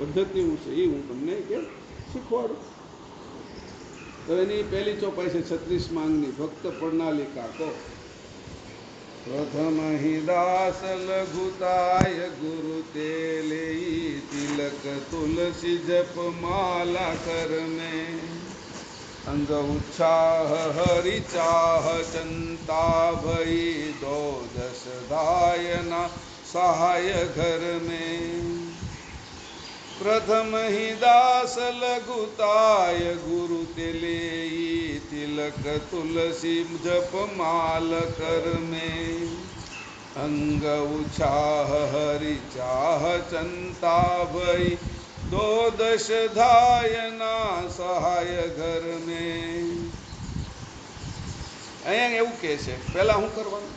પદ્ધતિ શું છે એ હું તમને કે શીખવાડું. તો એની પહેલી ચોપાઈ છે 36 અંગની ભક્ત પ્રણાલિકા કો. પ્રથમ હિ દાસ લઘુતાય ગુરુ તે લેઈ તિલક તુલસી જપ માલા કર में अंग उत्साह हरि चाह चंता भई दो दस दायना सहाय घर में प्रथम ही दास लघुताय गुरु ते लेई तिलक तुलसी जप माल कर में अंग उत्साह हरि चाह चंता भई दो दश धायना सहाय घर में. અહીંયા એવું કહે છે પહેલાં શું કરવાનું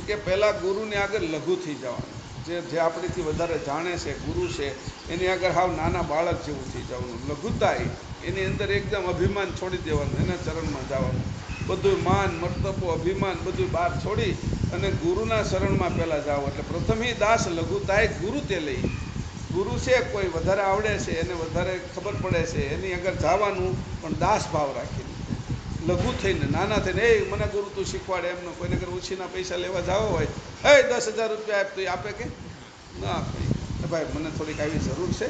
કે પહેલાં ગુરુને આગળ લઘુથી જવાનું. જે આપણીથી વધારે જાણે છે ગુરુ છે એની આગળ હાવ નાના બાળક જેવું થઈ જવાનું. લઘુતાઈ એની અંદર એકદમ અભિમાન છોડી દેવાનું, એના ચરણમાં જવાનું. બધું માન મર્તબો અભિમાન બધું બહાર છોડી અને ગુરુના શરણમાં પહેલાં જાઓ. એટલે પ્રથમ દાસ લઘુતાઈ ગુરુ તે લઈ. ગુરુ છે કોઈ વધારે આવડે છે એને વધારે ખબર પડે છે એની આગળ જવાનું, પણ દાસ ભાવ રાખીને લઘુ થઈને નાના થઈને એ મને ગુરુ તું શીખવાડે એમનો. કોઈને આગળ ઉછીના પૈસા લેવા જવા હોય, 10,000 રૂપિયા આપ તો એ આપે કે ના આપે. ભાઈ મને થોડીક આવી જરૂર છે,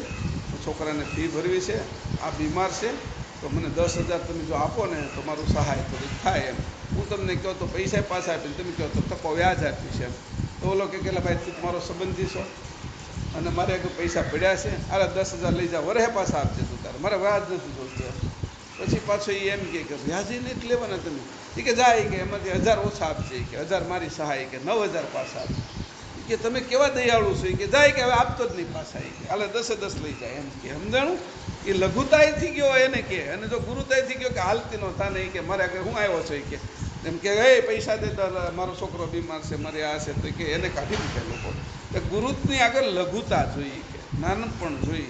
છોકરાને ફી ભરવી છે, આ બીમાર છે, તો મને 10,000 તમે જો આપો ને તો મારું સહાય થોડીક થાય એમ. હું તમને કહો તો પૈસા પાછા આપીને તમે કહો તો ટકો વ્યાજ આપીશ એમ. તો ઓલો કે ભાઈ તું મારો સંબંધી છો અને મારે આગળ પૈસા પડ્યા છે, અરે 10,000 લઈ જાઓ, વરહે પાછા આપજે તું તારે, મારે વ્યાજ નથી જોઈતું. પછી પાછો એ એમ કે વ્યાજે નથી લેવાના તમે. એ કે જાય કે એમાંથી 1,000 ઓછા આપજે, કે 1,000 મારી સહાય, કે 9,000 પાછા આપજે. કે તમે કેવા દયાળુ છો કે જાય કે હવે આપતો જ નહીં પાછા. કે હાલે 10 લઈ જાય એમ કે સમજાણું. એ લઘુતાઈથી ગયો એને કે, અને જો ગુરુતાઈથી ગયો કે હાલતી નો થા નહીં કે મારે આગળ હું આવ્યો છું કે એમ કે પૈસા દે તો મારો છોકરો બીમાર છે, મારે આ છે, તો કે એને કાઢી દીધા લોકો. ગુરુની આગળ લઘુતા જોઈ, કે નાનપણ જોઈ,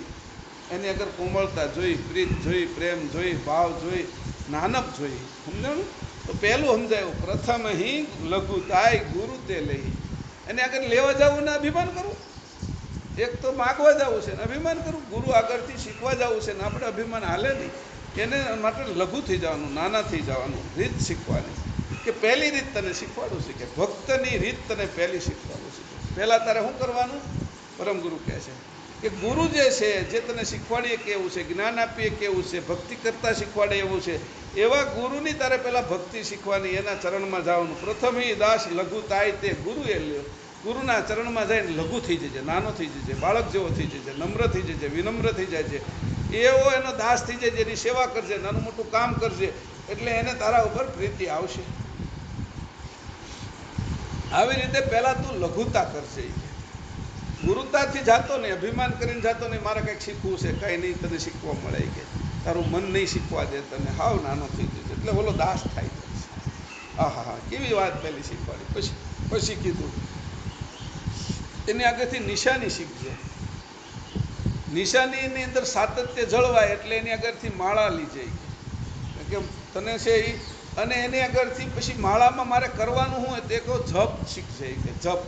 એની આગળ કોમળતા જોઈ, પ્રીત જોઈ, પ્રેમ જોઈ, ભાવ જોઈ, નાનપ જોઈ. સમજાણું. તો પહેલું સમજાયું પ્રથમ હિ લઘુતાય ગુરુ તે લઈ. એને આગળ લેવા જવું ને અભિમાન કરવું. એક તો માગવા જવું છે ને અભિમાન કરવું. ગુરુ આગળથી શીખવા જવું છે ને આપણે અભિમાન હાલે નહીં. એને માટે લઘુ થઈ જવાનું, નાના થઈ જવાનું, રીત શીખવાની. કે પહેલી રીત તને શીખવાડું છે, કે ભક્તની રીત તને પહેલી શીખવાડું છે. પહેલાં તારે શું કરવાનું? પરમ ગુરુ કહે છે કે ગુરુ જે છે જે તને શીખવાડીએ કેવું છે, જ્ઞાન આપીએ કેવું છે, ભક્તિ કરતા શીખવાડે એવું છે, એવા ગુરુની તારે પહેલાં ભક્તિ શીખવાની, એના ચરણમાં જવાનું. પ્રથમ દાસ લઘુ તાય તે ગુરુ એ લ્યો. ગુરુના ચરણમાં જઈને લઘુ થઈ જજે, નાનો થઈ જજે, બાળક જેવો થઈ જજે, નમ્ર થઈ જજે, વિનમ્ર થઈ જાય. એવો એનો દાસ થઈ જાય, એની સેવા કરજે, નાનું મોટું કામ કરજે, એટલે એને તારા ઉપર પ્રીતિ આવશે. આવી રીતે પહેલાં તું લઘુતા કરશે. ગુરુતાથી જાતો નહીં, અભિમાન કરીને જાતો નહીં, મારે કંઈક શીખવું છે, કાંઈ નહીં તને શીખવા મળે કે તારું મન નહીં શીખવા દે તને, હાવ નાનો થઈ જશે. એટલે બોલો દાસ થાય છે. હા કેવી વાત પહેલી શીખવાડી. પછી કીધું એની આગળથી નિશાની શીખજે. નિશાનીની અંદર સાતત્ય જળવાય એટલે એની આગળથી માળા લઈ જાય કે તને છે એ. અને એની આગળથી પછી માળામાં મારે કરવાનું શું હોય તે કહો જપ શીખજે, કે જપ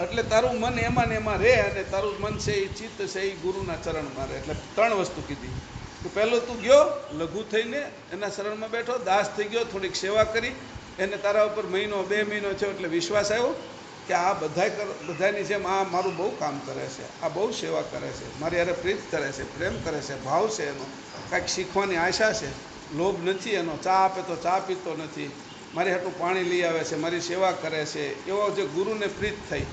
એટલે તારું મન એમાં ને એમાં રહે, અને તારું મન છે એ ચિત્ત છે એ ગુરુના ચરણમાં રહે. એટલે 3 વસ્તુ કીધી કે પહેલું તું ગયો લઘુ થઈને એના શરણમાં બેઠો, દાસ થઈ ગયો, થોડીક સેવા કરી, એને તારા ઉપર 1 મહિનો 2 મહિનો છે એટલે વિશ્વાસ આવ્યો કે આ બધાની જેમ આ મારું બહુ કામ કરે છે, આ બહુ સેવા કરે છે, મારી યારે પ્રીત કરે છે, પ્રેમ કરે છે, ભાવ છે, એનો કાંઈક શીખવાની આશા છે, લોભ નથી એનો, ચા આપે તો ચા પીતો નથી, મારી હાટું પાણી લઈ આવે છે, મારી સેવા કરે છે, એવો જે ગુરુને પ્રીત થઈ.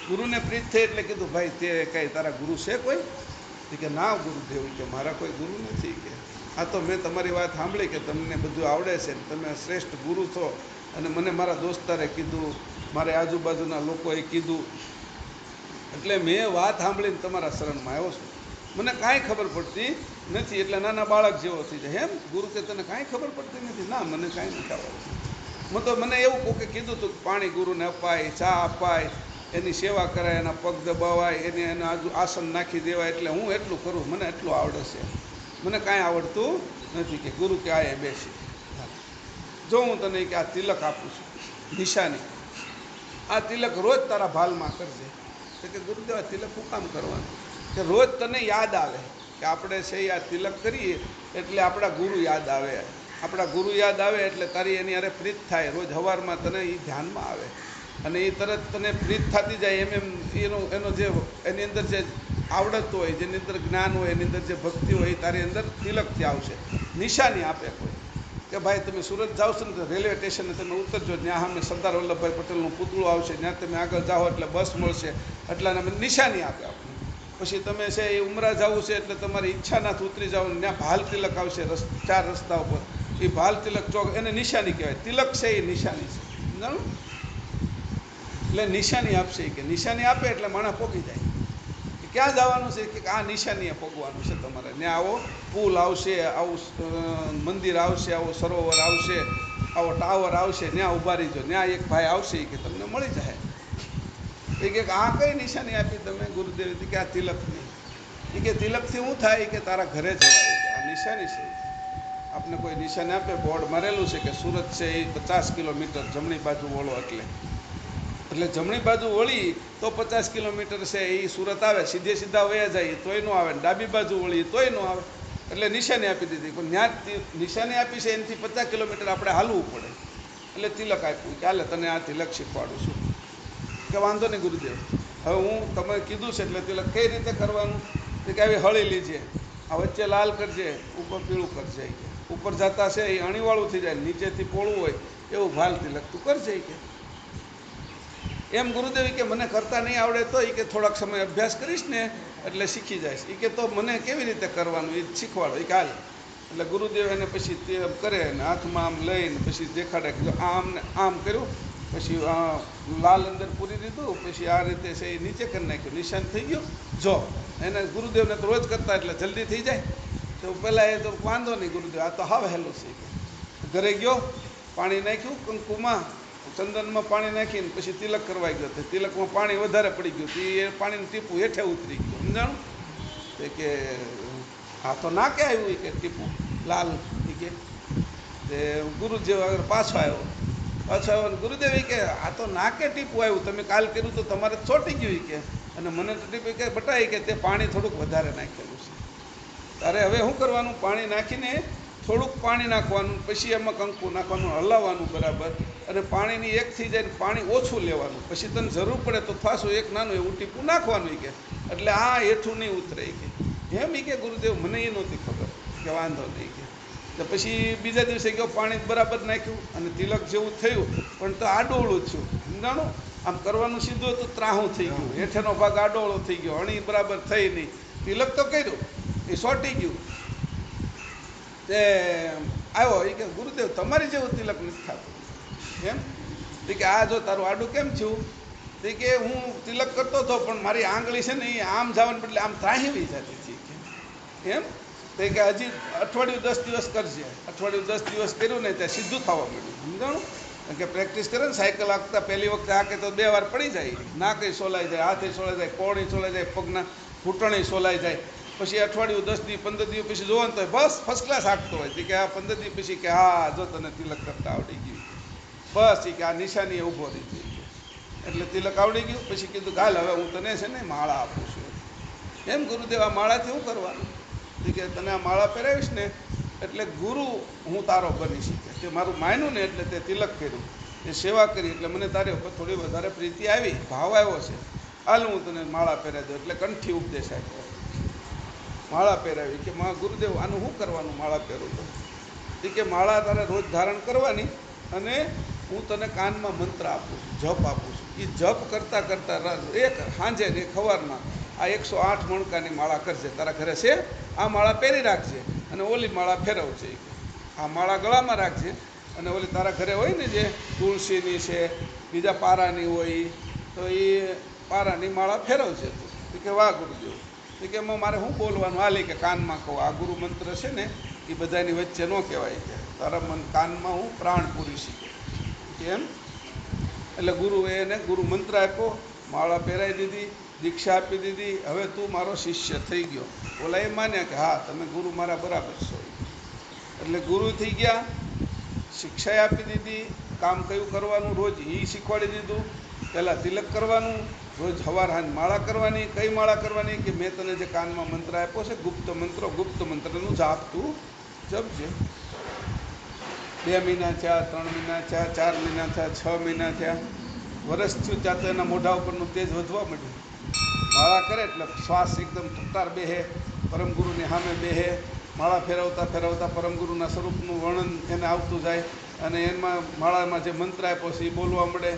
ગુરુને પ્રીત થઈ એટલે કીધું ભાઈ તે કાંઈ તારા ગુરુ છે કોઈ? કે ના ગુરુદેવ, કે મારા કોઈ ગુરુ નથી. કે આ તો મેં તમારી વાત સાંભળી કે તમને બધું આવડે છે, તમે શ્રેષ્ઠ ગુરુ છો, અને મને મારા દોસ્તારે કીધું, મારે આજુબાજુના લોકોએ કીધું, એટલે મેં વાત સાંભળીને તમારા શરણમાં આવ્યો છું. મને કાંઈ ખબર પડતી નથી. એટલે નાના બાળક જેવો થઈ જાય. એમ ગુરુ કે તને કાંઈ ખબર પડતી નથી? ના, મને કાંઈ નથી આવડતું. મને એવું કોકે કીધું હતું કે પાણી ગુરુને અપાય, ચા અપાય, એની સેવા કરાય, એના પગ દબાવાય, એના આસન નાખી દેવાય, એટલે હું એટલું કરું, મને એટલું આવડે છે. મને કાંઈ આવડતું નથી. કે ગુરુ કે આ બેસી જો હું તને કે આ તિલક આપું છું, નિશાની, આ તિલક રોજ તારા ભાલમાં કરજે. તો કે ગુરુદેવ તિલક શું કામ કરવાનું? કે રોજ તને યાદ આવે કે આપણે છે આ તિલક કરીએ એટલે આપણા ગુરુ યાદ આવે, આપણા ગુરુ યાદ આવે એટલે તારી એની અરે પ્રીત થાય. રોજ સવારમાં તને એ ધ્યાનમાં આવે અને એ તરત તને પ્રીત થતી જાય. એમ એનો જે એની અંદર જે આવડત હોય, જેની અંદર જ્ઞાન હોય, એની અંદર જે ભક્તિ હોય એ તારી અંદર તિલકથી આવશે. નિશાની આપે કોઈ કે ભાઈ તમે સુરત જાઓ છો ને તો રેલવે સ્ટેશને તમે ઉતરજો, ત્યાં સામે સરદાર વલ્લભભાઈ પટેલનું પૂતળું આવશે, ત્યાં તમે આગળ જાઓ એટલે બસ મળશે, એટલાને અમે નિશાની આપે આપણે. પછી તમે છે એ ઉમરા જવું છે એટલે તમારી ઈચ્છાનાથી ઉતરી જાઓ, ત્યાં ભાલ તિલક આવશે 4 રસ્તા ઉપર, એ ભાલ તિલક ચોક એને નિશાની કહેવાય. તિલક છે એ નિશાની છે, સમજાણું? એટલે નિશાની આપશે કે નિશાની આપે એટલે માણસ પોગી જાય કે ક્યાં જવાનું છે કે આ નિશાનીએ પોગવાનું છે તમારે. ત્યાં આવો પુલ આવશે, આવું મંદિર આવશે, આવો સરોવર આવશે, આવો ટાવર આવશે, ત્યાં ઊભા રહીજો, ત્યાં એક ભાઈ આવશે કે તમને મળી જાય. એ કે આ કઈ નિશાની આપી તમે ગુરુદેવ? કે આ તિલકની. એ કે તિલકથી શું થાય કે તારા ઘરે જવાય. આ નિશાની છે. આપને કોઈ નિશાની આપે, બોર્ડ મારેલું છે કે સુરત છે એ 50 કિલોમીટર જમણી બાજુ વળો, એટલે જમણી બાજુ વળી તો 50 કિલોમીટર છે એ સુરત આવે. સીધે સીધા વયા જાય તોય ન આવે, ડાબી બાજુ વળી તોય ન આવે. એટલે નિશાની આપી દીધી. પણ ત્યાં નિશાની આપી છે એનાથી 50 કિલોમીટર આપણે હાલવું પડે. એટલે તિલક આપ્યું કે હાલે તને આ તિલક શીખવાડું છું. કે વાંધો નહીં ગુરુદેવ, હવે હું તમે કીધું છે એટલે તિલક કઈ રીતે કરવાનું? કે આવી હળી લીજે, આ વચ્ચે લાલ કરજે, ઉપર પીળું કરજે, કે ઉપર જતા છે એ અણીવાળું થઈ જાય, નીચેથી પોળું હોય એવું ભાલ તિલક તું કરજે કે. એમ ગુરુદેવ કે મને કરતા નહીં આવડે તો એ કે થોડાક સમય અભ્યાસ કરીશ ને એટલે શીખી જાય. એ કે તો મને કેવી રીતે કરવાનું એ શીખવાડો. એ કે હાલ. એટલે ગુરુદેવ એને પછી તે કરે ને હાથમાં આમ લઈને પછી દેખાડે કે આમ ને આમ કર્યું, પછી લાલ અંદર પૂરી દીધું, પછી આ રીતે છે એ નીચે કરી નાખ્યું, નિશાન થઈ ગયું. જો એને ગુરુદેવને તો રોજ કરતા એટલે જલ્દી થઈ જાય. તો પહેલાં એ તો વાંધો નહીં ગુરુદેવ, આ તો હાવ હેલું છે. ઘરે ગયો, પાણી નાખ્યું કંકુમાં, ચંદનમાં પાણી નાખીને પછી તિલક કરવાઈ ગયો. તિલકમાં પાણી વધારે પડી ગયું, એ પાણીનું ટીપું હેઠે ઉતરી ગયું, સમજાણું? કે આ તો નાકે આવ્યું કે ટીપું લાલ. કે ગુરુદેવ આગળ પાછો આવ્યો ગુરુદેવ કે આ તો નાકે ટીપું આવ્યું, તમે કાલ કર્યું તો તમારે ચોંટી ગયું કે, અને મને તો ટીપું કે બટાઈ કે તે પાણી થોડુંક વધારે નાખેલું છે. તારે હવે શું કરવાનું? પાણી નાખીને થોડુંક પાણી નાખવાનું, પછી એમાં કંકુ નાખવાનું, હલાવવાનું બરાબર, અને પાણીની એક થઈ જાય ને પાણી ઓછું લેવાનું. પછી તને જરૂર પડે તો પાછું એક નાનું એવું ટીપું નાખવાનું કે, એટલે આ હેઠું નહીં ઉતરે કે. એમ કે ગુરુદેવ મને એ નહોતી ખબર. કે વાંધો નહીં કે. તો પછી બીજા દિવસે ગયો, પાણી બરાબર નાખ્યું અને તિલક જેવું થયું, પણ તો આડોળું જ થયું, સમજાણું? આમ કરવાનું સીધું હતું, ત્રાહું થઈ ગયું, હેઠેનો ભાગ આડોળો થઈ ગયો, અણી બરાબર થઈ નહીં. તિલક તો કર્યું, એ સોટી ગયું. તે આવ્યો એ કે ગુરુદેવ તમારી જેવું તિલક નથી થતું. એમ? કે આ જો તારું આડું કેમ થયું? તે કે હું તિલક કરતો હતો પણ મારી આંગળી છે ને એ આમ જવાને બદલે આમ ત્રાહીવી જતી હતી. એમ? તે કે હજી અઠવાડિયું 10 દિવસ કરજે. અઠવાડિયું 10 દિવસ કર્યું ને ત્યાં સીધું થવા માંડ્યું, સમજાણું? કે પ્રેક્ટિસ કરે ને સાયકલ હાંકતા પહેલી વખતે હાંકે તો 2 વાર પડી જાય, નાકે સોલાઈ જાય, હાથે સોલાઈ જાય, કોણી સોલાઈ જાય, પગના ઘૂંટણે સોલાઈ જાય. પછી અઠવાડિયું 10 દિવસ 15 દિવસ પછી જોવાનું તો બસ ફર્સ્ટ ક્લાસ હાંકતો હોય. કે આ 15 દિવસ પછી કે હા જો તને તિલક કરતા આવડી ગયું, બસ એ કે આ નિશાની ઊભો રહી ગઈ. એટલે તિલક આવડી ગયું. પછી કીધું કે હાલ હવે હું તને છે ને માળા આપું છું. એમ ગુરુદેવ આ માળાથી શું કરવાનું? કે તને આ માળા પહેરાવીશ ને એટલે ગુરુ હું તારો બની શકે. તે મારું માન્યું ને એટલે તે તિલક કર્યું, એ સેવા કરી એટલે મને તારી ઉપર થોડી વધારે પ્રીતિ આવી, ભાવ આવ્યો છે. હાલ હું તને માળા પહેરાવી દઉં. એટલે કંઠી ઉપદેશ આપ્યો, માળા પહેરાવી. કે મા ગુરુદેવ આનું શું કરવાનું માળા પહેરું તો? કે માળા તારે રોજ ધારણ કરવાની અને હું તને કાનમાં મંત્ર આપું છું, જપ આપું છું. એ જપ કરતાં કરતાં એક સાંજે ને એક સવારમાં આ 108 મણકાની માળા કરજે. તારા ઘરે છે આ માળા પહેરી રાખજે અને ઓલી માળા ફેરવજે. આ માળા ગળામાં રાખજે અને ઓલી તારા ઘરે હોય ને જે તુલસીની છે, બીજા પારાની હોય તો એ પારાની માળા ફેરવજે તું. કે વાહ ગુરુદેવ. કે એમાં મારે શું બોલવાનું? હાલે કે કાનમાં કહું આ ગુરુ મંત્ર છે ને એ બધાની વચ્ચે ન કહેવાય. કે તારા મન કાનમાં હું પ્રાણ પૂરી શીખું. કેમ? એટલે ગુરુએ એને ગુરુ મંત્ર આપ્યો, માળા પહેરાવી દીધી, દીક્ષા આપી દીધી. હવે તું મારો શિષ્ય થઈ ગયો. ઓલા એ માન્યા કે હા તમે ગુરુ મારા બરાબર છો. એટલે ગુરુ થઈ ગયા, શિક્ષા આપી દીધી, કામ કયું કરવાનું રોજ એ શીખવાડી દીધું. પહેલાં તિલક કરવાનું, રોજ સવાર સાંજ માળા કરવાની. કઈ માળા કરવાની? કે મેં તને જે કાનમાં મંત્ર આપ્યો છે ગુપ્ત મંત્રનું જાપ તું જપજે. 2 મહિના થયા, 3 મહિના થયા, 4 મહિના થયા, 6 મહિના થયા, વર્ષ થયું ત્યાં તો એના મોઢા ઉપરનું તેજ વધવા માંડ્યું. માળા કરે એટલે શ્વાસ એકદમ ટટ્ટાર બેહે, પરમગુરુની સામે બેહે. માળા ફેરવતા ફેરવતા પરમગુરુના સ્વરૂપનું વર્ણન એને આવતું જાય અને એમાં માળામાં જે મંત્ર આપ્યો છે એ બોલવા મળે.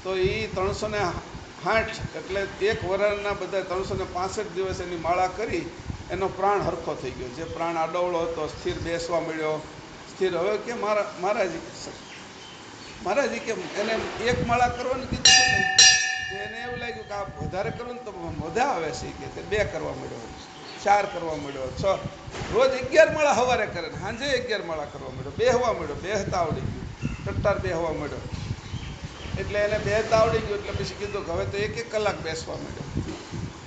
તો એ 360 એટલે 1 વર્ષના બધા 365 દિવસ એની માળા કરી એનો પ્રાણ હરખો થઈ ગયો. જે પ્રાણ આડોવળો હતો સ્થિર બેસવા મળ્યો. સ્થિર હવે કે મહારાજી કે એને 1 માળા કરવાનું કીધું ને, એને એવું લાગ્યું કે આ વધારે કરવું ને તો મજા આવે છે કે 2 કરવા મળ્યો, 4 કરવા મળ્યો, 6, રોજ 11 માળા સવારે કરે ને સાંજે 11 માળા કરવા મળ્યો. બેહવા મળ્યો, બેહતા આવડી ગયું, ટટ્ટાર બેહવા મળ્યો. એટલે એને બેહતા આવડી ગયું એટલે પછી કીધું કે હવે તો 1 કલાક બેસવા મળ્યો.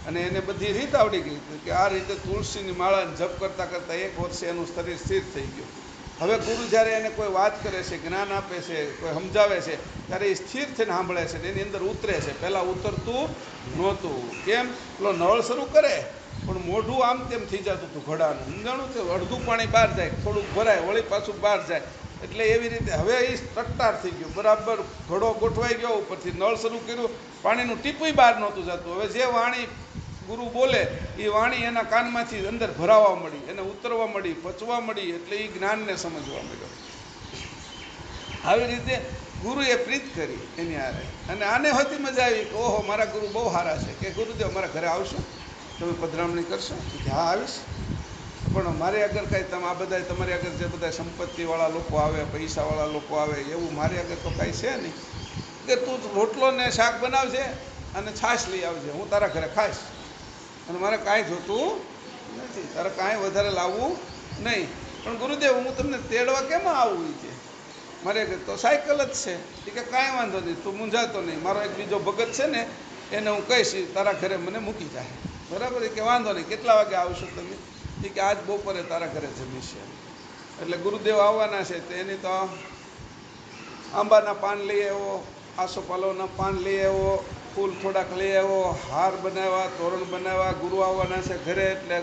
અને એને બધી રીત આવડી ગઈ કે આ રીતે તુલસીની માળા જપ કરતાં કરતાં 1 વર્ષે એનું શરીર સ્થિર થઈ ગયું. હવે ગુરુ જ્યારે એને કોઈ વાત કરે છે, જ્ઞાન આપે છે, કોઈ સમજાવે છે, ત્યારે એ સ્થિર થઈને સાંભળે છે ને એની અંદર ઉતરે છે. પહેલાં ઉતરતું નહોતું. કેમ? પેલો નળ શરૂ કરે પણ મોઢું આમ તેમ થઈ જતું હતું ઘડાનું. સમજાણું? તો અડધું પાણી બહાર જાય, થોડુંક ભરાય, વળી પાછું બહાર જાય. એટલે એવી રીતે હવે એ ટટ્ટાર થઈ ગયું, બરાબર ઘડો ગોઠવાઈ ગયો. ઉપરથી નળ શરૂ કર્યું, પાણીનું ટીપું બહાર નહોતું જતું. હવે જે વાણી ગુરુ બોલે એ વાણી એના કાનમાંથી અંદર ભરાવા મળી, એને ઉતરવા મળી, પચવા મળી. એટલે એ જ્ઞાનને સમજવા મળ્યો. આવી રીતે ગુરુએ પ્રીત કરી એની હારે. અને આને હતી મજા આવી કે ઓહો મારા ગુરુ બહુ સારા છે, કે ગુરુદેવ મારા ઘરે આવશો, તમે પધરામણી કરશો? કે હા આવીશ, પણ મારે આગળ કાંઈ તમે આ બધા તમારી આગળ જે બધા સંપત્તિવાળા લોકો આવે, પૈસાવાળા લોકો આવે એવું મારી આગળ તો કાંઈ છે નહીં. કે તું રોટલો ને શાક બનાવજે અને છાશ લઈ આવજે, હું તારા ઘરે ખાઈશ. અને મારે કાંઈ જોતું નથી, તારે કાંઈ વધારે લાવવું નહીં. પણ ગુરુદેવ હું તમને તેડવા કેમ આવું? છે મારે તો સાયકલ જ છે. એ કે કાંઈ વાંધો નહીં, તું મૂંઝાતો નહીં. મારો એક બીજો ભગત છે ને એને હું કહીશ તારા ઘરે મને મૂકી જાય. બરાબર? એ કે વાંધો નહીં, કેટલા વાગે આવશો તમે? એ કે આજ બપોરે તારા ઘરે જમીશે. એટલે ગુરુદેવ આવવાના છે તો એની તો આંબાના પાન લઈ આવ્યો, આસોપાલવના પાન લઈ આવ્યો, ફૂલ થોડાક લઈ આવ્યો, હાર બનાવ્યા, તોરણ બનાવ્યા. ગુરુ આવવાના છે ઘરે એટલે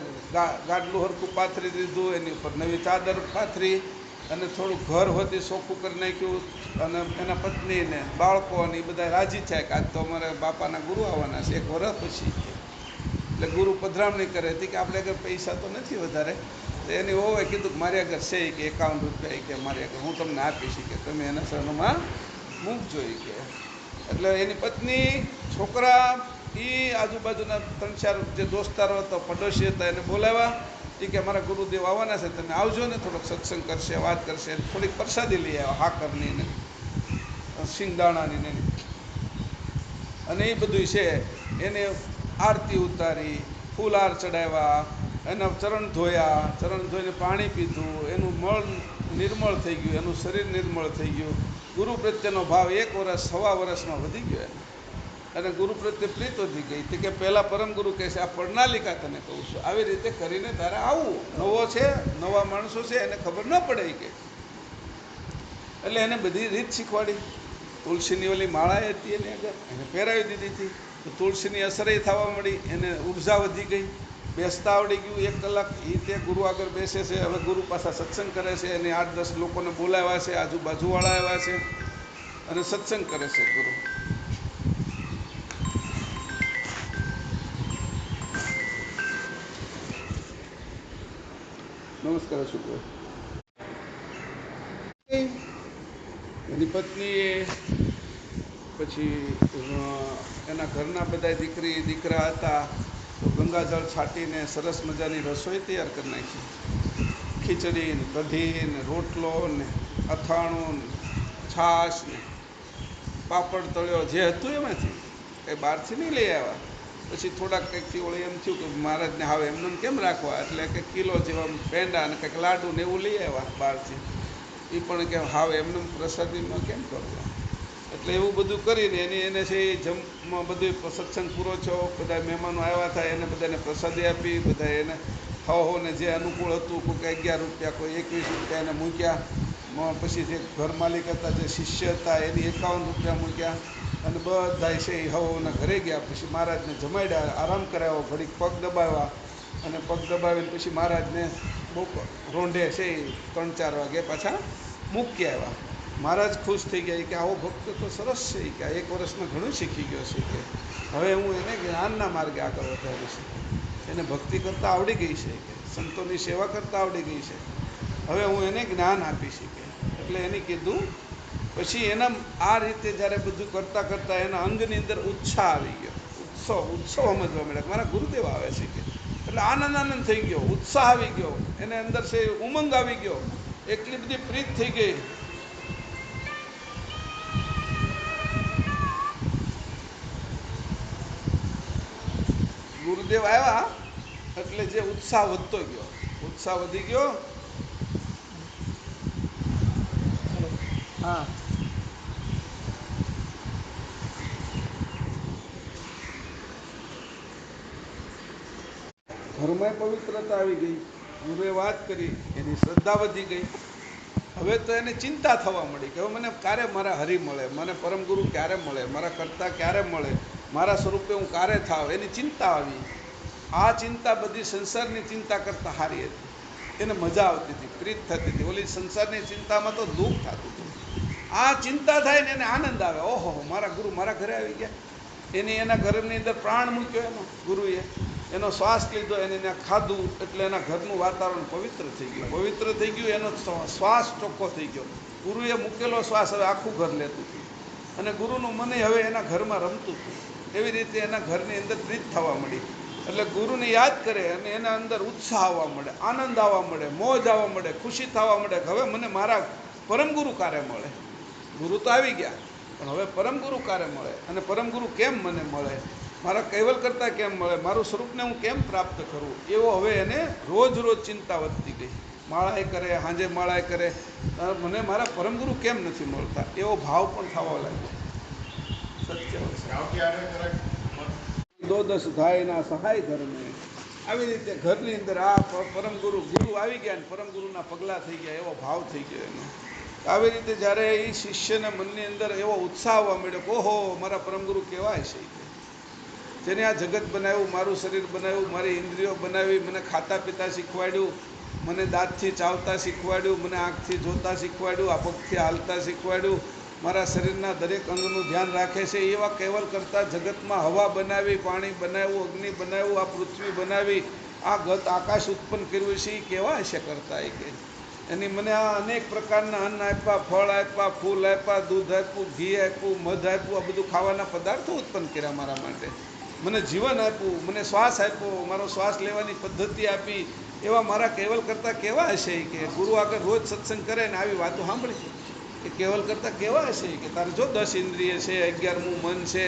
ગાડલું હરખું પાથરી દીધું, એની ઉપર નવી ચાદર પાથરી અને થોડું ઘર હોતી ચોખ્ખું કરી નાખ્યું. અને એના પત્નીને બાળકોને એ બધા રાજી થાય કે આજ તો અમારે બાપાના ગુરુ આવવાના છે 1 વર્ષ પછી. એટલે ગુરુ પધરામણી કરે હતી કે આપણે આગળ પૈસા તો નથી વધારે. તો એની હોવે કીધું કે મારી આગળ છે કે 51 રૂપિયા કે મારી આગળ હું તમને આપીશ કે તમે એના શરણમાં મૂકજો કે. એટલે એની પત્ની, છોકરા, એ આજુબાજુના 3-4 જે દોસ્તારો હતા, પડોશી હતા, એને બોલાવ્યા. એ કે મારા ગુરુદેવ આવવાના છે, તમે આવજો ને, થોડોક સત્સંગ કરશે, વાત કરશે. થોડીક પ્રસાદી લઈ આવ્યા, હાકરની ને સિંગદાણાની ને. અને એ બધું છે એને આરતી ઉતારી, ફૂલહાર ચડાવ્યા, એના ચરણ ધોયા, ચરણ ધોઈને પાણી પીધું. એનું મળ નિર્મળ થઈ ગયું, એનું શરીર નિર્મળ થઈ ગયું. ગુરુ પ્રત્યેનો ભાવ 1 વર્ષ, 1.25 વર્ષમાં વધી ગયો. અને ગુરુ પ્રત્યે પ્રીત વધી ગઈ. તે કે પહેલાં પરમગુરુ કહે છે આ પ્રણાલિકા તને કહું છું, આવી રીતે કરીને તારે આવવું. નવો છે, નવા માણસો છે, એને ખબર ન પડે કે. એટલે એને બધી રીત શીખવાડી. તુલસીની ઓલી માળા હતી એની આગળ એને પહેરાવી દીધી હતી. તો તુલસીની અસરય થવા મળી, એને ઉર્જા વધી ગઈ, બેસતા આવડી ગયું. 1 કલાક એ તે ગુરુ આગળ બેસે છે. હવે ગુરુ પાછા સત્સંગ કરે છે. એને 8-10 લોકોને બોલાવ્યા છે, આજુબાજુવાળા આવ્યા છે અને સત્સંગ કરે છે ગુરુ. નમસ્કાર શુક્ર. એની પત્નીએ પછી એના ઘરના બધા દીકરા હતા તો ગંગાજળ છાંટીને સરસ મજાની રસોઈ તૈયાર કરી નાખી. ખીચડી ને કઢી ને રોટલો ને અથાણું ને છાશ ને પાપડ તળ્યો જે હતું એમાંથી, કંઈ બહારથી નહીં લઈ આવ્યા. પછી થોડાક કંઈકથી વળી એમ થયું કે મહારાજને હવે એમને કેમ રાખવા, એટલે કંઈક કિલો જેવા પેંડા અને કંઈક લાડુ ને એવું લઈ આવ્યા બહારથી. એ પણ કે હાવ એમને પ્રસાદીમાં કેમ કરવા. એટલે એવું બધું કરીને એને છે એ બધું સત્સંગ પૂરો થયો. બધા મહેમાનો આવ્યા હતા, એને બધાને પ્રસાદી આપી. બધા એને ને જે અનુકૂળ હતું, કોઈ 11 રૂપિયા, કોઈ 21 રૂપિયા એને મૂક્યા. પછી જે ઘર માલિક હતા, જે શિષ્ય હતા, એની 51 રૂપિયા મૂક્યા. અને બધા છે એ હવોના ઘરે ગયા. પછી મહારાજને જમાડ્યા, આરામ કરાવ્યો, ઘડીક પગ દબાવ્યા અને પગ દબાવીને પછી મહારાજને બહુ રોંઢે છે એ 3-4 વાગે પાછા મૂકી આવ્યા. મહારાજ ખુશ થઈ ગયા કે આવો ભક્ત તો સરસ છે કે આ 1 વર્ષમાં ઘણું શીખી ગયો છે કે હવે હું એને જ્ઞાનના માર્ગે આગળ વધારીશ. એને ભક્તિ કરતાં આવડી ગઈ છે કે સંતોની સેવા કરતાં આવડી ગઈ છે. હવે હું એને જ્ઞાન આપી શકે. એટલે એને કીધું. પછી એના આ રીતે જ્યારે બધું કરતાં કરતાં એના અંગની અંદર ઉત્સાહ આવી ગયો. ઉત્સવ સમજવા મળ્યા. મારા ગુરુદેવ આવે છે કે એટલે આનંદ થઈ ગયો, ઉત્સાહ આવી ગયો, એને અંદર છે ઉમંગ આવી ગયો, એટલી બધી પ્રીત થઈ ગઈ. ગુરુદેવ આવ્યા એટલે જે ઉત્સાહ વધતો ગયો, ઉત્સાહ વધી ગયો. હા, ઘરમાં પવિત્રતા આવી ગઈ. ગુરુએ વાત કરી, એની શ્રદ્ધા વધી ગઈ. હવે તો એને ચિંતા થવા મળી કે હવે મને ક્યારે મારા હરિ મળે, મને પરમગુરુ ક્યારે મળે, મારા કરતા ક્યારે મળે, મારા સ્વરૂપે હું ક્યારે થાવ, એની ચિંતા આવી. આ ચિંતા બધી સંસારની ચિંતા કરતાં સારી હતી. એને મજા આવતી હતી, પ્રીત થતી હતી. ઓલી સંસારની ચિંતામાં તો દુઃખ થતું હતું. આ ચિંતા થાય ને એને આનંદ આવે. ઓહો, મારા ગુરુ મારા ઘરે આવી ગયા. એના ઘરની અંદર પ્રાણ મૂક્યો એનો ગુરુએ, એનો શ્વાસ લીધો, એને ત્યાં ખાધું, એટલે એના ઘરનું વાતાવરણ પવિત્ર થઈ ગયું. પવિત્ર થઈ ગયું, એનો શ્વાસ ચોખ્ખો થઈ ગયો. ગુરુએ મૂકેલો શ્વાસ હવે આખું ઘર લેતું હતું અને ગુરુનું મને હવે એના ઘરમાં રમતું હતું. એવી રીતે એના ઘરની અંદર પ્રીત થવા મળી. એટલે ગુરુને યાદ કરે અને એના અંદર ઉત્સાહ આવવા મળે, આનંદ આવવા મળે, મોજ આવવા મળે, ખુશી થવા મળે કે હવે મને મારા પરમગુરુ ક્યારે મળે. ગુરુ તો આવી ગયા, પણ હવે પરમગુરુ ક્યારે મળે અને પરમગુરુ કેમ મને મળે, મારા કૈવલ કરતાં કેમ મળે, મારું સ્વરૂપને હું કેમ પ્રાપ્ત કરું, એવો હવે એને રોજ ચિંતા વધતી ગઈ. માળાએ કરે, સાંજે માળાએ કરે, મને મારા પરમગુરુ કેમ નથી મળતા, એવો ભાવ પણ થવા લાગ્યો. સત્ય દો દસ ગાયના સહાય ધર્મે. આવી રીતે ઘરની અંદર આ પરમગુરુ આવી ગયા ને પરમગુરુના પગલાં થઈ ગયા, એવો ભાવ થઈ ગયો એનો. આવી રીતે જ્યારે એ શિષ્યના મનની અંદર એવો ઉત્સાહ આવવા મળ્યો કે ઓહો, મારા પરમગુરુ કેવાય છે, જેને આ જગત બનાવ્યું, મારું શરીર બનાવ્યું, મારી ઇન્દ્રિયો બનાવી, મને ખાતા પીતા શીખવાડ્યું, મને દાંતથી ચાવતા શીખવાડ્યું, મને આંખથી જોતા શીખવાડ્યું, આ પગથી હાલતા શીખવાડ્યું, મારા શરીરના દરેક અંગનું ધ્યાન રાખે છે. એવા કેવલ કરતાં જગતમાં હવા બનાવી, પાણી બનાવ્યું, અગ્નિ બનાવ્યું, આ પૃથ્વી બનાવી, આ ગત આકાશ ઉત્પન્ન કર્યું છે, એ કેવા હશે કરતા એ કે એની મને આ અનેક પ્રકારના અન્ન આપ્યા, ફળ આપ્યા, ફૂલ આપ્યા, દૂધ આપ્યું, ઘી આપ્યું, મધ આપ્યું, આ બધું ખાવાના પદાર્થો ઉત્પન્ન કર્યા મારા માટે, મને જીવન આપ્યું, મને શ્વાસ આપ્યો, મારો શ્વાસ લેવાની પદ્ધતિ આપી, એવા મારા કેવલ કરતાં કેવા હશે કે ગુરુ આગળ રોજ સત્સંગ કરે ને આવી વાતો સાંભળી કે કેવલ કરતાં કેવા હશે કે તારે જો 10 ઇન્દ્રિય છે, 11મું મન છે,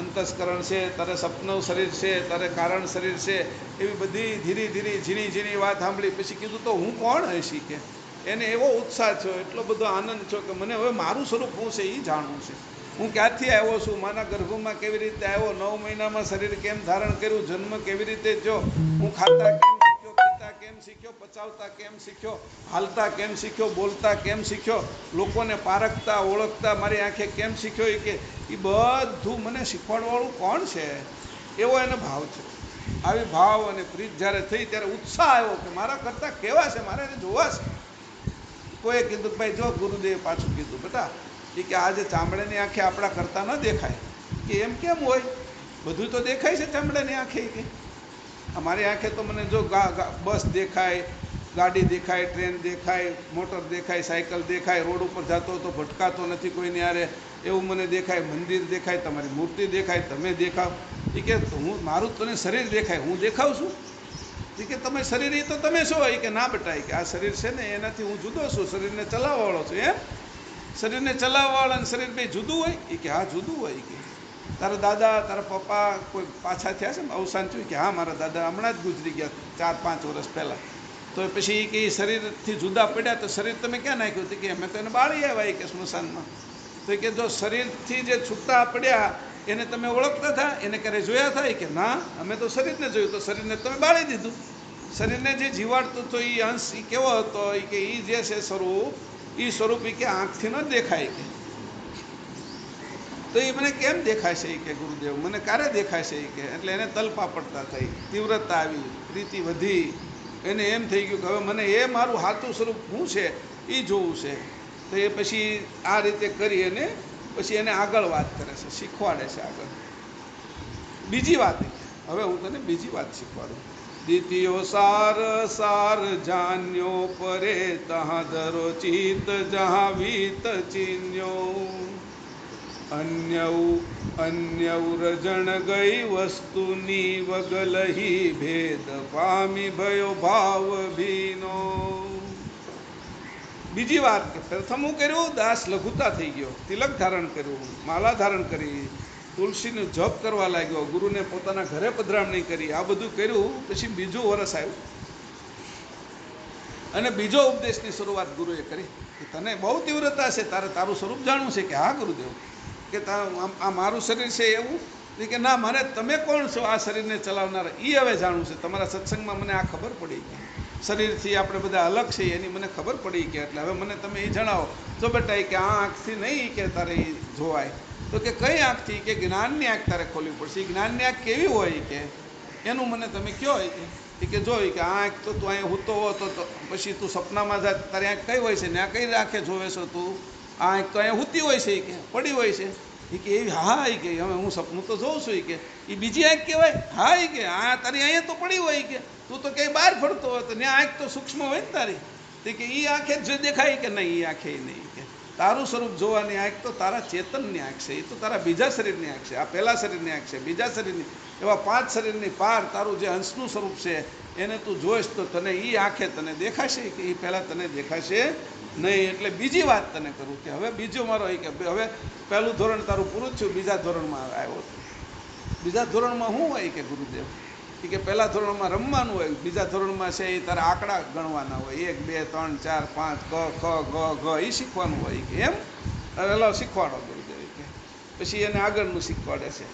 અંતસ્કરણ છે, તારે સપનું શરીર છે, તારે કારણ શરીર છે, એવી બધી ધીરે ધીરે ઝીણી ઝીણી વાત સાંભળી. પછી કીધું તો હું કોણ હશી કે એને એવો ઉત્સાહ થયો, એટલો બધો આનંદ થયો કે મને હવે મારું સ્વરૂપ શું છે એ જાણવું છે. હું ક્યાંથી આવ્યો છું, માના ગર્ભમાં કેવી રીતે આવ્યો, 9 મહિનામાં શરીર કેમ ધારણ કર્યું, જન્મ કેવી રીતે થયો, હું ખાતા કેમ શીખ્યો, પીતા કેમ શીખ્યો, પચાવતા કેમ શીખ્યો, હાલતા કેમ શીખ્યો, બોલતા કેમ શીખ્યો, લોકોને પારખતા ઓળખતા મારી આંખે કેમ શીખ્યો, એ કે એ બધું મને શીખવાડવાળું કોણ છે, એવો એને ભાવ છે. આવી ભાવ અને પ્રીત જ્યારે થઈ ત્યારે ઉત્સાહ આવ્યો કે મારા કરતાં કેવા છે, મારે એને જોવા છે. કોઈએ કીધું ભાઈ જો, ગુરુદેવ પાછું કીધું બેટા એ કે આજે ચામડાની આંખે આપણા કરતાં ન દેખાય કે એમ કેમ હોય, બધું તો દેખાય છે ચામડાની આંખે કે અમારી આંખે તો મને જો બસ દેખાય, ગાડી દેખાય, ટ્રેન દેખાય, મોટર દેખાય, સાયકલ દેખાય, રોડ ઉપર જતો તો ભટકાતો નથી કોઈને આરે, એવું મને દેખાય, મંદિર દેખાય, તમારી મૂર્તિ દેખાય, તમે દેખાવ. એ કે હું મારું તને શરીર દેખાય, હું દેખાઉં છું. એ કે તમે શરીર એ તો તમે શું હોય કે ના બટાય કે આ શરીર છે ને એનાથી હું જુદો છું, શરીરને ચલાવવાવાળો છું. એમ શરીરને ચલાવવાવાળા અને શરીર બે જુદું હોય? એ કે હા જુદું હોય. કે તારા દાદા તારા પપ્પા કોઈ પાછા થયા છે ને અવસાન થયું? કે હા મારા દાદા હમણાં જ ગુજરી ગયા 4-5 વર્ષ પહેલાં. તો પછી એ કે શરીરથી જુદા પડ્યા તો શરીર તમે ક્યાં નાખ્યું હતું? કે અમે તો એને બાળી આવ્યા કે સ્મશાનમાં. તો કે જો શરીરથી જે છૂટા પડ્યા એને તમે ઓળખતા હતા, એને ક્યારે જોયા હતા? કે ના, અમે તો શરીરને જોયું, તો શરીરને તમે બાળી દીધું. શરીરને જે જીવાડતું હતો એ અંશ એ કેવો હતો? એ કે એ જે છે સ્વરૂપ, એ સ્વરૂપ એ કે આંખથી ન દેખાય. કે તો એ મને કેમ દેખાશે એ કે ગુરુદેવ, મને ક્યારે દેખાશે એ કે. એટલે એને તલપાપડતા થઈ, તીવ્રતા આવી, પ્રીતિ વધી. એને એમ થઈ ગયું કે હવે મને એ મારું સાચું સ્વરૂપ શું છે એ જોવું છે. તો એ પછી આ રીતે કરી અને પછી એને આગળ વાત કરે છે, શીખવાડે છે આગળ. બીજી વાત, હવે હું તને બીજી વાત શીખવાડું. દ્વિતીયો સાર સાર જાન્યો પરે, તહાં ધરો ચિત્ત જહાં વીત ચીન્યો. અન્યઉ રજણ ગઈ વસ્તુની વગલહી, ભેદ પામી ભયો ભાવ ભીનો. બીજી વાત કે પ્રથમ હું કર્યું, દાસ લઘુતા થઈ ગયો, તિલક ધારણ કર્યું, માલા ધારણ કરી, તુલસીનું જપ કરવા લાગ્યો, ગુરુને પોતાના ઘરે પધરામણી કરી, આ બધું કર્યું. પછી બીજું વરસ આવ્યું અને બીજો ઉપદેશની શરૂઆત ગુરુએ કરી કે તને બહુ તીવ્રતા છે, તારું સ્વરૂપ જાણવું છે. કે હા ગુરુદેવ, કે આ મારું શરીર છે એવું? કે ના, મને તમે કોણ છો આ શરીરને ચલાવનારા એ હવે જાણવું છે. તમારા સત્સંગમાં મને આ ખબર પડી ગઈ, શરીરથી આપણે બધા અલગ છીએ એની મને ખબર પડી કે. એટલે હવે મને તમે એ જણાવો. તો બેટા કે આ આંખથી નહીં કે તારે એ જોવાય. તો કે કઈ આંખથી? કે જ્ઞાનની આંખ તારે ખોલવી પડશે. એ જ્ઞાનની આંખ કેવી હોય કે એનું મને તમે કહો. કે જોઈ કે આ આંખ તો તું અહીંયા હૂતો હો તો પછી તું સપનામાં જા, તારી આંખ કઈ હોય છે ને આ કઈ રાખે જોવે છો તું? આ આંખ તો અહીંયા હૂતી હોય છે કે પડી હોય છે. એ કે એવી? હા એ કે હવે હું સપનું તો જોઉં છું. એ કે એ બીજી આંખ કહેવાય? હા એ કે આ તારી અહીંયા તો પડી હોય કે તું તો ક્યાંય બહાર ફરતો હોય તો ત્યાં આંખ તો સૂક્ષ્મ હોય ને તારી. તે કે એ આંખે જ દેખાય કે નહીં? એ આંખે નહીં. કે તારું સ્વરૂપ જોવાની આંખ તો તારા ચેતનની આંખ છે. એ તો તારા બીજા શરીરની આંખ છે. આ પહેલા શરીરની આંખ છે, બીજા શરીરની, એવા 5 શરીરની પાર તારું જે અંશનું સ્વરૂપ છે એને તું જોઈશ તો તને એ આંખે તને દેખાશે કે એ પહેલાં તને દેખાશે નહીં. એટલે બીજી વાત તને કરું કે હવે બીજો મારો એ કે હવે પહેલું ધોરણ તારું પૂરું થયું, બીજા ધોરણમાં આવ્યો. બીજા ધોરણમાં શું હોય કે ગુરુદેવ? કે પહેલા ધોરણમાં રમવાનું હોય, બીજા ધોરણમાં છે એ તારા આંકડા ગણવાના હોય, 1 2 3 4 5 ક ખ ગ ઘ એ શીખવાનું હોય કે એમ. એટલે શીખવાડો ગુરુદેવ કે. પછી એને આગળનું શીખવાડે છે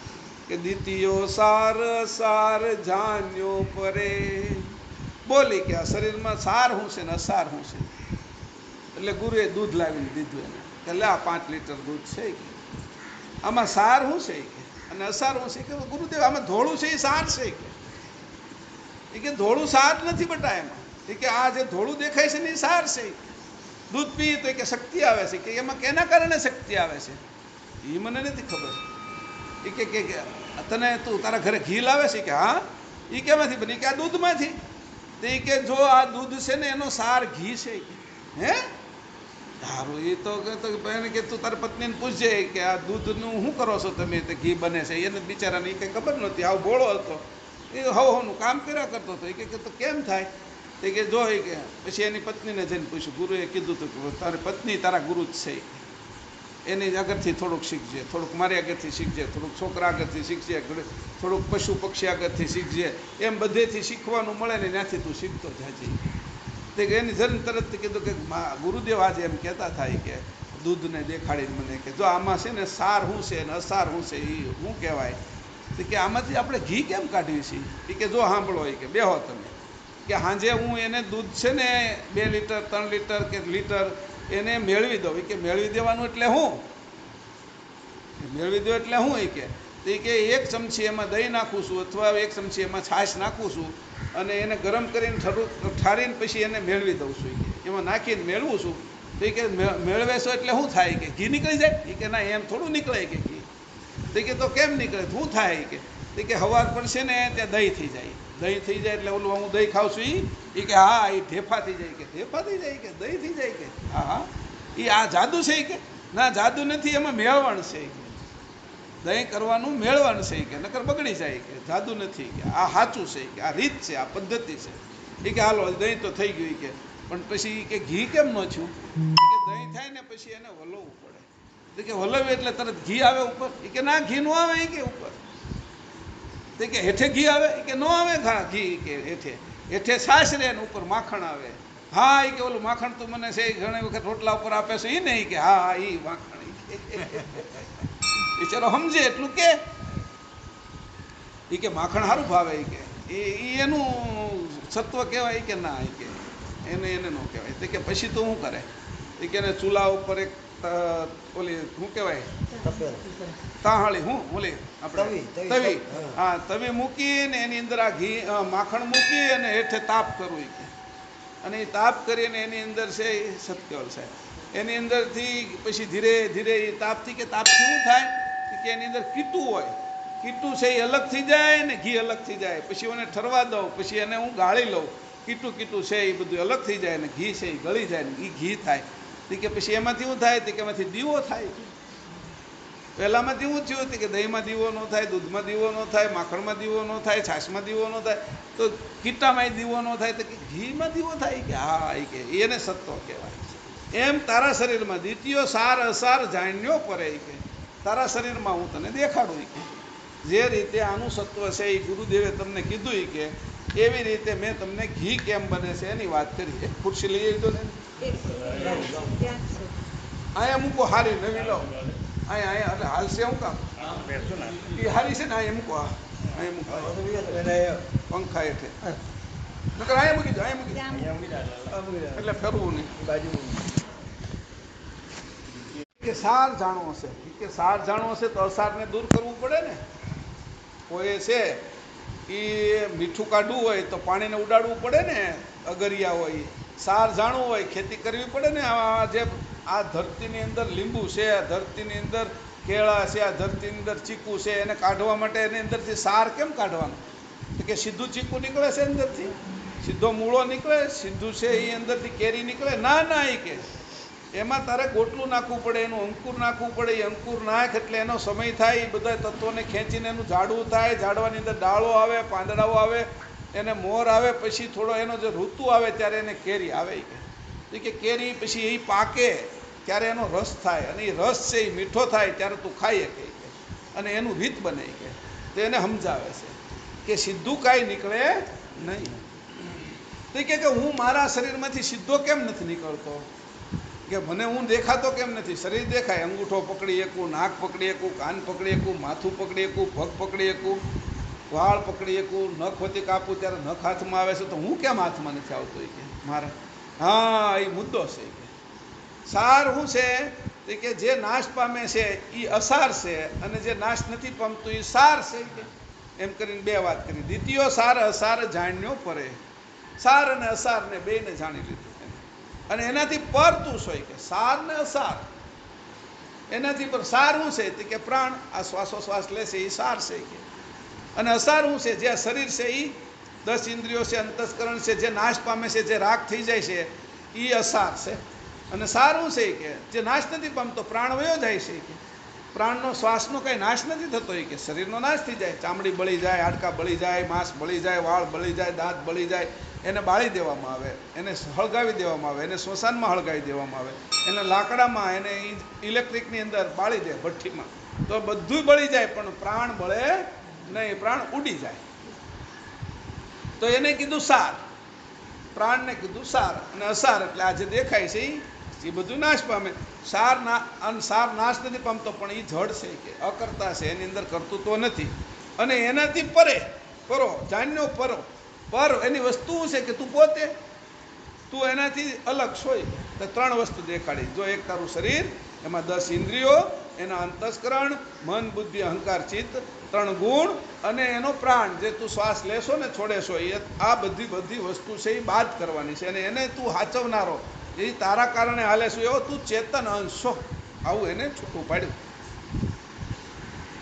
કે દ્વિતીયો સાર સાર જાન્યો પરે. બોલી કે આ શરીરમાં સાર શું છે ને અસાર શું છે. એટલે ગુરુએ દૂધ લાવીને દીધું એને કે લે આ 5 લીટર દૂધ છે કે આમાં સાર શું છે કે અને અસાર શું છે. કે ગુરુદેવ આમાં ધોળું છે એ સાર છે કે ધોળું સાર નથી બેટા એમાં. કે આ જે ધોળું દેખાય છે ને એ સાર છે. દૂધ પી તો કે શક્તિ આવે છે. કે એમાં કેના કારણે શક્તિ આવે છે એ મને નથી ખબર. કે તને તું તારા ઘરે ઘી લાવે છે? કે હા. એ કેમાંથી બની? કે આ દૂધમાંથી. તે કે જો આ દૂધ છે ને એનો સાર ઘી છે. હે સારું. એ તો કે તું તારી પત્નીને પૂછજે કે આ દૂધનું શું કરો છો તમે? તે ઘી બને છે. એને બિચારાને એ કંઈ ખબર નહોતી, આવું ભોળો હતો. એ હવનું કામ કર્યા કરતો હતો. એ કે તો કેમ થાય? તે કે જો એ કે પછી એની પત્નીને જઈને પૂછ્યું. ગુરુએ કીધું હતું કે તારી પત્ની તારા ગુરુ જ છે. એની આગળથી થોડુંક શીખજે, થોડુંક મારી આગળથી શીખજે, થોડુંક છોકરા આગળથી શીખજે, થોડુંક પશુ પક્ષી આગળથી શીખજે. એમ બધેથી શીખવાનું મળે ને ત્યાંથી તું શીખતો જાજે. તે એની જઈને તરત કીધું કે ગુરુદેવ આજે એમ કહેતા થાય કે દૂધને દેખાડીને મને કે જો આમાં છે ને સાર શું છે ને અસાર શું છે એ શું કહેવાય. કે આમાંથી આપણે ઘી કેમ કાઢીએ છીએ? કે જો સાંભળો કે બેહો તમે કે સાંજે હું એને દૂધ છે ને 2 લીટર 3 લીટર કે લીટર એને મેળવી દઉં. કે મેળવી દેવાનું એટલે શું? મેળવી દો એટલે શું? કે 1 ચમચી એમાં દહીં નાખું છું અથવા 1 ચમચી એમાં છાશ નાખું છું અને એને ગરમ કરીને ઠારીને પછી એને મેળવી દઉં છું. એમાં નાખીને મેળવું છું. તો કે મેળવે છો એટલે શું થાય? કે ઘી નીકળી જાય? કે ના, એમ થોડું નીકળે કે ઘી. કે તો કેમ નીકળે? શું થાય? કે સવાર પડશે ને ત્યાં દહીં થઈ જાય. દહીં થઈ જાય એટલે ઓલું હું દહીં ખાઉં છું એ કે હા એ ઢેફા થઈ જાય. કે ઢેફા થઈ જાય? કે દહીં થઈ જાય? કે હા હા. એ આ જાદુ છે? કે ના, જાદુ નથી, એમાં મેળવણ છે. દહીં કરવાનું મેળવણ છે. કે નકર બગડી જાય. કે જાદુ નથી. કે આ સાચું છે. કે આ રીત છે, આ પદ્ધતિ છે. કે હાલો દહીં તો થઈ ગયું. કે પણ પછી કે ઘી કેમ ન થયું? કે દહીં થાય ને પછી એને વલવવું પડે. કે વલવે એટલે તરત ઘી આવે ઉપર? કે ના, ઘી નો આવે. કે ઉપર કે હેઠે ઘી આવે? કે ન આવે ઘી. કે હેઠે છાશ રહે ને ઉપર માખણ આવે. હા કે ઓલું માખણ તું મને છે ઘણી વખત રોટલા ઉપર આપે છે એ નહીં? કે હા એ માખણ. ચાલો સમજે એટલું કે માખણ સારું ભાવે. કે એ એનું સત્વ કહેવાય? કે ના, કે એને ન કહેવાય. કે પછી તો શું કરે? કે એને ચૂલા ઉપર એક ઓલી શું કહેવાય તાહાળી હું ઓલી આપણે તવી, હા તવી મૂકીને એની અંદર આ ઘી માખણ મૂકી અને હેઠે તાપ કરવું કે, અને એ તાપ કરીને એની અંદર છે એ સત્યવલ સાહેબ એની અંદરથી પછી ધીરે ધીરે એ તાપથી શું થાય કે એની અંદર કીટું હોય, કીટું છે એ અલગ થઈ જાય ને ઘી અલગ થઈ જાય. પછી એને ઠરવા દઉં, પછી એને હું ગાળી લઉં, કીટું છે એ બધું અલગ થઈ જાય ને ઘી છે એ ગળી જાય ને એ ઘી થાય. કે પછી એમાંથી શું થાય કે એમાંથી દીવો થાય. પહેલાંમાં એવું થયું હતું કે દહીંમાં દીવો ન થાય, દૂધમાં દીવો ન થાય, માખણમાં દીવો ન થાય, છાશમાં દીવો ન થાય, તો કીટામાં દીવો ન થાય, તો કે ઘીમાં દીવો થાય કે હા એ કે એને સત્વ કહેવાય. એમ તારા શરીરમાં દ્વિતીય સાર અસાર જાણ્યો પડે કે તારા શરીરમાં હું તને દેખાડું કે જે રીતે આનું સત્વ છે એ ગુરુદેવે તમને કીધું કે એવી રીતે મેં તમને ઘી કેમ બને છે એની વાત કરી. એક ખુરશી લઈ આવી તો ને અહીંયા મૂકો, હારી નવી લો અહીંયા એટલે હાલશે હું કામ એ હારી છે ને અહીંયા મૂકો, અહીંયા મૂકો પંખા હેઠે અહીંયા મૂકી દો, અહીંયા મૂકી દો એટલે ફરવું નહીં. કે સાર જાણવો છે કે સાર જાણવો છે તો અસારને દૂર કરવું પડે ને. કોઈ છે એ મીઠું કાઢવું હોય તો પાણીને ઉડાડવું પડે ને, અગરિયા હોય. સાર જાણવું હોય ખેતી કરવી પડે ને. જે આ ધરતીની અંદર લીંબુ છે, આ ધરતીની અંદર કેળા છે, આ ધરતીની અંદર ચીકુ છે, એને કાઢવા માટે એની અંદરથી સાર કેમ કાઢવાનો? તો કે સીધું ચીકુ નીકળે છે અંદરથી, સીધો મૂળો નીકળે, સીધું છે એ અંદરથી કેરી નીકળે ના એ કે એમાં તારે ગોટલું નાખવું પડે, એનું અંકુર નાખવું પડે. એ અંકુર નાખ એટલે એનો સમય થાય, એ બધા તત્વોને ખેંચીને એનું ઝાડવું થાય, ઝાડવાની અંદર ડાળો આવે, પાંદડાઓ આવે, એને મોર આવે, પછી થોડો એનો જે ઋતુ આવે ત્યારે એને કેરી આવે કે કેરી પછી એ પાકે ત્યારે એનો રસ થાય, અને એ રસ છે એ મીઠો થાય ત્યારે તું ખાઈ શકે અને એનું રીત બને કે તો એને સમજાવે છે કે સીધું કાંઈ નીકળે નહીં. તો કે હું મારા શરીરમાંથી સીધો કેમ નથી નીકળતો? કે મને હું દેખાતો કેમ નથી? શરીર દેખાય, અંગૂઠો પકડી શકું, નાક પકડી શકું, કાન પકડી શકું, માથું પકડી શકું, પગ પકડી શકું, વાળ પકડી શકું, નખ હોતી કાપું ત્યારે નખ હાથમાં આવે છે, તો હું કેમ હાથમાં નથી આવતો કે મારા? હા એ મુદ્દો છે કે સાર શું છે કે જે નાશ પામે છે એ અસાર છે, અને જે નાશ નથી પામતું એ સાર છે કે એમ કરીને બે વાત કરી. દ્વિતીય સાર અસાર જાણ્યો પડે. સાર અને અસારને બેને જાણી લીધું, અને એનાથી પર તું સોય કે સાર ને અસાર એનાથી પર. સાર શું છે કે પ્રાણ આ શ્વાસોશ્વાસ લે છે એ સાર છે કે, અને અસાર શું છે જે આ શરીર છે એ 10 ઇન્દ્રિયો છે, અંતસ્કરણ છે, જે નાશ પામે છે, જે રાગ થઈ જાય છે એ અસાર છે. અને સાર શું છે કે જે નાશ નથી પામતો, પ્રાણ વયો જાય છે કે પ્રાણનો શ્વાસનો કંઈ નાશ નથી થતો કે શરીરનો નાશ થઈ જાય, ચામડી બળી જાય, હાડકાં બળી જાય, માંસ બળી જાય, વાળ બળી જાય, દાંત બળી જાય, એને બાળી દેવામાં આવે, એને હળગાવી દેવામાં આવે, એને સ્મશાનમાં હળગાવી દેવામાં આવે, એને લાકડામાં, એને ઇલેક્ટ્રિકની અંદર બાળી દે ભઠ્ઠીમાં, તો બધું બળી જાય પણ પ્રાણ બળે નહીં, પ્રાણ ઉડી જાય. તો એને કીધું સાર, પ્રાણને કીધું સાર. અને અસાર એટલે આ જે દેખાય છે એ બધું નાશ પામે. સાર નાશ નથી પામતો, પણ એ જડ છે કે અકર્તા છે, એની અંદર કર્તૃત્વ નથી. અને એનાથી પરો જાણ્યો પર એની વસ્તુ છે કે તું પોતે તું એનાથી અલગ સોય. તો 3 વસ્તુ દેખાડી. જો એક તારું શરીર, એમાં 10 ઇન્દ્રિયો, એના અંતસ્કરણ, મન, બુદ્ધિ, અહંકાર, ચિત્ત, 3 ગુણ, અને એનો પ્રાણ જે તું શ્વાસ લેશો ને છોડેશો, એ આ બધી વસ્તુ છે એ બાદ કરવાની છે, અને એને તું હાચવનારો, એ તારા કારણે હાલે છું એવો તું ચેતન અંશ છો. આવું એને છૂટું પાડ્યું.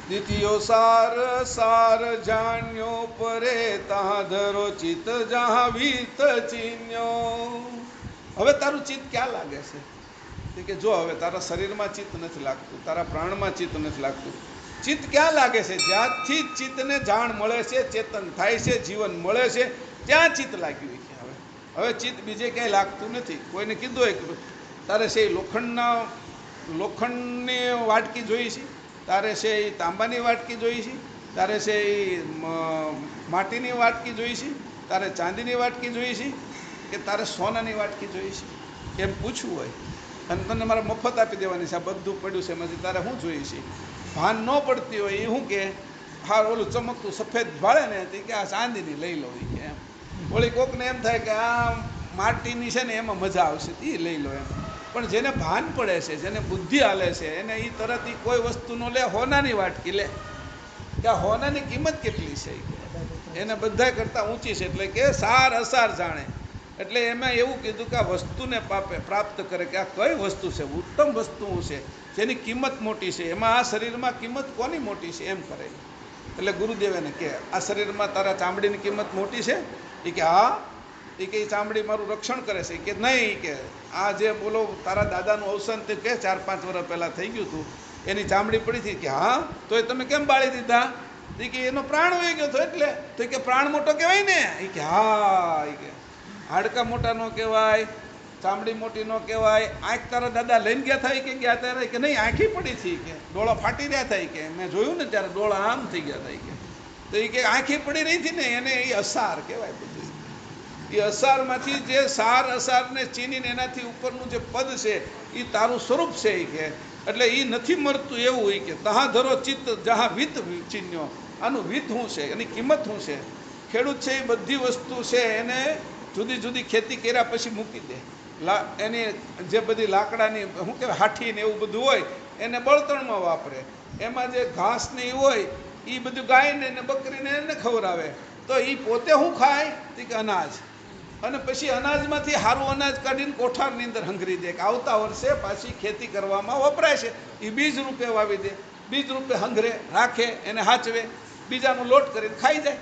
દ્વિતીયો સાર જાણ્યો પરે, તાહ ધરો ચિત્ત જહાં વીત ચીન્યો. હવે તારું ચિત્ત ક્યાં લાગે છે કે જો હવે તારા શરીરમાં ચિત્ત નથી લાગતું, તારા પ્રાણમાં ચિત્ત નથી લાગતું. ચિત્ત ક્યાં લાગે છે? જ્યાંથી ચિત્તને જાણ મળે છે, ચેતન થાય છે, જીવન મળે છે, ત્યાં ચિત્ત લાગ્યું છે. હવે ચિત્ત બીજે ક્યાંય લાગતું નથી. કોઈને કીધું હોય કે તારે છે લોખંડની વાટકી જોઈ છે, તારે છે એ તાંબાની વાટકી જોઈ છે, તારે છે એ માટીની વાટકી જોઈ છે, તારે ચાંદીની વાટકી જોઈ છે, કે તારે સોનાની વાટકી જોઈ છે, એમ પૂછવું હોય અને તને મારે મફત આપી દેવાની છે, આ બધું પડ્યું છે, એમાંથી તારે શું જોઈએ છે? ભાન ન પડતી હોય એ શું કે હા ઓલું ચમકતું સફેદ ભાળે ને કે આ ચાંદીની લઈ લો કે એમ. ઓલી કોકને એમ થાય કે આ માટીની છે ને એમાં મજા આવશે એ લઈ લો એમ. પણ જેને ભાન પડે છે, જેને બુદ્ધિ હાલે છે, એને એ તરત કોઈ વસ્તુ નો લે, હોનાની વાટકી લે કે આ હોનાની કિંમત કેટલી છે, એને બધા કરતાં ઊંચી છે. એટલે કે સાર અસાર જાણે. એટલે એમાં એવું કીધું કે આ વસ્તુને પ્રાપ્ત કરે કે આ કઈ વસ્તુ છે, ઉત્તમ વસ્તુ છે, જેની કિંમત મોટી છે, એમાં આ શરીરમાં કિંમત કોની મોટી છે એમ કરે. એટલે ગુરુદેવ એને કે આ શરીરમાં તારા ચામડીની કિંમત મોટી છે? એ કે હા. એ કે ચામડી મારું રક્ષણ કરે છે? કે નહીં, કે આ જે બોલો તારા દાદાનું અવસાન તે કે 4-5 વર્ષ પહેલાં થઈ ગયું હતું, એની ચામડી પડી હતી. કે હા, તો એ તમે કેમ બાળી દીધા? એ કે એનો પ્રાણ વહી ગયો હતો એટલે. તો કે પ્રાણ મોટો કહેવાય ને? એ કે હા. એ કે હાડકા મોટા ન કહેવાય, ચામડી મોટી ન કહેવાય. આંખ તારા દાદા લઈને ગયા થાય કે ગયા ત્યારે? કે નહીં, આંખી પડી હતી, કે ડોળા ફાટી રહ્યા થાય, કે મેં જોયું ને ત્યારે ડોળા આમ થઈ ગયા થાય. કે તો એ કે આંખી પડી રહી હતી ને, એને એ અસાર કહેવાય. બધું એ અસારમાંથી જે સાર અસારને ચીનીને એનાથી ઉપરનું જે પદ છે એ તારું સ્વરૂપ છે. એ કે એટલે એ નથી મળતું એવું. એ કે તહા ધરો ચિત્ત જહા વિત ચીન્યો. આનું વિત શું છે, એની કિંમત શું છે? ખેડૂત છે એ બધી વસ્તુ છે એને જુદી જુદી ખેતી કર્યા પછી મૂકી દે. એની જે બધી લાકડાની શું કહેવાય હાઠી ને એવું બધું હોય એને બળતણમાં વાપરે. એમાં જે ઘાસ ને એ હોય એ બધું ગાયને ને બકરીને એને ખવડાવે. તો એ પોતે શું ખાય? કે અનાજ. અને પછી અનાજમાંથી સારું અનાજ કાઢીને કોઠારની અંદર હંગરી દે કે આવતા વર્ષે પાછી ખેતી કરવામાં વપરાય છે. એ બીજ રૂપે વાવી દે, બીજ રૂપે હંગરે રાખે, એને હાચવે, બીજાનો લોટ કરીને ખાઈ જાય.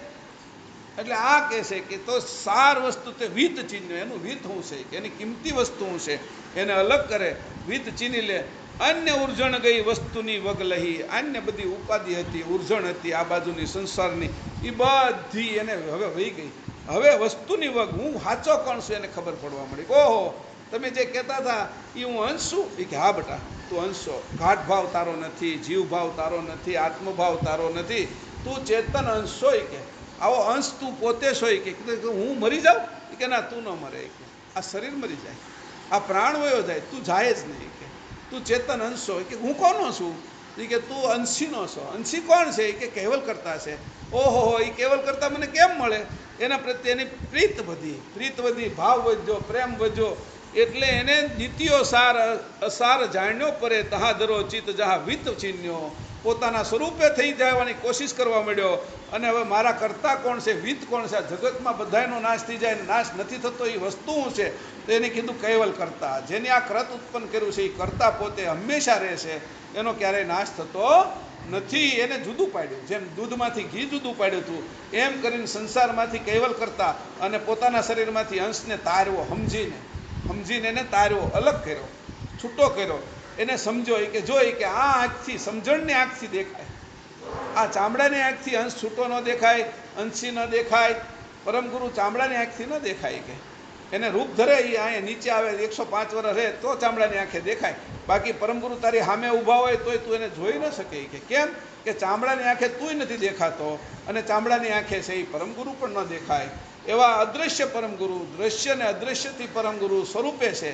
એટલે આ કહે છે કે તો સાર વસ્તુ તે વિત ચીન્યો. એનું વિત શું છે, કે એની કિંમતી વસ્તુ શું છે, એને અલગ કરે, વિત ચીની લે. અન્ય ઉર્જણ ગઈ વસ્તુની વગ લહી. અન્ય બધી ઉપાધિ હતી, ઉર્જણ હતી આ બાજુની સંસારની, એ બધી એને હવે વહી ગઈ. હવે વસ્તુની વગ, હું સાચો કોણ છું એને ખબર પડવા મળી. ઓહો, તમે જે કહેતા હતા એ હું અંશ છું? એ કે હા બેટા, તું અંશ છો. ઘાટ ભાવ તારો નથી, જીવ ભાવ તારો નથી, આત્મભાવ તારો નથી, તું ચેતન અંશ છો. કે આવો અંશ તું પોતે છો. કે હું મરી જાઉં? કે ના, તું ન મરે. કે આ શરીર મરી જાય, આ પ્રાણ વયો જાય, તું જાય જ નહીં. કે તું ચેતન અંશ છો. કે હું કોનો છું? કે તું અંશીનો છો. અંશી કોણ છે? કે કેવલ કરતા છે. ઓહો, એ કેવલ કરતા મને કેમ મળે? એના પ્રત્યે એની પ્રીત વધી, ભાવ વધ્યો, પ્રેમ વધ્યો. એટલે એને દ્વિતીયો સાર અસાર જાણ્યો પરે તહા ધરો ચિત્ત જહા વિત ચીન્યો. પોતાના સ્વરૂપે થઈ જવાની કોશિશ કરવા માંડ્યો. અને હવે મારા કરતા કોણ છે, વિત કોણ છે? આ જગતમાં બધાનો નાશ થઈ જાય, નાશ નથી થતો એ વસ્તુ શું છે? તો એને કીધું કૈવલ કરતા. જેને આ કૃત ઉત્પન્ન કર્યું છે એ કરતા પોતે હંમેશા રહે છે, એનો ક્યારેય નાશ થતો નથી. એને જુદું પાડ્યું, જેમ દૂધમાંથી ઘી જુદું પાડ્યું હતું એમ કરીને સંસારમાંથી કૈવલ કરતા અને પોતાના શરીરમાંથી અંશને તારવો, સમજીને એને તારવો, અલગ કર્યો, છૂટો કર્યો. એને સમજો કે જોઈ કે આ આંખથી, સમજણની આંખથી દેખાય, આ ચામડાની આંખથી અંશ છૂટો ન દેખાય, અંશી ન દેખાય. પરમગુરુ ચામડાની આંખથી ન દેખાય. કે એને રૂપ ધરે એ અહીંયા નીચે આવે 105 વર્ષ રહે તો ચામડાની આંખે દેખાય. બાકી પરમગુરુ તારી સામે ઊભા હોય તોય તું એને જોઈ ન શકે. કે કેમ? કે ચામડાની આંખે તુંય નથી દેખાતો અને ચામડાની આંખે છે એ પરમગુરુ પણ ન દેખાય. એવા અદૃશ્ય પરમગુરુ, દ્રશ્ય ને અદૃશ્યથી પરમગુરુ સ્વરૂપે છે.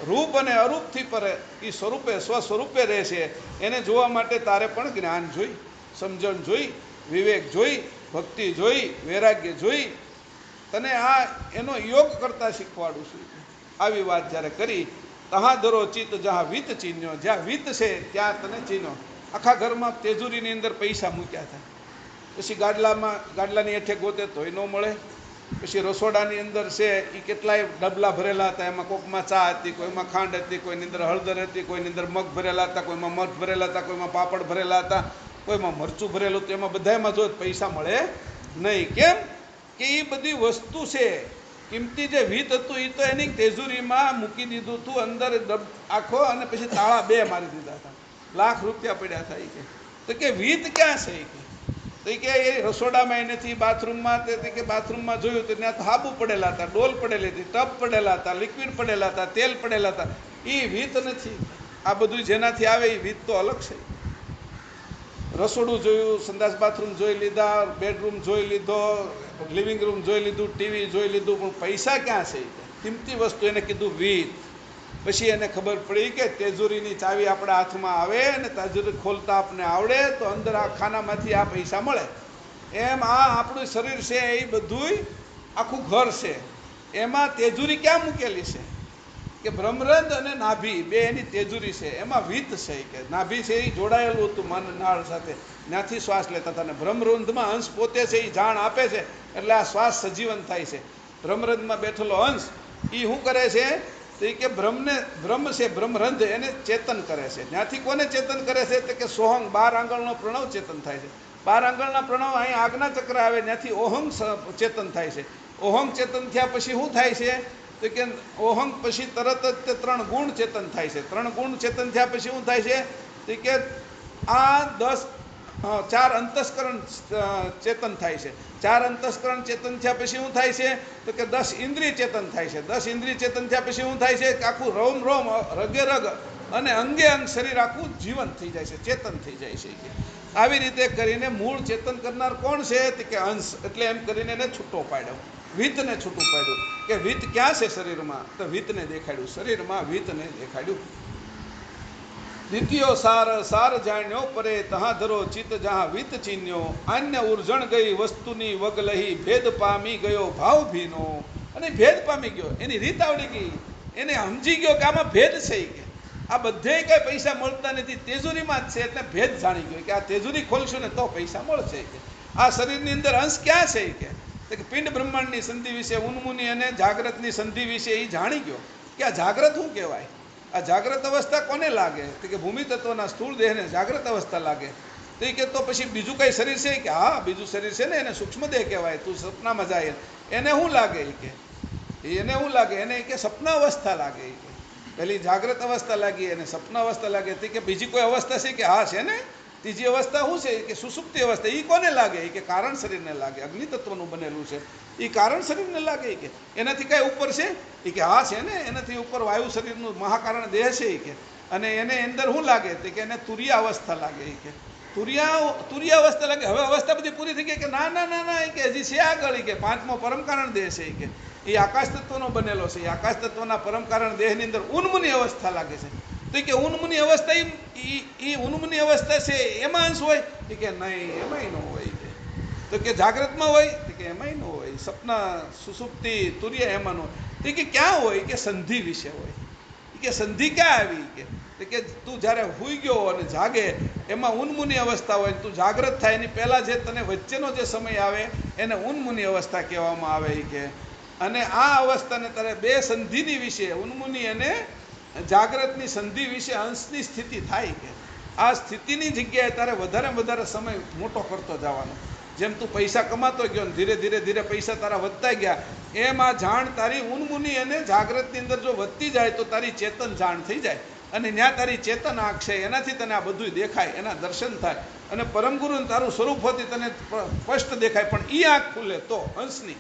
રૂપ અને અરૂપથી પર એ સ્વરૂપે સ્વસ્વરૂપે રહે છે. એને જોવા માટે તારે પણ જ્ઞાન જોઈ, સમજણ જોઈ, વિવેક જોઈ, ભક્તિ જોઈ, વૈરાગ્ય જોઈ. તને આ એનો યોગ કરતા શીખવાડું છું. આવી વાત જ્યારે કરી, તહા ધરો ચિત્ત જહા વિત ચીન્યો. જ્યાં વિત છે ત્યાં તને ચીનો. આખા ઘરમાં તેજુરીની અંદર પૈસા મૂક્યા હતા. પછી ગાડલાની હેઠે ગોતે તોય ન મળે. પછી રસોડાની અંદર છે એ કેટલાય ડબલા ભરેલા હતા. એમાં કોઈકમાં ચા હતી, કોઈમાં ખાંડ હતી, કોઈની અંદર હળદર હતી, કોઈની અંદર મગ ભરેલા હતા, કોઈમાં મઠ ભરેલા હતા, કોઈમાં પાપડ ભરેલા હતા, કોઈમાં મરચું ભરેલું હતું. એમાં બધામાં જો પૈસા મળે નહીં. કેમ? કે એ બધી વસ્તુ છે કિંમતી. જે વિત હતું એ તો એની તેજુરીમાં મૂકી દીધું હતું અંદર આખો, અને પછી તાળા 2 મારી દીધા હતા. લાખ રૂપિયા પડ્યા હતા. કે તો કે વિત ક્યાં છે? તો કે એ રસોડામાં એ નથી, બાથરૂમમાં કે બાથરૂમમાં જોયું તો ત્યાં હાબુ પડેલા હતા, ડોલ પડેલી હતી, ટબ પડેલા હતા, લિક્વિડ પડેલા હતા, તેલ પડેલા હતા. એ વિત નથી. આ બધું જેનાથી આવે એ વિત તો અલગ છે. રસોડું જોયું, સંદાસ બાથરૂમ જોઈ લીધા, બેડરૂમ જોઈ લીધો, લિવિંગ રૂમ જોઈ લીધું, ટીવી જોઈ લીધું, પણ પૈસા ક્યાં છે? કિંમતી વસ્તુ. એને કીધું વિત. પછી એને ખબર પડી કે તેજુરીની ચાવી આપણા હાથમાં આવે અને તેજુરી ખોલતા આપણે આવડે તો અંદર આ ખાનામાંથી આ પૈસા મળે. એમ આ આપણું શરીર છે એ બધું આખું ઘર છે. એમાં તેજુરી ક્યાં મૂકેલી છે? કે બ્રહ્મરંધ્ર અને નાભી બે એની તેજુરી છે, એમાં વિત છે કે નાભી છે એ જોડાયેલું હતું મન નાળ સાથે, ત્યાંથી શ્વાસ લેતા હતા. અને બ્રહ્મરંધ્રમાં અંશ પોતે છે એ જાણ આપે છે, એટલે આ શ્વાસ સજીવન થાય છે. બ્રહ્મરંધ્રમાં બેઠેલો અંશ એ શું કરે છે તો એ કે બ્રહ્મ છે બ્રહ્મરંધ્ર એને ચેતન કરે છે. ત્યાંથી કોને ચેતન કરે છે તો કે સોહંગ 12 આંગળનો પ્રણવ ચેતન થાય છે. 12 આંગળના પ્રણવ અહીં આજ્ઞા ચક્ર આવે, ત્યાંથી ઓહંગ ચેતન થાય છે. ઓહંગ ચેતન થયા પછી શું થાય છે તો કે ઓહંગ પછી તરત જ તે 3 ગુણ ચેતન થાય છે. 3 ગુણ ચેતન થયા પછી શું થાય છે તો કે આ 4 અંતસ્કરણ ચેતન થાય છે. 4 અંતસ્કરણ ચેતન થયા પછી શું થાય છે તો કે 10 ઇન્દ્રિય ચેતન થાય છે. 10 ઇન્દ્રિય ચેતન થયા પછી શું થાય છે કે આખું રોમ રોમ રગે રગ અને અંગે અંગ શરીર આખું જીવન થઈ જાય છે, ચેતન થઈ જાય છે. આવી રીતે કરીને મૂળ ચેતન કરનાર કોણ છે કે અંશ. એટલે એમ કરીને એને છૂટો પાડ્યો, વિતને છૂટું પાડ્યું કે વિત ક્યાં છે શરીરમાં તો વિતને દેખાડ્યું, શરીરમાં વિતને દેખાડ્યું. દ્વિતીયો સાર સાર જાણ્યો પરે તહા ધરો ચિત્ત જહા વિત ચીન્યો. અન્ય ઉર્જણ ગઈ વસ્તુની વગ લહી ભેદ પામી ગયો ભાવ ભીનો. અને ભેદ પામી ગયો, એની રીત આવડી ગઈ, એને સમજી ગયો કે આમાં ભેદ છે કે આ બધે કઈ પૈસા મળતા નથી, તેજુરીમાં જ છે. એટલે ભેદ જાણી ગયો કે આ તેજુરી ખોલશું ને તો પૈસા મળશે કે આ શરીરની અંદર અંશ ક્યાં છે કે પિંડ બ્રહ્માંડની સંધિ વિશે ઉન્મુનિ અને જાગ્રતની સંધિ વિશે એ જાણી ગયો કે આ જાગ્રત શું કહેવાય. આ જાગ્રત અવસ્થા કોને લાગે તો કે ભૂમિ તત્વના સ્થૂળ દેહને જાગ્રત અવસ્થા લાગે. તો એ કે તો પછી બીજું કઈ શરીર છે કે હા બીજું શરીર છે ને, એને સૂક્ષ્મ દેહ કહેવાય. તું સપનામાં જાય એને શું લાગે કે એને શું લાગે, એને કે સપના અવસ્થા લાગે કે પેલી જાગ્રત અવસ્થા લાગી એને સપન અવસ્થા લાગે કે બીજી કોઈ અવસ્થા છે કે હા છે ને. ત્રીજી અવસ્થા શું છે કે સુસુપ્તિ અવસ્થા. એ કોને લાગે કે કારણ શરીરને લાગે, અગ્નિ તત્વનું બનેલું છે એ કારણ શરીરને લાગે કે એનાથી કઈ ઉપર છે એ કે હા છે ને, એનાથી ઉપર વાયુ શરીરનું મહાકારણ દેહ છે કે અને એને અંદર શું લાગે કે એને તુર્ય અવસ્થા લાગે કે તુર્ય અવસ્થા લાગે. હવે અવસ્થા બધી પૂરી થઈ ગઈ કે ના ના ના ના કે હજી છે આગળ કે 5મો પરમ કારણ દેહ છે કે એ આકાશ તત્વનો બનેલો છે. એ આકાશ તત્વના પરમ કારણ દેહની અંદર ઉન્મુની અવસ્થા લાગે છે. તો કે ઉન્મુની અવસ્થા એ ઉન્મુની અવસ્થા છે એમાં અંશ હોય કે નહીં, એમાંય ન હોય કે તો કે જાગ્રતમાં હોય કે એમાંય ન હોય, સપના સુસુપ્તિ તુર્ય એમાં ન હોય. તો કે ક્યાં હોય કે સંધિ વિશે હોય કે સંધિ ક્યાં આવી કે તું જ્યારે હુઈ ગયો અને જાગે એમાં ઉન્મુની અવસ્થા હોય, તું જાગ્રત થાય એની પહેલાં જે તને વચ્ચેનો જે સમય આવે એને ઉન્મુની અવસ્થા કહેવામાં આવે કે અને આ અવસ્થાને તારે બે સંધિની વિશે ઉન્મુની અને જાગ્રતની સંધિ વિશે અંશની સ્થિતિ થાય કે આ સ્થિતિની જગ્યાએ તારે વધારે વધારે સમય મોટો કરતો જવાનો. જેમ તું પૈસા કમાતો ગયો ને ધીરે ધીરે ધીરે પૈસા તારા વધતા ગયા એમ આ જાણ તારી ઉન્મુની અને જાગ્રતની અંદર જો વધતી જાય તો તારી ચેતન જાણ થઈ જાય અને ત્યાં તારી ચેતન આંખ છે એનાથી તને આ બધું દેખાય, એના દર્શન થાય અને પરમગુરુ તારું સ્વરૂપ હોતી તને સ્પષ્ટ દેખાય. પણ એ આંખ ખુલે તો અંશની,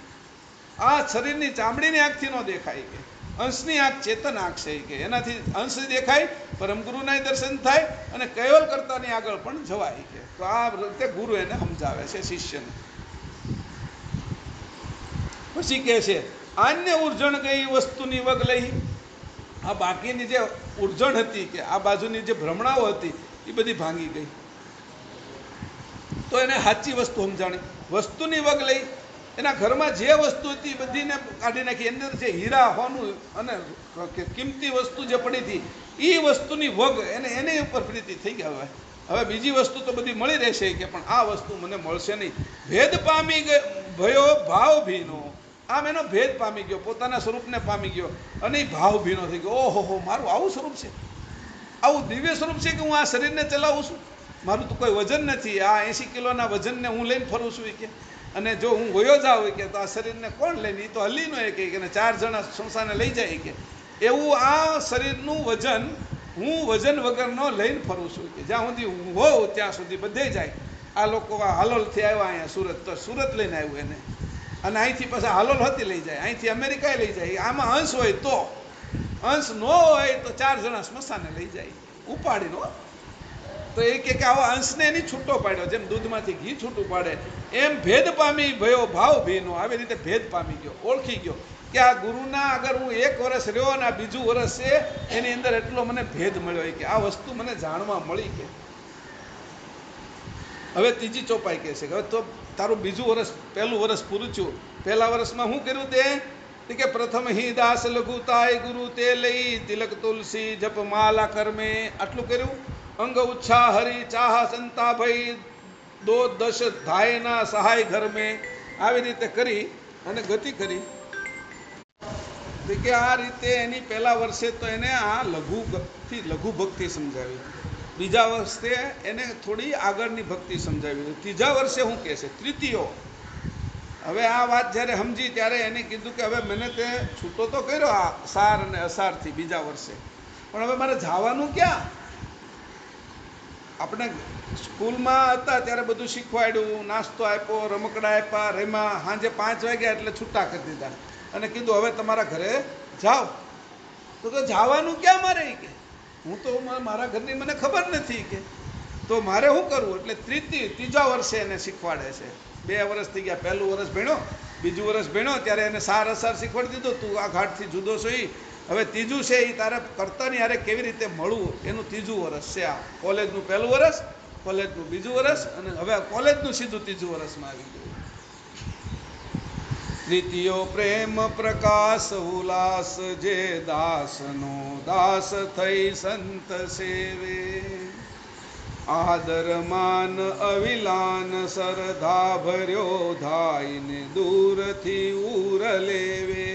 આ શરીરની ચામડીની આંખથી ન દેખાય કે અંશની આંખ ચેતન આંખ છે કે એનાથી અંશ દેખાય, પરમગુરુના દર્શન થાય અને કયોલ કરતાની આગળ પણ જવાય કે તો આ રીતે ગુરુ એને સમજાવે છે શિષ્યને. પછી કહે છે અન્ય ઉર્જણ ગઈ વસ્તુની વગ લઈ. આ બાકીની જે ઉર્જણ હતી કે આ બાજુની જે ભ્રમણાઓ હતી એ બધી ભાંગી ગઈ. તો એને સાચી વસ્તુ સમજાણી, વસ્તુની વગ લઈ. એના ઘરમાં જે વસ્તુ હતી બધીને કાઢી નાખી. અંદર જે હીરા હોનું અને કિંમતી વસ્તુ જે પડી હતી એ વસ્તુની વગ એની ઉપર પ્રીતિ થઈ ગયા. હવે બીજી વસ્તુ તો બધી મળી રહેશે કે પણ આ વસ્તુ મને મળશે નહીં. ભેદ પામી ભયો ભાવ ભીનો. આમ એનો ભેદ પામી ગયો, પોતાના સ્વરૂપને પામી ગયો અને એ ભાવ ભીનો થઈ ગયો. ઓહો મારું આવું સ્વરૂપ છે, આવું દિવ્ય સ્વરૂપ છે કે હું આ શરીરને ચલાવું છું, મારું તો કોઈ વજન નથી, આ 80 કિલોના વજનને હું લઈને ફરું છું કે અને જો હું વયો જાઉં કે તો આ શરીરને કોણ લઈને, એ તો હલી ન કે 4 જણા સંસારને લઈ જાય કે એવું આ શરીરનું વજન હું વજન વગરનો લઈને ફરું છું કે જ્યાં સુધી હું હોઉં ત્યાં સુધી બધે જાય. આ લોકો હાલોલથી આવ્યા અહીંયા સુરત, તો સુરત લઈને આવ્યું એને અને અહીંથી પાછા હાલોલ હતી લઈ જાય, અહીંથી અમેરિકાએ લઈ જાય. આમાં અંશ હોય તો, અંશ ન હોય તો 4 જણા સ્મશાને લઈ જાય ઉપાડીનો. તો એ કે આવો અંશને એની છૂટો પાડ્યો, જેમ દૂધમાંથી ઘી છૂટું પાડે એમ ભેદ પામી ભયો ભાવ ભીનો. આવી રીતે ભેદ પામી ગયો, ઓળખી ગયો કે આ ગુરુના અગર હું 1 વર્ષ રહ્યો અને આ બીજું વર્ષ છે એની અંદર એટલો મને ભેદ મળ્યો કે આ વસ્તુ મને જાણવા મળી કે હવે ત્રીજી ચોપાઈ કહે છે કે હવે તો તારું બીજું વર્ષ, પહેલું વર્ષ પૂરું થયું. પહેલા વર્ષમાં શું કર્યું તે કે પ્રથમ હિ દાસ લઘુતાય ગુરુ તે લઈ તિલક તુલસી જપ માલા કર્મે. આટલું કર્યું. અંગ ઉચ્છા હરી ચાહ સંતા ભઈ દો દશ ધાયના સહાય ઘર મેં. આવી રીતે કરી અને ગતિ કરી. કે આ રીતે એની પહેલા વર્ષે તો એને આ લઘુ ભક્તિ સમજાવી. બીજા વર્ષે એને થોડી આગળની ભક્તિ સમજાવી. ત્રીજા વર્ષે શું કહે છે? તૃતીયો. હવે આ વાત જ્યારે સમજી ત્યારે એને કીધું કે હવે મને તે છૂટો તો કર્યો આ સાર અને અસારથી બીજા વર્ષે, પણ હવે મારે જવાનું ક્યાં? આપણે સ્કૂલમાં હતા ત્યારે બધું શીખવાડ્યું, નાસ્તો આપ્યો, રમકડા આપ્યા, રેમાં, સાંજે 5 વાગ્યા એટલે છૂટા કરી દીધા અને કીધું હવે તમારા ઘરે જાઓ. તો જવાનું ક્યાં મારે? કે હું તો મારા ઘરની મને ખબર નથી કે તો મારે શું કરવું? એટલે ત્રીજા વર્ષે એને શીખવાડે છે. 2 વર્ષ થઈ ગયા. પહેલું વર્ષ ભણ્યો, બીજું વર્ષ ભણ્યો ત્યારે એને સાર અસાર શીખવાડી દીધો. તું આ ઘાટથી જુદો છો. હવે ત્રીજું છે એ તારે કર્તાની હારે કેવી રીતે મળવું એનું ત્રીજું વર્ષ છે. આ કોલેજનું પહેલું વર્ષ, કોલેજનું બીજું વર્ષ અને હવે કોલેજનું સીધું ત્રીજું વર્ષમાં આવી ગયું. તૃતીયો પ્રેમ પ્રકાશ ઉલ્લાસ જે દાસનો દાસ થઈ સંત સેવે. આદર માન અવિલાન સરધા ભર્યો ધાઈને દૂરથી ઉર લેવે.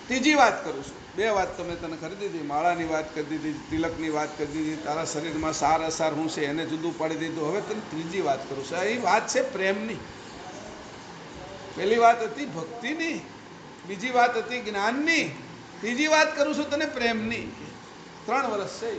ત્રીજી વાત કરું છું. 2 વાત તો મેં તને કરી દીધી. માળાની વાત કરી દીધી, તિલકની વાત કરી દીધી, તારા શરીરમાં સાર અસાર શું છે એને જુદું પાડી દીધું. હવે તને ત્રીજી વાત કરું છું. એ વાત છે પ્રેમની. પહેલી વાત હતી ભક્તિની, બીજી વાત હતી જ્ઞાનની, ત્રીજી વાત કરું છું તને પ્રેમની. 3 વર્ષ છે.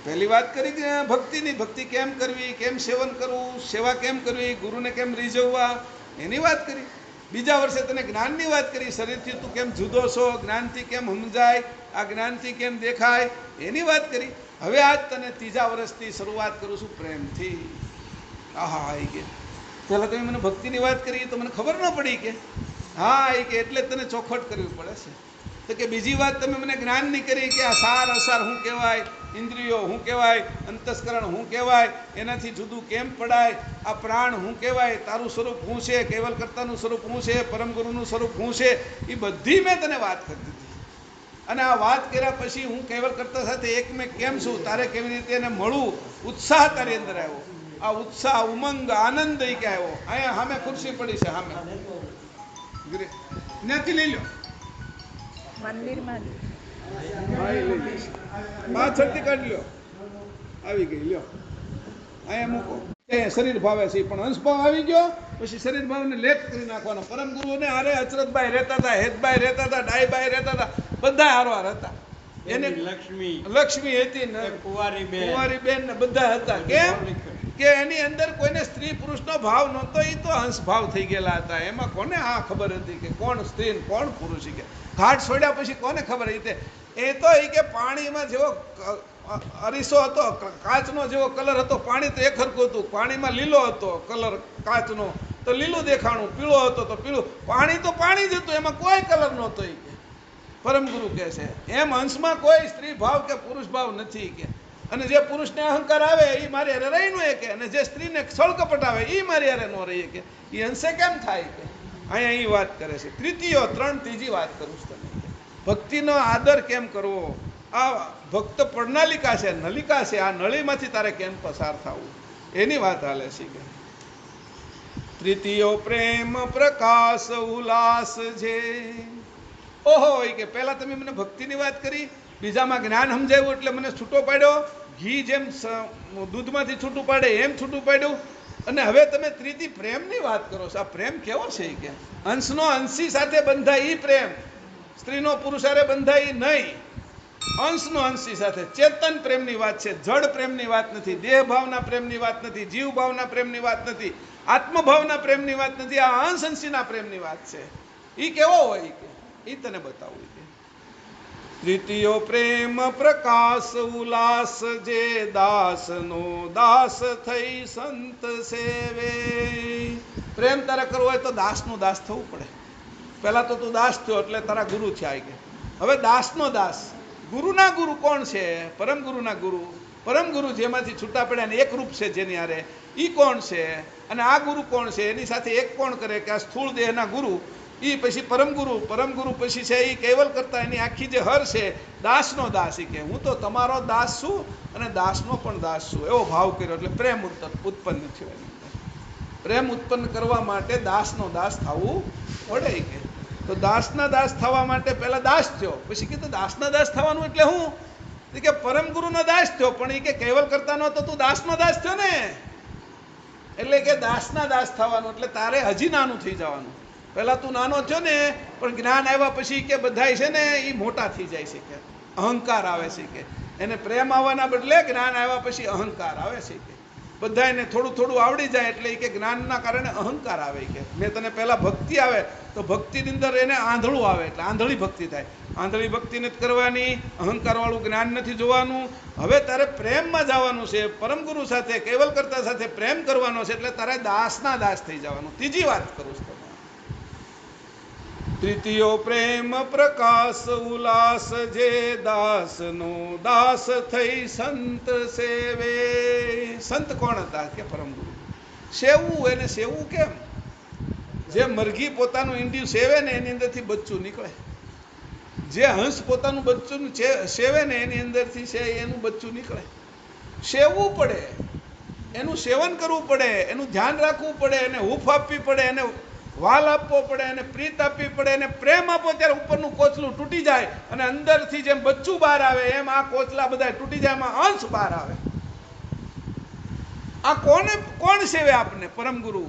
પહેલી વાત કરી ભક્તિની. ભક્તિ કેમ કરવી, કેમ સેવન કરવું, સેવા કેમ કરવી, ગુરુને કેમ રીઝવવા, એની વાત કરી. બીજા વર્ષે તને જ્ઞાનની વાત કરી. શરીરથી તું કેમ જુદો છો, જ્ઞાનથી કેમ સમજાય, આ જ્ઞાનથી કેમ દેખાય, એની વાત કરી. હવે આજ તને ત્રીજા વર્ષથી શરૂઆત કરું છું પ્રેમથી. આહા, આવી કે પહેલાં તમે મને ભક્તિની વાત કરી તો મને ખબર ન પડી કે હા એ કે એટલે તને ચોખવટ કરવી પડે છે. તો કે બીજી વાત તમે મને જ્ઞાનની કરી કે આ સાર અસાર શું કહેવાય, ઇન્દ્રિયો શું કહેવાય, અંતસ્કરણ શું કહેવાય, એનાથી જુદું કેમ પડાય, આ પ્રાણ શું કહેવાય, તારું સ્વરૂપ શું છે, કેવલ કર્તાનું સ્વરૂપ શું છે, પરમ ગુરુનું સ્વરૂપ શું છે, એ બધી મેં તને વાત કરી દીધી. અને આ વાત કર્યા પછી હું કેવલ કર્તા સાથે એક મેં કેમ છું, તારે કેવી રીતે એને મળવું, ઉત્સાહ તારી અંદર આવ્યો. આ ઉત્સાહ, ઉમંગ, આનંદ એ કે આવ્યો. અહીંયા સામે ખુરશી પડી છે, સામે ત્યાંથી લઈ લો. મંદિરમાં પાછળથી કાઢી લ્યો. આવી ગઈ, લ્યો અહીંયા મૂકો. શરીર ભાવે છે પણ અંશ ભાવ આવી ગયો પછી શરીર ભાવને લેખ કરી નાખવાનો. પરમ ગુરુને હારે અચરતભાઈ રહેતા હતા, હેતભાઈ રહેતા હતા, ડાયભાઈ રહેતા હતા, બધા હારવાર હતા. એને લક્ષ્મી હતી ને કુંવારી બેન ને બધા હતા. કેમ કે એની અંદર કોઈને સ્ત્રી પુરુષનો ભાવ નહોતો. એ તો અંશ ભાવ થઈ ગયેલા હતા. એમાં કોને આ ખબર હતી કે કોણ સ્ત્રી ને કોણ પુરુષ? કે ઘાટ છોડ્યા પછી કોને ખબર હતી? એ તો એ કે પાણીમાં જેવો અરીસો હતો, કાચનો જેવો કલર હતો. પાણી તો એક હરખું હતું. પાણીમાં લીલો હતો કલર કાચનો તો લીલું દેખાણું, પીળો હતો તો પીળું. પાણી તો પાણી જ હતું, એમાં કોઈ કલર નહોતો. એ કે પરમ ગુરુ કહે છે એમ અંશમાં કોઈ સ્ત્રી ભાવ કે પુરુષ ભાવ નથી કે. અને જે પુરુષને અહંકાર આવે એ મારી હારે રહી નો કે, અને જે સ્ત્રીને સળકપટ આવે એ મારી હારે ન રહી કે. એ અંશે કેમ થાય કે? અહીંયા એ વાત કરે છે. ત્રીજી વાત કરું છું તને. ભક્તિનો આદર કેમ કરવો? આ ભક્ત પ્રણાલિકા છે, નલિકા છે. આ નળીમાંથી તારે કેમ પસાર થવું એની વાત હાલે છે કે તૃતીયો પ્રેમ પ્રકાશ ઉલ્લાસ છે. ઓહો, કે પહેલા તમે મને ભક્તિની વાત કરી, બીજામાં જ્ઞાન સમજાવ્યું એટલે મને છૂટો પાડ્યો. ઘી જેમ દૂધમાંથી છૂટું પાડે એમ છૂટું પાડ્યું. અને હવે તમે ત્રીજી પ્રેમની વાત કરો છો. આ પ્રેમ કેવો છે કે અંશનો અંશી સાથે બંધાય એ પ્રેમ, સ્ત્રીનો પુરુષ હારે બંધાય નહીં. અંશનો અંશી સાથે ચેતન પ્રેમની વાત છે. જડ પ્રેમની વાત નથી, દેહ ભાવના પ્રેમની વાત નથી, જીવ ભાવના પ્રેમની વાત નથી, આત્મભાવના પ્રેમની વાત નથી. આ અંશ અંશીના પ્રેમની વાત છે. એ કેવો હોય કે એ તને બતાવું કે તૃતીયો પ્રેમ પ્રકાશ ઉલ્લાસ જે દાસનો દાસ થઈ સંત સેવે. પ્રેમ તારે કરવો હોય તો દાસનો દાસ થવું પડે. પહેલા તો તું દાસ થયો એટલે તારા ગુરુ થયા કે હવે દાસનો દાસ. ગુરુના ગુરુ કોણ છે? પરમ ગુરુના ગુરુ. પરમ ગુરુ જેમાંથી છૂટા પડ્યા ને એક રૂપ છે જેની હારે, એ કોણ છે અને આ ગુરુ કોણ છે, એની સાથે એક કોણ કરે કે આ સ્થૂળ દેહના ગુરુ, એ પછી પરમગુરુ પછી છે એ કેવલ કરતા એની આખી જે હર છે, દાસનો દાસ, એ કે હું તો તમારો દાસ છું અને દાસનો પણ દાસ છું, એવો ભાવ કર્યો. એટલે પ્રેમ ઉત્પન્ન થયો એની અંદર. પ્રેમ ઉત્પન્ન કરવા માટે દાસનો દાસ થવું પડે કે. તો દાસના દાસ થવા માટે પહેલા દાસ થયો, પછી કીધું દાસના દાસ થવાનું એટલે હું, કે પરમગુરુનો દાસ થયો, પણ એ કે કેવલ કરતા નો તો તું દાસનો દાસ થયો ને, એટલે કે દાસના દાસ થવાનું એટલે તારે હજી નાનું થઈ જવાનું. પહેલા તું નાનો થયો ને, પણ જ્ઞાન આવ્યા પછી કે બધા છે ને એ મોટા થઈ જાય છે, કે અહંકાર આવે છે, કે એને પ્રેમ આવવાના બદલે જ્ઞાન આવ્યા પછી અહંકાર આવે છે, કે બધાને થોડું થોડું આવડી જાય એટલે કે જ્ઞાનના કારણે અહંકાર આવે. કે મેં તને પહેલા ભક્તિ આવે તો ભક્તિની અંદર એને આંધળું આવે એટલે આંધળી ભક્તિ થાય. આંધળી ભક્તિ નથી કરવાની, અહંકારવાળું જ્ઞાન નથી જોવાનું. હવે તારે પ્રેમમાં જવાનું છે, પરમગુરુ સાથે કેવલ કરતા સાથે પ્રેમ કરવાનો છે, એટલે તારે દાસના દાસ થઈ જવાનું. ત્રીજી વાત કરું છું. તૃતીયો પ્રેમ પ્રકાશ ઉલ્લાસ, જે દાસનો દાસ થઈ સંત સેવે. સંત કોણ હતા? કે પરમગુરુ. સેવવું, એને સેવવું કેમ? જે મરઘી પોતાનું ઈંડ્યું સેવે ને એની અંદરથી બચ્ચું નીકળે, જે હંસ પોતાનું બચ્ચું સેવે ને એની અંદરથી છે એનું બચ્ચું નીકળે. સેવવું પડે, એનું સેવન કરવું પડે, એનું ધ્યાન રાખવું પડે, એને હૂંફ આપવી પડે, એને વાલ આપવો પડે, એને પ્રીત આપવી પડે, એને પ્રેમ આપો ત્યારે ઉપરનું કોચલું તૂટી જાય અને અંદરથી જેમ બચ્ચું બહાર આવે એમ આ કોચલા બધા તૂટી જાય, એમાં અંશ બહાર આવે. આ કોણ સેવે આપને? પરમગુરુ.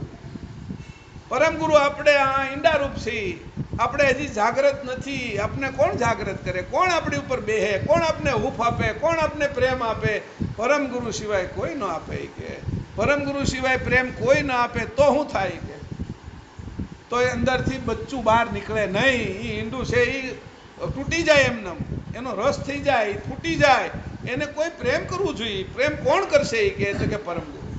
પરમગુરુ આપણે આ ઈંડારૂપ છીએ, આપણે હજી જાગૃત નથી. આપણે કોણ જાગૃત કરે? કોણ આપણી ઉપર બેહે? કોણ આપણે હૂંફ આપે? કોણ આપણે પ્રેમ આપે? પરમગુરુ સિવાય કોઈ ન આપે. કે પરમગુરુ સિવાય પ્રેમ કોઈ ન આપે તો શું થાય? કે તો એ અંદરથી બચ્ચું બહાર નીકળે નહીં. એ ઈંડું છે એ તૂટી જાય, એમને એનો રસ થઈ જાય, ફૂટી જાય. એને કોઈ પ્રેમ કરવું જોઈએ. પ્રેમ કોણ કરશે? એ કહે છે કે પરમગુરુ.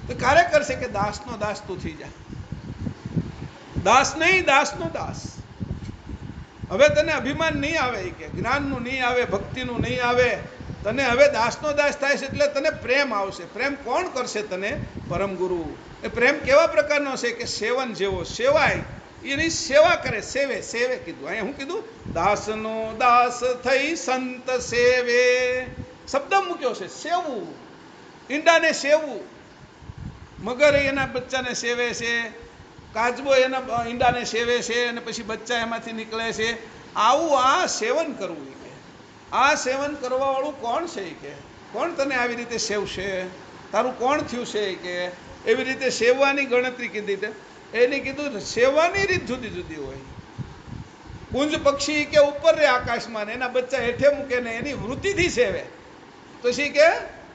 તો ક્યારે કરશે? કે દાસનો દાસ તું થઈ જાય. દાસ નહીં, દાસનો દાસ. હવે તને અભિમાન નહીં આવે, કે જ્ઞાનનું નહીં આવે, ભક્તિનું નહીં આવે. તને હવે દાસનો દાસ થાય છે એટલે તને પ્રેમ આવશે. પ્રેમ કોણ કરશે તને? પરમગુરુ. એ પ્રેમ કેવા પ્રકારનો છે? કે સેવન જેવો, સેવાય. એની સેવા કરે, સેવે. સેવે કીધું, અહીંયા શું કીધું? દાસનો દાસ થઈ સંત સેવે. શબ્દ મૂક્યો છે, સેવવું. ઈંડાને સેવવું. મગર એના બચ્ચાને સેવે છે, કાચબો એના ઈંડાને સેવે છે અને પછી બચ્ચા એમાંથી નીકળે છે. આવું આ સેવન કરવું. કે આ સેવન કરવા વાળું કોણ છે? કે કોણ તને આવી રીતે સેવશે? તારું કોણ થયું છે? કે એવી રીતે સેવવાની ગણતરી કીધી તે એની કીધું સેવવાની રીત જુદી જુદી હોય. કુંજ પક્ષી કે ઉપર રે આકાશમાં ને એના બચ્ચા હેઠે મૂકે ને એની વૃત્તિથી સેવે. પછી કે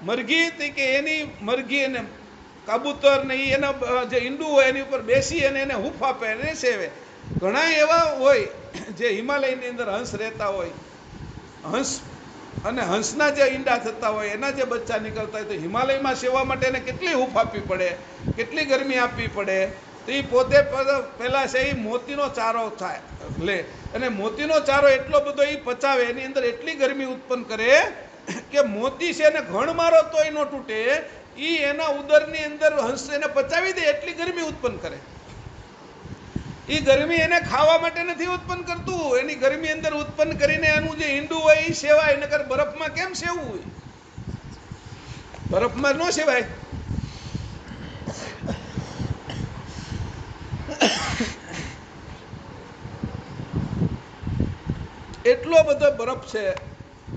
મરઘી કે એની મરઘી એને કબૂતર ને એના જે ઈંડું હોય એની ઉપર બેસી અને એને હૂંફ આપે એને સેવે. ઘણા એવા હોય જે હિમાલયની અંદર હંસ રહેતા હોય, હંસ અને હંસના જે ઈંડા થતા હોય, એના જે બચ્ચા નીકળતા હોય, તો હિમાલયમાં સેવા માટે એને કેટલી હૂંફ આપવી પડે, કેટલી ગરમી આપવી પડે. તો એ પોતે પહેલાં છે એ મોતીનો ચારો થાય લે અને મોતીનો ચારો એટલો બધો એ પચાવે, એની અંદર એટલી ગરમી ઉત્પન્ન કરે કે મોતી છે એને ઘણ મારો તોય ન તૂટે. એ એના ઉદરની અંદર હંસ એને પચાવી દે એટલી ગરમી ઉત્પન્ન કરે. એ ગરમી એને ખાવા માટે નથી ઉત્પન્ન કરતું, એની ગરમી અંદર ઉત્પન્ન કરીને એનું જે ઈંડું હોય એ સેવાય. નકર બરફમાં કેમ સેવવું હોય? બરફમાં ન સેવાય. એટલો બધો બરફ છે,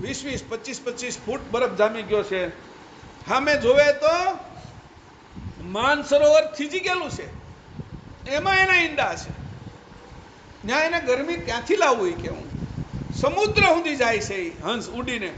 20-20, 25-25 ફૂટ બરફ જામી ગયો છે. સામે જોવે તો માનસરોવર થીજી ગયેલું છે, એમાં એના ઈંડા છે. ત્યાં એને ગરમી ક્યાંથી લાવવું? કે હું સમુદ્ર સુધી જાય છે એ હંસ ઉડીને,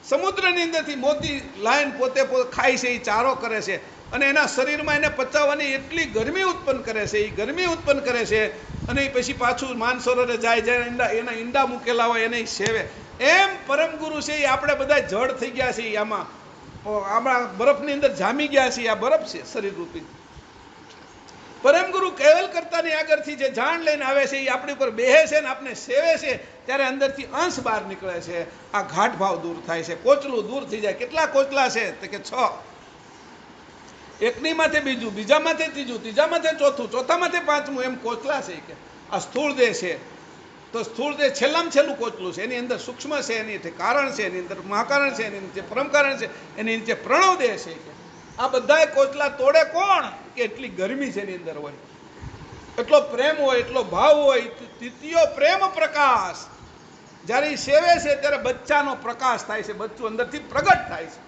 સમુદ્રની અંદરથી મોતી લાઈન પોતે ખાય છે, એ ચારો કરે છે અને એના શરીરમાં એને પચાવવાની એટલી ગરમી ઉત્પન્ન કરે છે. એ ગરમી ઉત્પન્ન કરે છે અને એ પછી પાછું માનસરોવરે જાય એના ઈંડા મૂકેલા હોય એને સેવે. એમ પરમગુરુ છે એ આપણે બધા જડ થઈ ગયા છીએ, આમાં આપણા બરફની અંદર જામી ગયા છીએ. આ બરફ છે શરીર રૂપી. પરમગુરુ કેવલ કરતાની આગળથી જે જાણ લઈને આવે છે એ આપણી ઉપર બેહે છે ને આપણે સેવે છે ત્યારે અંદરથી અંશ બહાર નીકળે છે. આ ઘાટ ભાવ દૂર થાય છે, કોચલું દૂર થઈ જાય. કેટલા કોચલા છે? તો કે 6. એકની માથે બીજું, બીજા માથે ત્રીજું, ત્રીજા માથે ચોથું, ચોથા માથે પાંચમું, એમ કોચલા છે કે આ સ્થૂળ દેહ છે. તો સ્થૂળ દેહ છેલ્લામાં છેલ્લું કોચલું છે, એની અંદર સૂક્ષ્મ છે, એની નીચે કારણ છે, એની અંદર મહાકારણ છે, એની નીચે પરમકારણ છે, એની નીચે પ્રણવ દેહ છે કે આ બધા કોચલા તોડે કોણ? કે એટલી ગરમી છે એની અંદર હોય, એટલો પ્રેમ હોય, એટલો ભાવ હોય. તૃતીયો પ્રેમ પ્રકાશ. જ્યારે એ સેવે છે ત્યારે બચ્ચાનો પ્રકાશ થાય છે, બચ્ચું અંદરથી પ્રગટ થાય છે.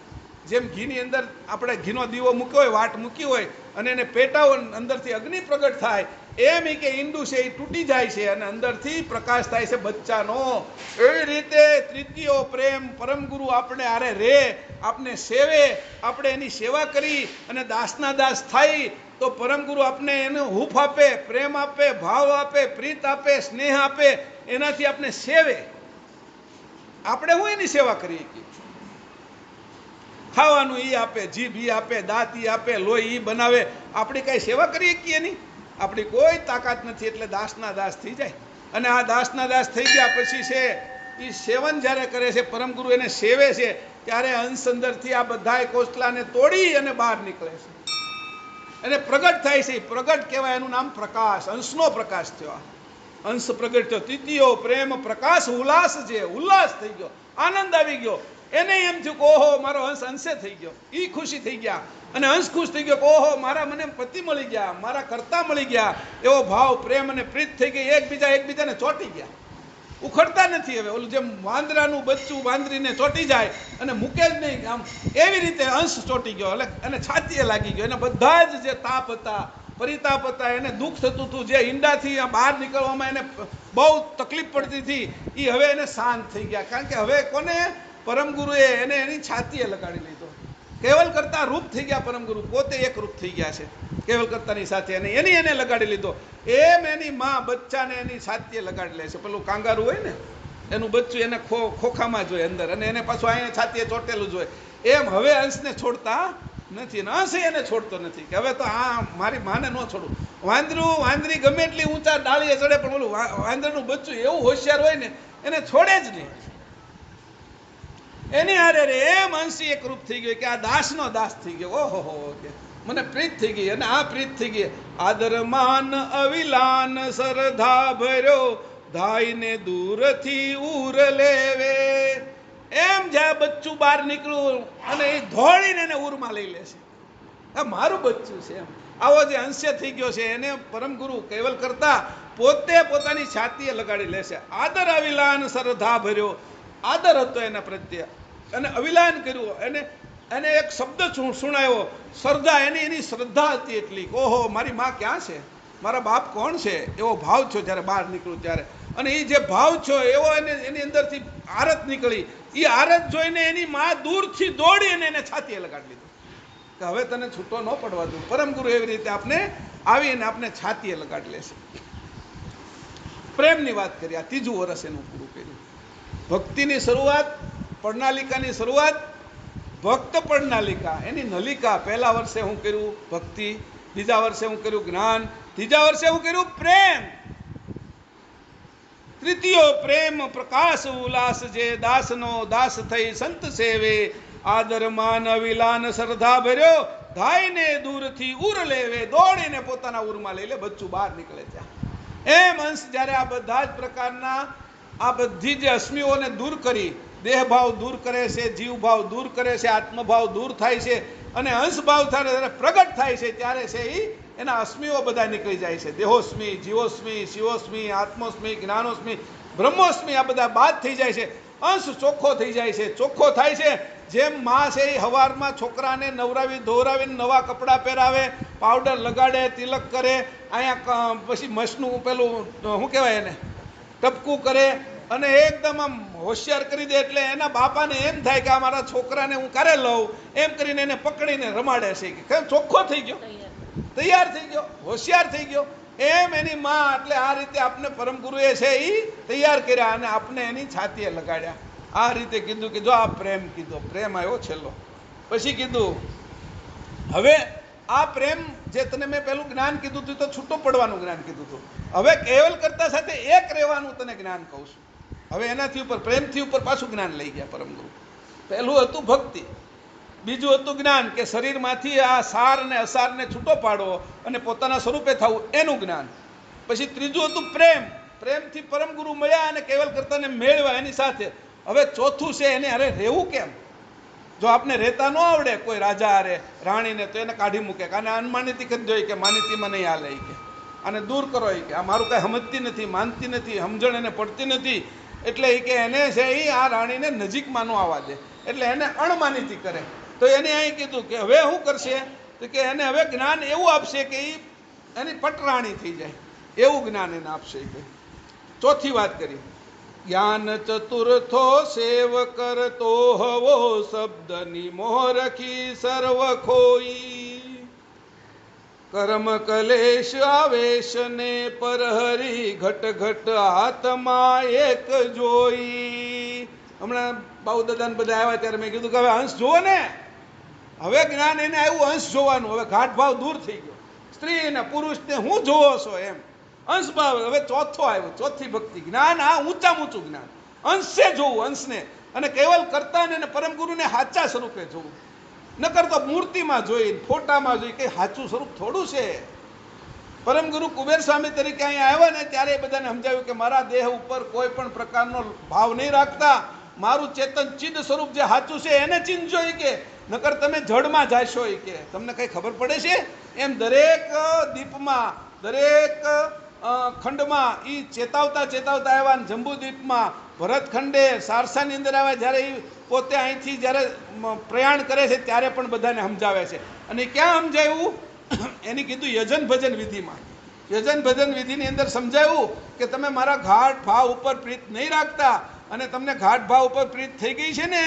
જેમ ઘીની અંદર આપણે ઘીનો દીવો મૂક્યો હોય, વાટ મૂકી હોય અને એને પેટાવો, અંદરથી અગ્નિ પ્રગટ થાય, એમ એ કે ઈંડું છે એ તૂટી જાય છે અને અંદરથી પ્રકાશ થાય છે બચ્ચાનો. એવી રીતે તૃતીયો પ્રેમ, પરમ ગુરુ આપણે આરે રે, આપણે સેવે, આપણે એની સેવા કરી અને દાસના દાસ થાય તો પરમ ગુરુ આપણે એને હૂફ આપે, પ્રેમ આપે, ભાવ આપે, પ્રીત આપે, સ્નેહ આપે, એનાથી આપણે સેવે. આપણે હું એની સેવા કરીએ કે ખાવાનું ઈ આપે, જીભ ઈ આપે, દાંત ઈ આપે, લોહી ઈ બનાવે, આપણી કઈ સેવા કરીએ કે એની? આપણી કોઈ તાકાત નથી. એટલે દાસના દાસ થઈ જાય. અને આ દાસના દાસ થઈ ગયા પછી છે એ સેવન જ્યારે કરે છે, પરમ ગુરુ એને સેવે છે, ત્યારે અંશ અંદરથી આ બધા કોચલાને તોડી અને બહાર નીકળે છે અને પ્રગટ થાય છે. પ્રગટ કહેવાય, એનું નામ પ્રકાશ, અંશનો પ્રકાશ થયો. અંશ પ્રગટ થયો. તૃતીયો પ્રેમ પ્રકાશ ઉલ્લાસ છે, ઉલ્લાસ થઈ ગયો, આનંદ આવી ગયો. એને એમ થયું કે ઓહો મારો અંશ અંશે થઈ ગયો, એ ખુશી થઈ ગયા. અને અંશ ખુશ થઈ ગયો કે ઓહો મારા મને પતિ મળી ગયા, મારા કર્તા મળી ગયા. એવો ભાવ, પ્રેમ અને પ્રીત થઈ ગઈ. એકબીજાને ચોંટી ગયા, ઉખડતા નથી. હવે ઓલું જેમ વાંદરાનું બચ્ચું વાંદરીને ચોંટી જાય અને મૂકે જ નહીં, આમ એવી રીતે અંશ ચોંટી ગયો અને છાતીએ લાગી ગયો. એને બધા જ જે તાપ હતા, પરિતાપ હતા, એને દુઃખ થતું હતું, જે ઈંડાથી બહાર નીકળવામાં એને બહુ તકલીફ પડતી હતી, એ હવે એને શાંત થઈ ગયા. કારણ કે હવે કોને? પરમ ગુરુએ એને એની છાતીએ લગાડી લીધો. કેવલ કરતા રૂપ થઈ ગયા. પરમ ગુરુ પોતે એક રૂપ થઈ ગયા છે કેવલ કરતાની સાથે, અને એને લગાડી લીધો. એમ એની માં બચ્ચાને એની છાતીએ લગાડી લે છે. પેલું કાંગારું હોય ને, એનું બચ્ચું એને ખોખામાં જ હોય અંદર, અને એને પાછું અહીંયા છાતીએ ચોટેલું જ હોય. એમ હવે અંશને છોડતા નથી, અને અંશ એને છોડતો નથી કે હવે તો આ મારી માને ન છોડું. વાંદરી ગમે એટલી ઊંચા ડાળીએ ચડે, પણ ઓલું વાંદરનું બચ્ચું એવું હોશિયાર હોય ને, એને છોડે જ નહીં. એની હારે રે. એમ અંશી એક રૂપ થઈ ગયો કે આ દાસનો દાસ થઈ ગયો. ઓહો કે મને પ્રીત થઈ ગઈ. અને આ પ્રીત થઈ ગઈ. આદર માન અવિલાન સરધા ભર્યો, ધાઈને દૂરથી ઉર લેવે. એમ જ્યાં બચ્ચું બહાર નીકળ્યું અને એ ધોળીને એને ઉરમાં લઈ લે છે. આ મારું બચ્ચું છે. એમ આવો જે અંશ્ય થઈ ગયો છે એને પરમ ગુરુ કેવલ કરતા પોતે પોતાની છાતીએ લગાડી લેશે. આદર અવિલાન સરધા ભર્યો. આદર હતો એના પ્રત્યે અને અવિલાન કર્યું. એને એક શબ્દ સુણાયો, શ્રદ્ધા. એની શ્રદ્ધા હતી એટલી. ઓહો મારી માં ક્યાં છે, મારા બાપ કોણ છે, એવો ભાવ છો જ્યારે બહાર નીકળ્યું ત્યારે. અને એ જે ભાવ છો એવો એની અંદરથી આરત નીકળી. એ આરત જોઈને એની માં દૂરથી દોડી અને એને છાતીએ લગાડી લીધું કે હવે તને છૂટો ન પડવા દઉં. પરમ ગુરુ એવી રીતે આપણે આવીને આપણે છાતીએ લગાડી લેશે. પ્રેમની વાત કરી. આ ત્રીજું વર્ષ એનું પૂરું કર્યું. ભક્તિની શરૂઆત, પડનાલિકાની શરૂઆત, ભક્ત પડનાલિકા, એની નલિકા. પહેલા વર્ષે હું કર્યું ભક્તિ, બીજા વર્ષે હું કર્યું જ્ઞાન, ત્રીજા વર્ષે હું કર્યું પ્રેમ. તૃતીયો પ્રેમ પ્રકાશ ઉલ્લાસ જે, દાસનો દાસ થઈ સંત સેવે, આદર માન અવિલાન શ્રદ્ધા ભર્યો, ધાઈને દૂરથી ઉર લેવે. દોડીને પોતાના ઉરમાં લઈ લે. બચ્ચું બહાર નીકળે ત્યાં. એમ અંશ જ્યારે આ બધા જ પ્રકારના આ બધી જ અશ્મિઓને દૂર કરી, દેહભાવ દૂર કરે છે, જીવભાવ દૂર કરે છે, આત્મભાવ દૂર થાય છે અને અંશભાવ જ્યારે પ્રગટ થાય છે ત્યારે છે એ એના અશ્મિઓ બધા નીકળી જાય છે. દેહોસ્મી, જીવોસ્મી, શિવોસ્મી, આત્મોસ્મી, જ્ઞાનોસ્મી, બ્રહ્મોસ્મી, આ બધા બાદ થઈ જાય છે. અંશ ચોખ્ખો થઈ જાય છે. ચોખ્ખો થાય છે. જેમ માં છે એ હવારમાં છોકરાને નવરાવી ધોરાવીને નવા કપડાં પહેરાવે, પાવડર લગાડે, તિલક કરે, અહીંયા પછી મસનું પેલું શું કહેવાય એને ટપકું કરે અને એકદમ આમ હોશિયાર કરી દે. એટલે એના બાપાને એમ થાય કે આ મારા છોકરાને હું ક્યારે લઉં, એમ કરીને એને પકડીને રમાડે છે કે કેમ ચોખ્ખો થઈ ગયો, તૈયાર થઈ ગયો, હોશિયાર થઈ ગયો. એમ એની માં. એટલે આ રીતે આપણે પરમ ગુરુએ છે એ તૈયાર કર્યા અને આપણે એની છાતીએ લગાડ્યા. આ રીતે કીધું કે જો આ પ્રેમ કીધો. પ્રેમ આવ્યો છેલ્લો. પછી કીધું હવે આ પ્રેમ જે તને મેં પેલું જ્ઞાન કીધું હતું તો છૂટું પડવાનું જ્ઞાન કીધું હતું. હવે કેવલ કરતા સાથે એક રહેવાનું તને જ્ઞાન કહું છું. હવે એનાથી ઉપર પ્રેમથી ઉપર પાછું જ્ઞાન લઈ ગયા પરમ ગુરુ. પહેલું હતું ભક્તિ. બીજું હતું જ્ઞાન કે શરીરમાંથી આ સાર અને અસારને છૂટો પાડવો અને પોતાના સ્વરૂપે થવું, એનું જ્ઞાન. પછી ત્રીજું હતું પ્રેમ, પ્રેમથી પરમ ગુરુ મળ્યા અને કેવલ કરતાને મેળવ્યા એની સાથે. હવે ચોથું છે એને અરે રહેવું કેમ. જો આપને રહેતા ન આવડે કોઈ રાજા હારે રાણીને તો એને કાઢી મૂકે કે આને અનમાનિતી કરી જોઈએ કે માનિતીમાં નહીં હાલે કે આને દૂર કરો કે આ મારું કાંઈ સમજતી નથી, માનતી નથી, સમજણ એને પડતી નથી, એટલે એ કે એને છે એ આ રાણીને નજીકમાં ન આવવા દે, એટલે એને અણમાનિતી કરે. તો એને અહીં કીધું કે હવે શું કરશે તો કે એને હવે જ્ઞાન એવું આપશે કે એ એની પટરાણી થઈ જાય, એવું જ્ઞાન એને આપશે. કે ચોથી વાત કરી, જ્ઞાન ચતુર્થો સેવ કરતો હવો શબ્દની મોહ રખી સર્વ ખોઈ, કર્મ કલેશ આવેશ ને પરહરી ઘટ ઘટ આત્મા એક જોઈ. હમણાં બાઉ દાદાને બધા આવ્યા ત્યારે મેં કીધું કે હવે અંશ જોવો ને, હવે જ્ઞાન એને આવ્યું અંશ જોવાનું, હવે ઘાટ ભાવ દૂર થઈ ગયો, સ્ત્રી ને પુરુષને હું જોવો છો એમ અંશ ભાવ હવે ચોથો આવ્યો, ચોથી ભક્તિ જ્ઞાન. આ ઊંચામાં ઊંચું જ્ઞાન અંશે જોવું, અંશને અને કેવલ કરતાને અને પરમ ગુરુને સાચા સ્વરૂપે જોવું, નકર તો મૂર્તિમાં જોઈ ફોટામાં જોઈ કઈ સાચું સ્વરૂપ થોડું છે. પરમ ગુરુ કુબેર સ્વામી તરીકે અહીંયા આવ્યા ને ત્યારે એ બધાને સમજાવ્યું કે મારા દેહ ઉપર કોઈ પણ પ્રકારનો ભાવ નહીં રાખતા, મારું ચેતન ચિદ સ્વરૂપ જે સાચું છે એને ચિંતજો કે નકર તમે જડમાં જાશો કે તમને કઈ ખબર પડે છે. એમ દરેક દીપમાં દરેક ખંડમાં એ ચેતાવતા ચેતાવતા આવ્યા ને જંબુદ્વીપમાં ભરતખંડે સારસાની અંદર આવ્યા જ્યારે એ પોતે અહીંથી જ્યારે પ્રયાણ કરે છે ત્યારે પણ બધાને સમજાવે છે. અને ક્યાં સમજાવ્યું એની કીધું યજન ભજન વિધિમાં. યજન ભજન વિધિની અંદર સમજાવ્યું કે તમે મારા ઘાટ ભાવ ઉપર પ્રીત નહીં રાખતા અને તમને ઘાટ ભાવ ઉપર પ્રીત થઈ ગઈ છે ને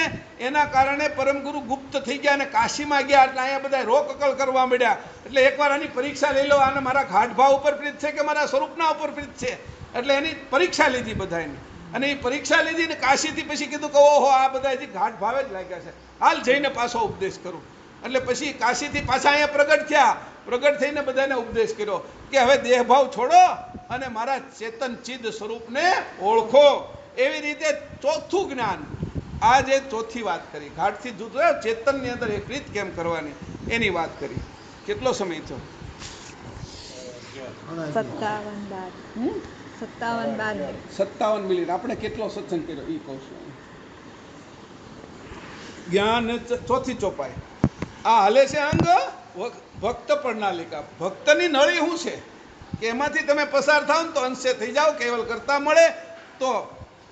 એના કારણે પરમગુરુ ગુપ્ત થઈ ગયા અને કાશીમાં ગયા, એટલે અહીંયા બધા રોકકળ કરવા માંડ્યા. એટલે એકવાર આની પરીક્ષા લઈ લો, આને મારા ઘાટ ભાવ ઉપર પ્રીત છે કે મારા સ્વરૂપના ઉપર પ્રીત છે, એટલે એની પરીક્ષા લીધી બધાની. અને એ પરીક્ષા લીધી ને કાશીથી પછી કીધું કે ઓહો આ બધા હજી ઘાટ ભાવે જ લાગ્યા છે, હાલ જઈને પાછો ઉપદેશ કરું. એટલે પછી કાશીથી પાછા અહીંયા પ્રગટ થયા, પ્રગટ થઈને બધાને ઉપદેશ કર્યો કે હવે દેહભાવ છોડો અને મારા ચેતન ચિદ સ્વરૂપને ઓળખો. એવી રીતે ચોથું જ્ઞાન, આ જે ચોથી વાત કરી ઘાટથી જુદો ચેતનની અંદર એક રીત કેમ કરવાની એની વાત કરી. કેટલો સમય થયો? 57 મિનિટ. આપણે કેટલો સત્સંગ કર્યો એ કહું છું. જ્ઞાન ચોથી ચોપાઈ આ હાલે છે અંગ ભક્ત પ્રણાલિકા. ભક્તની નળી શું છે કે એમાંથી તમે પસાર થાવ ને તો અંશે થઈ જાઓ, કેવલ કરતા મળે. તો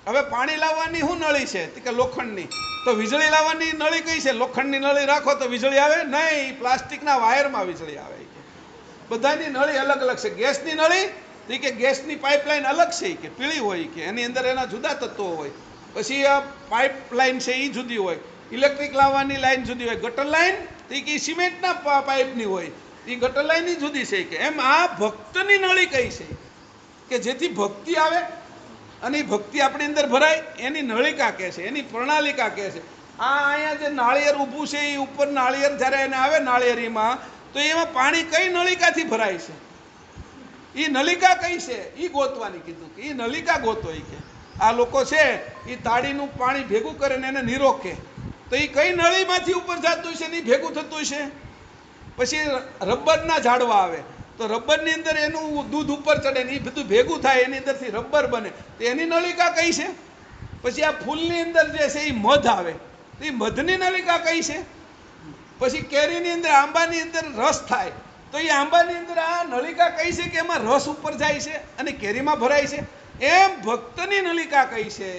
હવે પાણી લાવવાની શું નળી છે કે લોખંડની, તો વીજળી લાવવાની નળી કઈ છે? લોખંડની નળી રાખો તો વીજળી આવે નહીં, પ્લાસ્ટિકના વાયરમાં વીજળી આવે. બધાની નળી અલગ અલગ છે. ગેસની નળી કે ગેસની પાઇપલાઇન અલગ છે કે પીળી હોય કે એની અંદર એના જુદા તત્વો હોય. પછી આ પાઇપલાઇન છે એ જુદી હોય, ઇલેક્ટ્રિક લાવવાની લાઈન જુદી હોય, ગટર લાઈન કે સિમેન્ટના પાઇપની હોય એ ગટર લાઈન જુદી છે. કે એમ આ ભક્તની નળી કઈ છે કે જેથી ભક્તિ આવે અને એ ભક્તિ આપણી અંદર ભરાય એની નળિકા કહે છે, એની પ્રણાલિકા કહે છે. આ અહીંયા જે નાળિયેર ઊભું છે એ ઉપર નાળિયેર જ્યારે એને આવે નાળિયેરીમાં તો એમાં પાણી કઈ નળિકાથી ભરાય છે, એ નલિકા કઈ છે એ ગોતવાની કીધું કે એ નલિકા ગોતો. કે આ લોકો છે એ તાળીનું પાણી ભેગું કરે ને એને નિરોકે તો એ કઈ નળીમાંથી ઉપર જતું છે ને એ ભેગું થતું છે. પછી રબરના ઝાડવા આવે તો રબરની અંદર એનું દૂધ ઉપર ચડે ને એ બધું ભેગું થાય એની અંદરથી રબર બને તો એની નળિકા કઈ છે. પછી આ ફૂલની અંદર જે છે એ મધ આવે તો એ મધની નળિકા કઈ છે. પછી કેરીની અંદર આંબાની અંદર રસ થાય તો એ આંબાની અંદર આ નળિકા કઈ છે કે એમાં રસ ઉપર જાય છે અને કેરીમાં ભરાય છે. એમ ભક્તની નલિકા કઈ છે,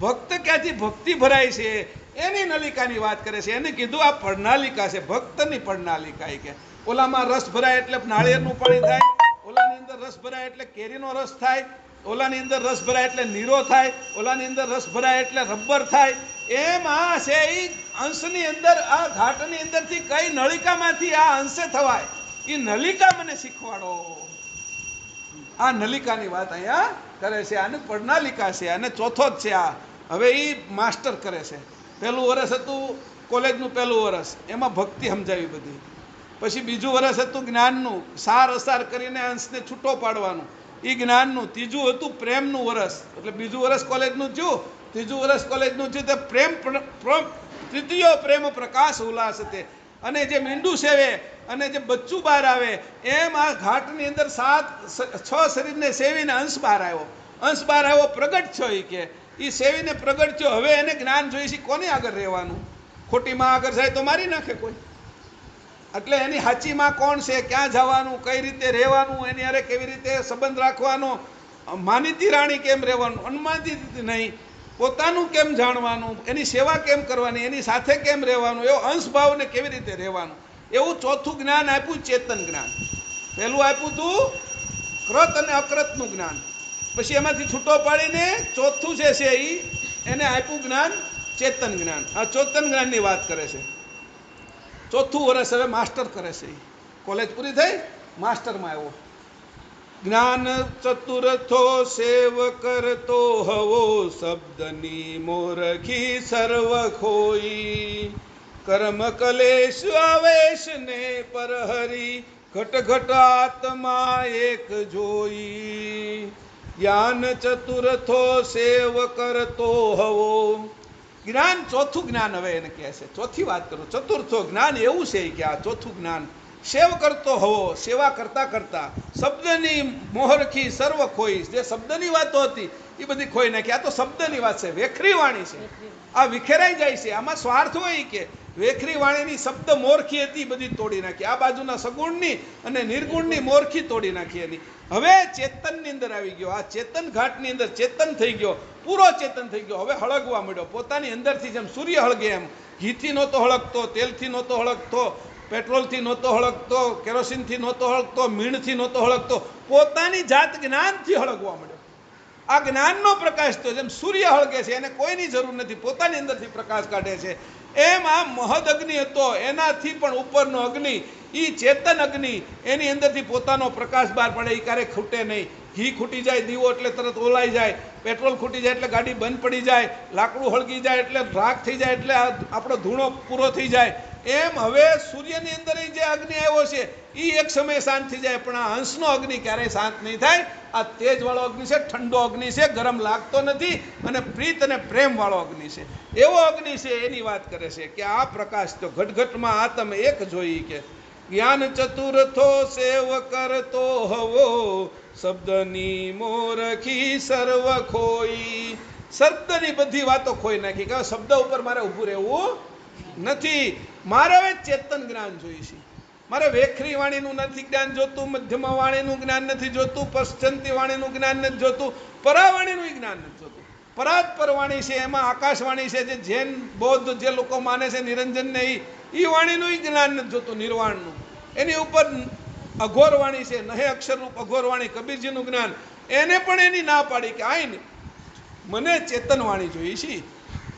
ભક્ત ક્યાંથી ભક્તિ ભરાય છે એની નલિકાની વાત કરે છે. એને કીધું આ પ્રણાલિકા છે, ભક્તની પ્રણાલિકા. કે ઓલામાં રસ ભરાય એટલે નાળિયેરનું પાણી થાય, ઓલાની અંદર રસ ભરાય એટલે કેરીનો રસ થાય, ઓલાની અંદર રસ ભરાય એટલે નીરો થાય, ઓલાની અંદર રસ ભરાય એટલે રબર થાય. એમ આ છે એ અંશની અંદર આ ઘાટની અંદરથી કઈ નલિકામાંથી આ અંશે થવાય એ નલિકા મને શીખવાડો. આ નલિકાની વાત અહીંયા કરે છે. આને પ્રણાલિકા છે અને ચોથો જ છે આ. હવે એ માસ્ટર કરે છે. પહેલું વર્ષ હતું કોલેજનું, પહેલું વર્ષ એમાં ભક્તિ સમજાવી બધી. પછી બીજું વર્ષ હતું જ્ઞાનનું, સાર અસાર કરીને અંશને છૂટો પાડવાનું એ જ્ઞાનનું. ત્રીજું હતું પ્રેમનું વર્ષ, એટલે બીજું વર્ષ કોલેજનું થયું, ત્રીજું વર્ષ કોલેજનું થયું તો તૃતીયો પ્રેમ પ્રકાશ ઉલ્લાસતે. અને જે મીંડું સેવે અને જે બચ્ચું બહાર આવે એમ આ ઘાટની અંદર 6 શરીરને સેવીને અંશ બહાર આવ્યો પ્રગટ થયો. એ કે એ સેવીને પ્રગટ થયો. હવે એને જ્ઞાન જોઈ છે કોની આગળ રહેવાનું? ખોટી માં આગળ જાય તો મારી નાખે કોઈ. એટલે એની સાચી માં કોણ છે, ક્યાં જવાનું, કઈ રીતે રહેવાનું, એની હારે કેવી રીતે સંબંધ રાખવાનો, માનીતી રાણી કેમ રહેવાનું, અનુમાનતી નહીં, પોતાનું કેમ જાણવાનું, એની સેવા કેમ કરવાની, એની સાથે કેમ રહેવાનું, એવો અંશભાવને કેવી રીતે રહેવાનું, એવું ચોથું જ્ઞાન આપ્યું ચેતન જ્ઞાન. પહેલું આપ્યું તું કૃત અને અકૃતનું જ્ઞાન, પછી એમાંથી છૂટો પાડીને ચોથું છે એને આપ્યું જ્ઞાન ચેતન જ્ઞાન. આ ચેતન જ્ઞાનની વાત કરે છે. ચોથું વર્ષ હવે માસ્ટર કરે છે. કોલેજ પૂરી થઈ, માસ્ટરમાં આવ્યો. જ્ઞાન ચતુર્થો સેવ કરતો હવો, શબ્દની મોરખી સર્વ ખોઈ, કર્મ કલેશ આવેશ ને પરહરી, ઘટ ઘટ આત્મા એક જોઈ. જ્ઞાન ચતુર્થો સેવ કરતો હવો. જ્ઞાન ચોથું જ્ઞાન હવે એને કહે છે. ચોથી વાત કરું, ચતુર્થો જ્ઞાન એવું છે કે આ ચોથું જ્ઞાન સેવ કરતો હોવો, સેવા કરતા કરતા શબ્દની મોહરખી સર્વ ખોઈ. જે શબ્દની વાતો હતી એ બધી ખોઈ નાખી. આ તો શબ્દની વાત છે, વેખરી વાણી છે, આ વિખેરાઈ જાય છે. આમાં સ્વાર્થ હોય કે વેખરી વાણીની શબ્દ મોરખી હતી બધી તોડી નાખી. આ બાજુના સગુણની અને નિર્ગુણની મોરખી તોડી નાખી એની. હવે ચેતનની અંદર આવી ગયો. આ ચેતન ઘાટની અંદર ચેતન થઈ ગયો, પૂરો ચેતન થઈ ગયો. હવે હળગવા માંડ્યો પોતાની અંદરથી, જેમ સૂર્ય હળગે એમ. ઘીથી નહોતો હળગતો, તેલથી નહોતો હળગતો, પેટ્રોલથી નહોતો હળગતો, કેરોસીનથી નહોતો હળગતો, મીણથી નહોતો હળગતો, પોતાની જાત જ્ઞાનથી હળગવા માંડ્યો. આ જ્ઞાનનો પ્રકાશ તો જેમ સૂર્ય હળગે છે, એને કોઈની જરૂર નથી, પોતાની અંદરથી પ્રકાશ કાઢે છે. એમ આ મહદ અગ્નિ હતો, એનાથી પણ ઉપરનો અગ્નિ, એ ચેતન અગ્નિ, એની અંદરથી પોતાનો પ્રકાશ બહાર પડે. એ ક્યારેય ખૂટે નહીં. ઘી ખૂટી જાય દીવો એટલે તરત ઓલાઈ જાય, પેટ્રોલ ખૂટી જાય એટલે ગાડી બંધ પડી જાય, લાકડું હળગી જાય એટલે રાખ થઈ જાય, એટલે આપણો ધૂણો પૂરો થઈ જાય. એમ હવે સૂર્યની અંદર જે અગ્નિ આવ્યો છે એ એક સમયે શાંત થઈ જાય, પણ આ હંસનો અગ્નિ ક્યારેય શાંત નહીં થાય. આ તેજવાળો અગ્નિ છે, ઠંડો અગ્નિ છે, ગરમ લાગતો નથી, અને પ્રીત અને પ્રેમવાળો અગ્નિ છે. એવો અગ્નિ છે એની વાત કરે છે કે આ પ્રકાશ તો ઘટઘટમાં આતમ એક જોઈ. કે જ્ઞાન ચતુર્થો સેવ કરતો હવો, શબ્દની મોરખી સર્વ ખોઈ. શબ્દની બધી વાતો ખોઈ નાખી કે શબ્દ ઉપર મારે ઊભું રહેવું નથી. મારે હવે ચેતન જ્ઞાન જોઈએ છે. મારે વેખરી વાણીનું નથી જ્ઞાન જોતું, મધ્યમ વાણીનું જ્ઞાન નથી જોતું, પશ્ચંતી વાણીનું જ્ઞાન નથી જોતું, પરાવાણીનું જ્ઞાન નથી જોતું. પરાત્પર વાણી છે, એમાં આકાશવાણી છે, જે જૈન બૌદ્ધ જે લોકો માને છે નિરંજનને, એ વાણીનું જ્ઞાન નથી જોતું, નિર્વાણનું. એની ઉપર અઘોર વાણી છે, નહે અક્ષરરૂપ અઘોર વાણી, કબીરજીનું જ્ઞાન, એને પણ એની ના પાડી કે આઈ મને ચેતન વાણી જોઈએ છે,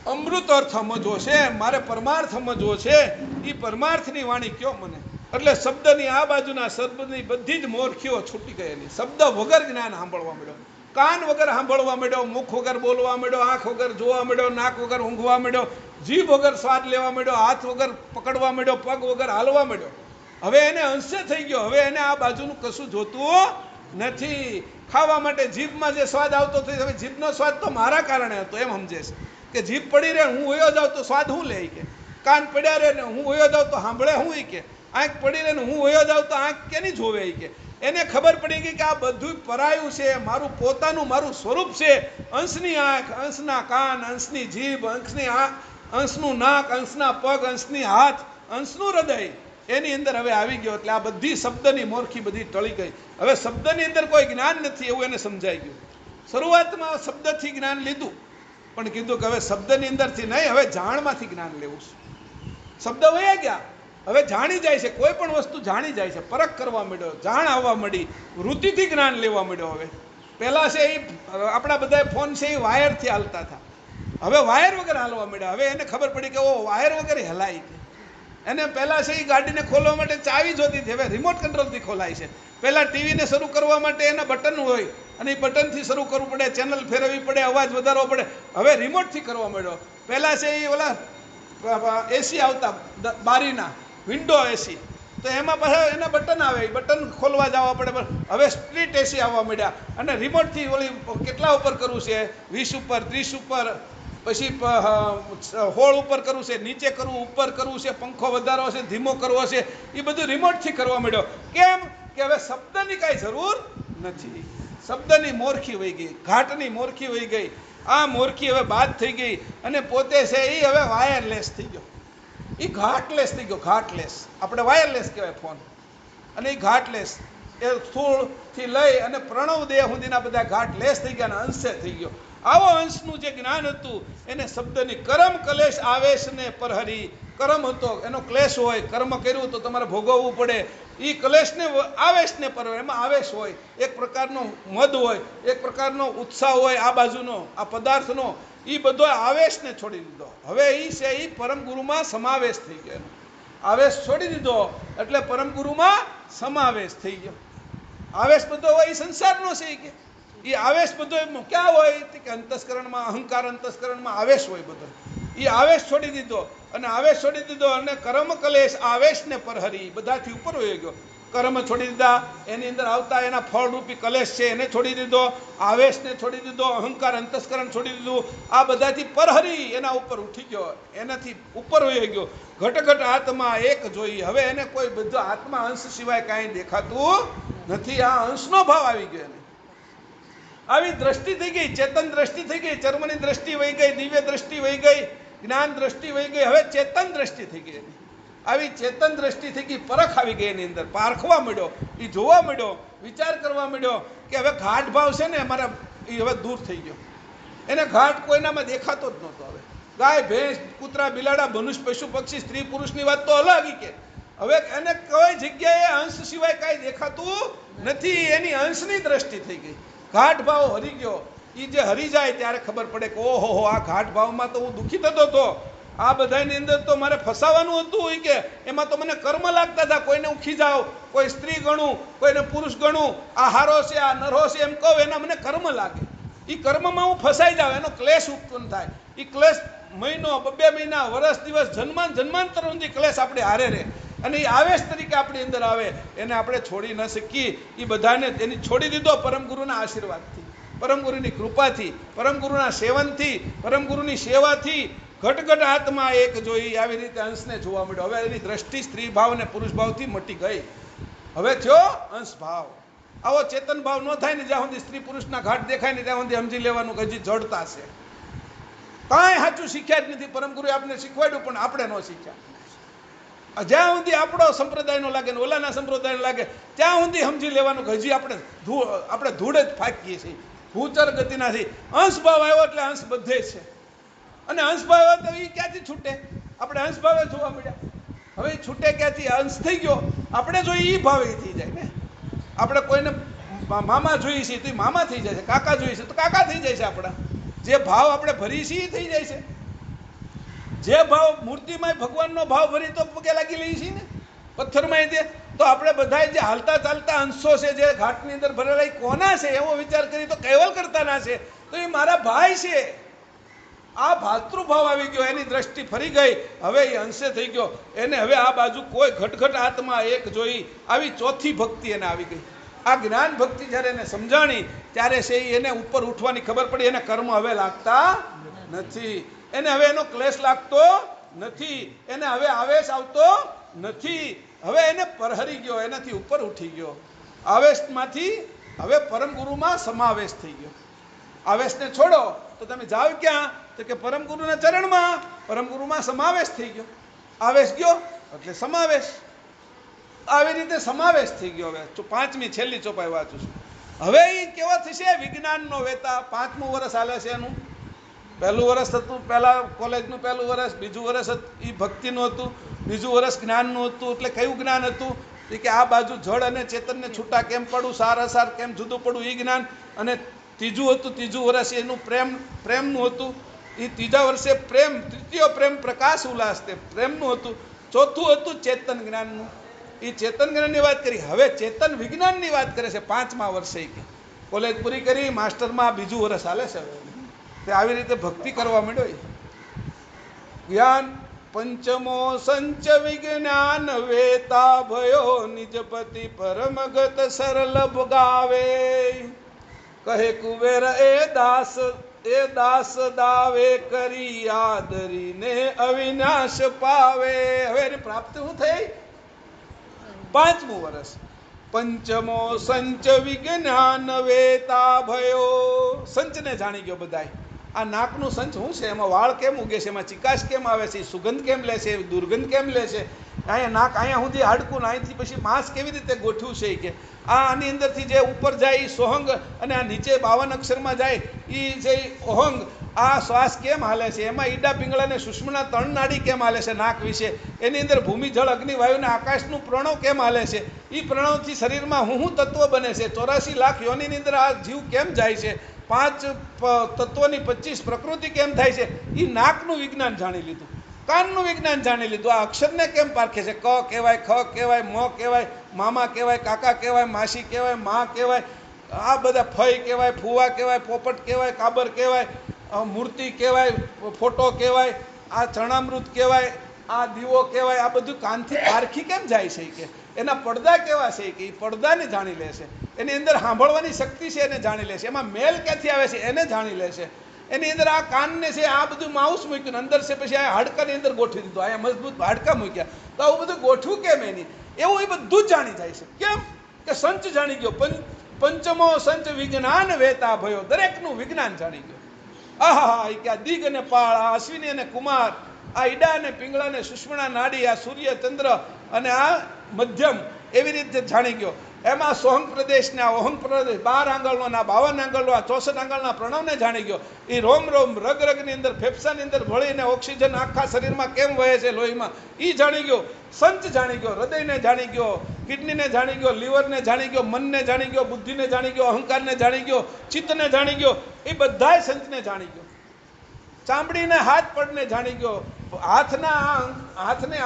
અમૃત અર્થ સમજવો છે, મારે પરમાર્થ સમજવો છે. એ પરમાર્થની વાણી કયો મને. એટલે શબ્દની આ બાજુના શબ્દની બધી જ મોરખીઓ છૂટી ગઈ એની. શબ્દ વગર જ્ઞાન સાંભળવા મળ્યો, કાન વગર સાંભળવા મળ્યો, મુખ વગર બોલવા મળ્યો, આંખ વગર જોવા મળ્યો, નાક વગર ઊંઘવા મળ્યો, જીભ વગર સ્વાદ લેવા મળ્યો, હાથ વગર પકડવા મળ્યો, પગ વગર હાલવા મળ્યો. હવે એને અંશે થઈ ગયો. હવે એને આ બાજુનું કશું જોતું નથી. ખાવા માટે જીભમાં જે સ્વાદ આવતો થઈ, હવે જીભનો સ્વાદ તો મારા કારણે હતો એમ સમજે છે કે જીભ પડી રહે, હું વયો જાઉં તો સ્વાદ હું લે કે, કાન પડ્યા રહે ને હું વયો જાઉં તો સાંભળે હું કે, આંખ પડી રહે ને હું વયો જાઉં તો આંખ કેની જોવે કે. એને ખબર પડી ગઈ કે આ બધું પરાયું છે, મારું પોતાનું મારું સ્વરૂપ છે. અંશની આંખ, અંશના કાન, અંશની જીભ, અંશનું નાક, અંશના પગ, અંશની હાથ, અંશનું હૃદય એની અંદર હવે આવી ગયો. એટલે આ બધી શબ્દની મોરખી બધી ટળી ગઈ. હવે શબ્દની અંદર કોઈ જ્ઞાન નથી એવું એને સમજાઈ ગયું. શરૂઆતમાં શબ્દથી જ્ઞાન લીધું, પણ કીધું કે હવે શબ્દની અંદરથી નહીં, હવે જાણમાંથી જ્ઞાન લેવું છે. શબ્દ વયા ગયા, હવે જાણી જાય છે, કોઈ પણ વસ્તુ જાણી જાય છે, પરખ કરવા માંડ્યો, જાણ આવવા મળી, વૃત્તિથી જ્ઞાન લેવા માંડ્યો. હવે પહેલા છે એ આપણા બધા ફોન છે એ વાયરથી હાલતા હતા, હવે વાયર વગર હાલવા માંડ્યા. હવે એને ખબર પડી કે ઓ વાયર વગર હલાય છે. એને પહેલા છે એ ગાડીને ખોલવા માટે ચાવી જોતી હતી, હવે રિમોટ કંટ્રોલથી ખોલાય છે. પહેલા ટીવીને શરૂ કરવા માટે એના બટન હોય અને એ બટનથી શરૂ કરવું પડે, ચેનલ ફેરવવી પડે, અવાજ વધારવો પડે. હવે રિમોટથી કરવા માંડ્યો. પહેલા છે એ ઓલા એસી આવતા બારીના વિન્ડો એસી, તો એમાં પાછા એના બટન આવે, બટન ખોલવા જવા પડે. હવે સ્પ્લિટ એસી આવવા માંડ્યા અને રિમોટથી ઓલી કેટલા ઉપર કરવું છે, 20 ઉપર, 30 ઉપર, પછી હોળ ઉપર કરવું છે, નીચે કરવું, ઉપર કરવું છે, પંખો વધારવો છે, ધીમો કરવો છે, એ બધું રિમોટથી કરવા માંડ્યો. કેમ કે હવે શબ્દની કાંઈ જરૂર નથી. શબ્દની મોરખી વહી ગઈ, ઘાટની મોરખી વહી ગઈ. આ મોરખી હવે બાદ થઈ ગઈ અને પોતે છે એ હવે વાયરલેસ થઈ ગયો. એ ઘાટલેસ થઈ ગયો. ઘાટલેસ આપણે વાયરલેસ કહેવાય ફોન, અને એ ઘાટલેસ, એ સ્થૂળથી લઈ અને પ્રણવ દેહ સુધીના બધા ઘાટલેસ થઈ ગયા અને અંશે થઈ ગયો. આવો અંશનું જે જ્ઞાન હતું એને શબ્દની કર્મ કલેશ આવેશને પરહરી. કર્મ હતો એનો ક્લેશ હોય, કર્મ કર્યું તો તમારે ભોગવવું પડે. એ ક્લેશને આવેશને પરહરે, એમાં આવેશ હોય, એક પ્રકારનો મદ હોય, એક પ્રકારનો ઉત્સાહ હોય, આ બાજુનો આ પદાર્થનો, એ બધો આવેશને છોડી દીધો. હવે એ છે એ પરમ ગુરુમાં સમાવેશ થઈ ગયો. આવેશ છોડી દીધો એટલે પરમ ગુરુમાં સમાવેશ થઈ ગયો. આવેશ બધો હોય એ સંસારનો છે કે એ આવેશ બધો ક્યાં હોય કે અંતસ્કરણમાં, અહંકાર અંતસ્કરણમાં આવેશ હોય બધો. એ આવેશ છોડી દીધો અને આવેશ છોડી દીધો અને કર્મ કલેશ આવેશને પરહરી, બધાથી ઉપર વહી ગયો. કર્મ છોડી દીધા, એની અંદર આવતા એના ફળરૂપી કલેશ છે એને છોડી દીધો, આવેશને છોડી દીધો, અહંકાર અંતસ્કરણ છોડી દીધું. આ બધાથી પરહરી, એના ઉપર ઉઠી ગયો, એનાથી ઉપર વહી ગયો. ઘટઘટ આત્મા એક જોઈ. હવે એને કોઈ બધો આત્મા અંશ સિવાય કાંઈ દેખાતું નથી. આ અંશનો ભાવ આવી ગયો એને. આવી દ્રષ્ટિ થઈ ગઈ, ચેતન દ્રષ્ટિ થઈ ગઈ, ચર્મની દ્રષ્ટિ વહી ગઈ, દિવ્ય દ્રષ્ટિ વહી ગઈ, જ્ઞાન દ્રષ્ટિ વહી ગઈ. હવે ચેતન દ્રષ્ટિ થઈ ગઈ. આવી ચેતન દ્રષ્ટિ થઈ ગઈ, પરખ આવી ગઈ એની અંદર. પારખવા માંડ્યો, એ જોવા માંડ્યો, વિચાર કરવા માંડ્યો કે હવે ઘાટ ભાવ છે ને અમારા, એ હવે દૂર થઈ ગયો. એને ઘાટ કોઈનામાં દેખાતો જ નહોતો. હવે ગાય, ભેંસ, કૂતરા, બિલાડા, મનુષ્ય, પશુ, પક્ષી, સ્ત્રી પુરુષની વાત તો અલગ. કે હવે એને કોઈ જગ્યાએ અંશ સિવાય કાંઈ દેખાતું નથી. એની અંશની દ્રષ્ટિ થઈ ગઈ. ઘાટ ભાવ હરી ગયો. એ જે હરી જાય ત્યારે ખબર પડે કે ઓહો, આ ઘાટ ભાવમાં તો હું દુઃખી થતો હતો. આ બધાની અંદર તો મારે ફસાવાનું હતું હોય કે એમાં તો મને કર્મ લાગતા હતા. કોઈને હું ખીજાવ, કોઈ સ્ત્રી ગણું, કોઈને પુરુષ ગણું, આ હારો છે, આ નરો છે એમ કહું, એના મને કર્મ લાગે. એ કર્મમાં હું ફસાઈ જાઉં, એનો ક્લેશ ઉત્પન્ન થાય. એ ક્લેશ મહિનો, 2 મહિના, વર્ષ, દિવસ, જન્માંતર સુધી ક્લેશ આપણે હારે રહે. અને એ આવેશ તરીકે આપણી અંદર આવે, એને આપણે છોડી ન શકીએ. એ બધાને એની છોડી દીધો પરમ ગુરુના આશીર્વાદથી, પરમ ગુરુની કૃપાથી, પરમ ગુરુના સેવનથી, પરમ ગુરુની સેવાથી. ઘટઘટ આત્મા એક જોઈ. આવી રીતે અંશને જોવા મળ્યો. હવે એની દ્રષ્ટિ સ્ત્રી ભાવ અને પુરુષ ભાવથી મટી ગઈ. હવે થયો અંશ ભાવ. આવો ચેતન ભાવ ન થાય ને જ્યાં સુધી સ્ત્રી પુરુષના ઘાટ દેખાય ને ત્યાં સુધી સમજી લેવાનું કે હજી જડતા છે. કાંઈ સાચું શીખ્યા જ નથી. પરમ ગુરુએ આપણે શીખવાડ્યું પણ આપણે ન શીખ્યા. જ્યાં સુધી આપણો સંપ્રદાયનો લાગે ને ઓલાના સંપ્રદાયનો લાગે ત્યાં સુધી સમજી લેવાનું કે હજી આપણે ધૂળ જ ફાંકીએ છીએ, ભૂચર ગતિના છીએ. અંશભાવ આવ્યો એટલે અંશ બધે છે. અને અંશભાવ આવ્યો તો એ ક્યાંથી છૂટે? આપણે અંશભાવે જોવા મળ્યા. હવે એ છૂટે ક્યાંથી? અંશ થઈ ગયો. આપણે જોઈએ એ ભાવે થઈ જાય ને. આપણે કોઈને મામા જોઈએ છીએ તો એ મામા થઈ જાય છે, કાકા જોઈએ છે તો કાકા થઈ જાય છે. આપણા જે ભાવ આપણે ભરીએ છીએ એ થઈ જાય છે. જે ભાવ મૂર્તિમાં ભગવાનનો ભાવ ભરી તો પગે લાગી લઈએ છીએ ને, પથ્થરમાં તે તો આપણે બધા જે હાલતા ચાલતા અંશો છે જે ઘાટની અંદર ભરેલા એ કોના છે એવો વિચાર કરી તો કૈવલ કરતાના છે. તો એ મારા ભાઈ છે. આ ભાતૃભાવ આવી ગયો, એની દ્રષ્ટિ ફરી ગઈ. હવે એ અંશે થઈ ગયો. એને હવે આ બાજુ કોઈ ઘટઘટ આત્મા એક જોઈ. આવી ચોથી ભક્તિ એને આવી ગઈ. આ જ્ઞાન ભક્તિ જ્યારે એને સમજાણી ત્યારે છે એને ઉપર ઉઠવાની ખબર પડી. એને કર્મ હવે લાગતા નથી, એને હવે એનો ક્લેશ લાગતો નથી, એને હવે આવેશ આવતો નથી. હવે એને પરહરી ગયો, એનાથી ઉપર ઉઠી ગયો. આવેશમાંથી હવે પરમ ગુરુમાં સમાવેશ થઈ ગયો. આવેશને છોડો તો તમે જાઓ ક્યાં? તો કે પરમ ગુરુના ચરણમાં. પરમ ગુરુમાં સમાવેશ થઈ ગયો. આવેશ ગયો એટલે સમાવેશ. આવી રીતે સમાવેશ થઈ ગયો. હવે પાંચમી છેલ્લી ચોપાઈ વાંચું છું. હવે એ કેવો થશે? વિજ્ઞાનનો વેતા. 5મું વર્ષ હાલે છે એનું. પહેલું વર્ષ હતું પહેલા કોલેજનું પહેલું વર્ષ, બીજું વર્ષ એ ભક્તિનું હતું, બીજું વર્ષ જ્ઞાનનું હતું. એટલે કયું જ્ઞાન હતું? કે આ બાજુ જળ અને ચેતનને છૂટા કેમ પડવું, સાર અસાર કેમ જુદું પડવું, એ જ્ઞાન. અને ત્રીજું વર્ષ એનું પ્રેમનું હતું. એ ત્રીજા વર્ષે પ્રેમ, તૃતીય પ્રેમ પ્રકાશ ઉલ્લાસ તે પ્રેમનું હતું. ચોથું હતું ચેતન જ્ઞાનનું. એ ચેતન જ્ઞાનની વાત કરી. હવે ચેતન વિજ્ઞાનની વાત કરે છે 5મા વર્ષે. કોલેજ પૂરી કરી, માસ્ટરમાં બીજું વર્ષ હાલે છે. તે આવી રીતે ભક્તિ કરવા માંડ્યો. જ્ઞાન પંચમો સંચ વિજ્ઞાન વેતા ભયો નિજપતિ પરમગત સરલ ભગાવે. કહે કુબેર એ દાસ એ દાસ દાવે કરી આદરીને અવિનાશ પાવે. હવે એની પ્રાપ્તિ શું થઈ? 5મું વર્ષ. પંચમો સંચ વિજ્ઞાન વેતા ભયો. સંચને જાણી ગયો બધાય. આ નાકનું સંચ શું છે? એમાં વાળ કેમ ઉગે છે? એમાં ચિકાશ કેમ આવે છે? સુગંધ કેમ લે છે? દુર્ગંધ કેમ લે છે? અહીંયા નાક અહીંયા સુધી હાડકું, અહીંથી પછી માંસ કેવી રીતે ગોઠવ્યું છે? કે આની અંદરથી જે ઉપર જાય એ સોહંગ, અને આ નીચે 52 અક્ષરમાં જાય એ જે ઓહંગ, આ શ્વાસ કેમ હાલે છે? એમાં ઈડા પિંગળા અને સુષ્મના 3 નાડી કેમ હાલે છે? નાક વિશે એની અંદર ભૂમિ જળ અગ્નિ વાયુ અને આકાશનું પ્રણવ કેમ હાલે છે? એ પ્રણવથી શરીરમાં હું તત્વ બને છે? 84 લાખ યોનિની અંદર આ જીવ કેમ જાય છે? 5 તત્વોની 25 પ્રકૃતિ કેમ થાય છે? એ નાકનું વિજ્ઞાન જાણી લીધું. કાનનું વિજ્ઞાન જાણી લીધું. આ અક્ષરને કેમ પારખે છે? ક કહેવાય, ખ કહેવાય, મ કહેવાય, મામા કહેવાય, કાકા કહેવાય, માસી કહેવાય, મા કહેવાય, આ બધા ફઈ કહેવાય, ફુવા કહેવાય, પોપટ કહેવાય, કાબર કહેવાય, મૂર્તિ કહેવાય, ફોટો કહેવાય, આ ચરણામૃત કહેવાય, આ દીવો કહેવાય. આ બધું કાનથી પારખી કેમ જાય છે? કે એના પડદા કેવા છે? કે એ પડદાને જાણી લે છે. એની અંદર સાંભળવાની શક્તિ છે એને જાણી લે છે. એમાં મેલ ક્યાંથી આવે છે એને જાણી લે છે. એની અંદર આ કાનને છે આ બધું માઉસ મૂક્યું, અંદર છે પછી આ હાડકાની અંદર ગોઠવી દીધું, અહીંયા મજબૂત હાડકા મૂક્યા. તો આવું બધું ગોઠવું કેમ એની? એવું એ બધું જ જાણી જાય છે. કેમ? કે સંચ જાણી ગયો. પંચમો સંચ વિજ્ઞાન વેતા ભયો. દરેકનું વિજ્ઞાન જાણી ગયો. આહા, કે આ દિગ અને પાળ, આ અશ્વિની અને કુમાર, આ ઈડા અને પિંગળા અને સુષ્મણા નાડી, આ સૂર્ય ચંદ્ર અને આ મધ્યમ, એવી રીતે જાણી ગયો. એમાં સોહંગ પ્રદેશના ઓહંગ પ્રદેશ 12 આંગળનો, ના 52 આંગળનો, આ 64 આંગળના પ્રણવને જાણી ગયો. એ રોમ રોમ રગ રગની અંદર, ફેફસાની અંદર ભળીને ઓક્સિજન આખા શરીરમાં કેમ વહે છે લોહીમાં, એ જાણી ગયો. સંચ જાણી ગયો. હૃદયને જાણી ગયો, કિડનીને જાણી ગયો, લીવરને જાણી ગયો, મનને જાણી ગયો, બુદ્ધિને જાણી ગયો, અહંકારને જાણી ગયો, ચિત્તને જાણી ગયો. એ બધાય સંચને જાણી ગયો. ચામડીને હાથ પગને જાણી ગયો, હાથને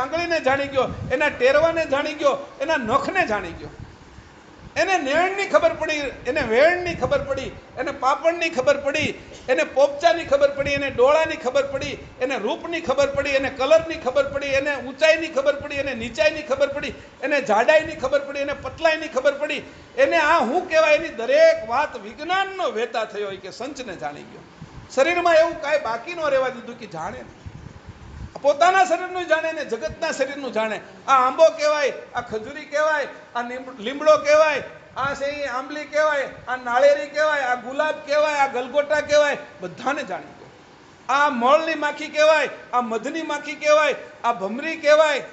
આંગળીને જાણી ગયો, એના ટેરવાને જાણી ગયો, એના નખને જાણી ગયો. એને નેણની ખબર પડી, એને વેણની ખબર પડી, એને પાપણની ખબર પડી, એને પોપચાની ખબર પડી, એને ડોળાની ખબર પડી, એને રૂપની ખબર પડી, એને કલરની ખબર પડી, એને ઊંચાઈની ખબર પડી, એને નીચાઈની ખબર પડી, એને જાડાઈની ખબર પડી, એને પતલાઈની ખબર પડી, એને આ શું કહેવાય એની દરેક વાત વિજ્ઞાનનો વેતા થયો હોય કે સંચને જાણી ગયો. શરીરમાં એવું કાંઈ બાકી ન રહેવા દીધું કે જાણે. પોતાના શરીરનું જાણે ને જગતના શરીરનું જાણે. આ આંબો કહેવાય, આ ખજૂરી કહેવાય, આ લીમડો કહેવાય, આ છે આંબલી કહેવાય, આ નાળિયેરી કહેવાય, આ ગુલાબ કહેવાય, આ ગલગોટા કહેવાય, બધાને જાણી ગયો. આ મળની માખી કહેવાય, આ મધની માખી કહેવાય, આ ભમરી કહેવાય,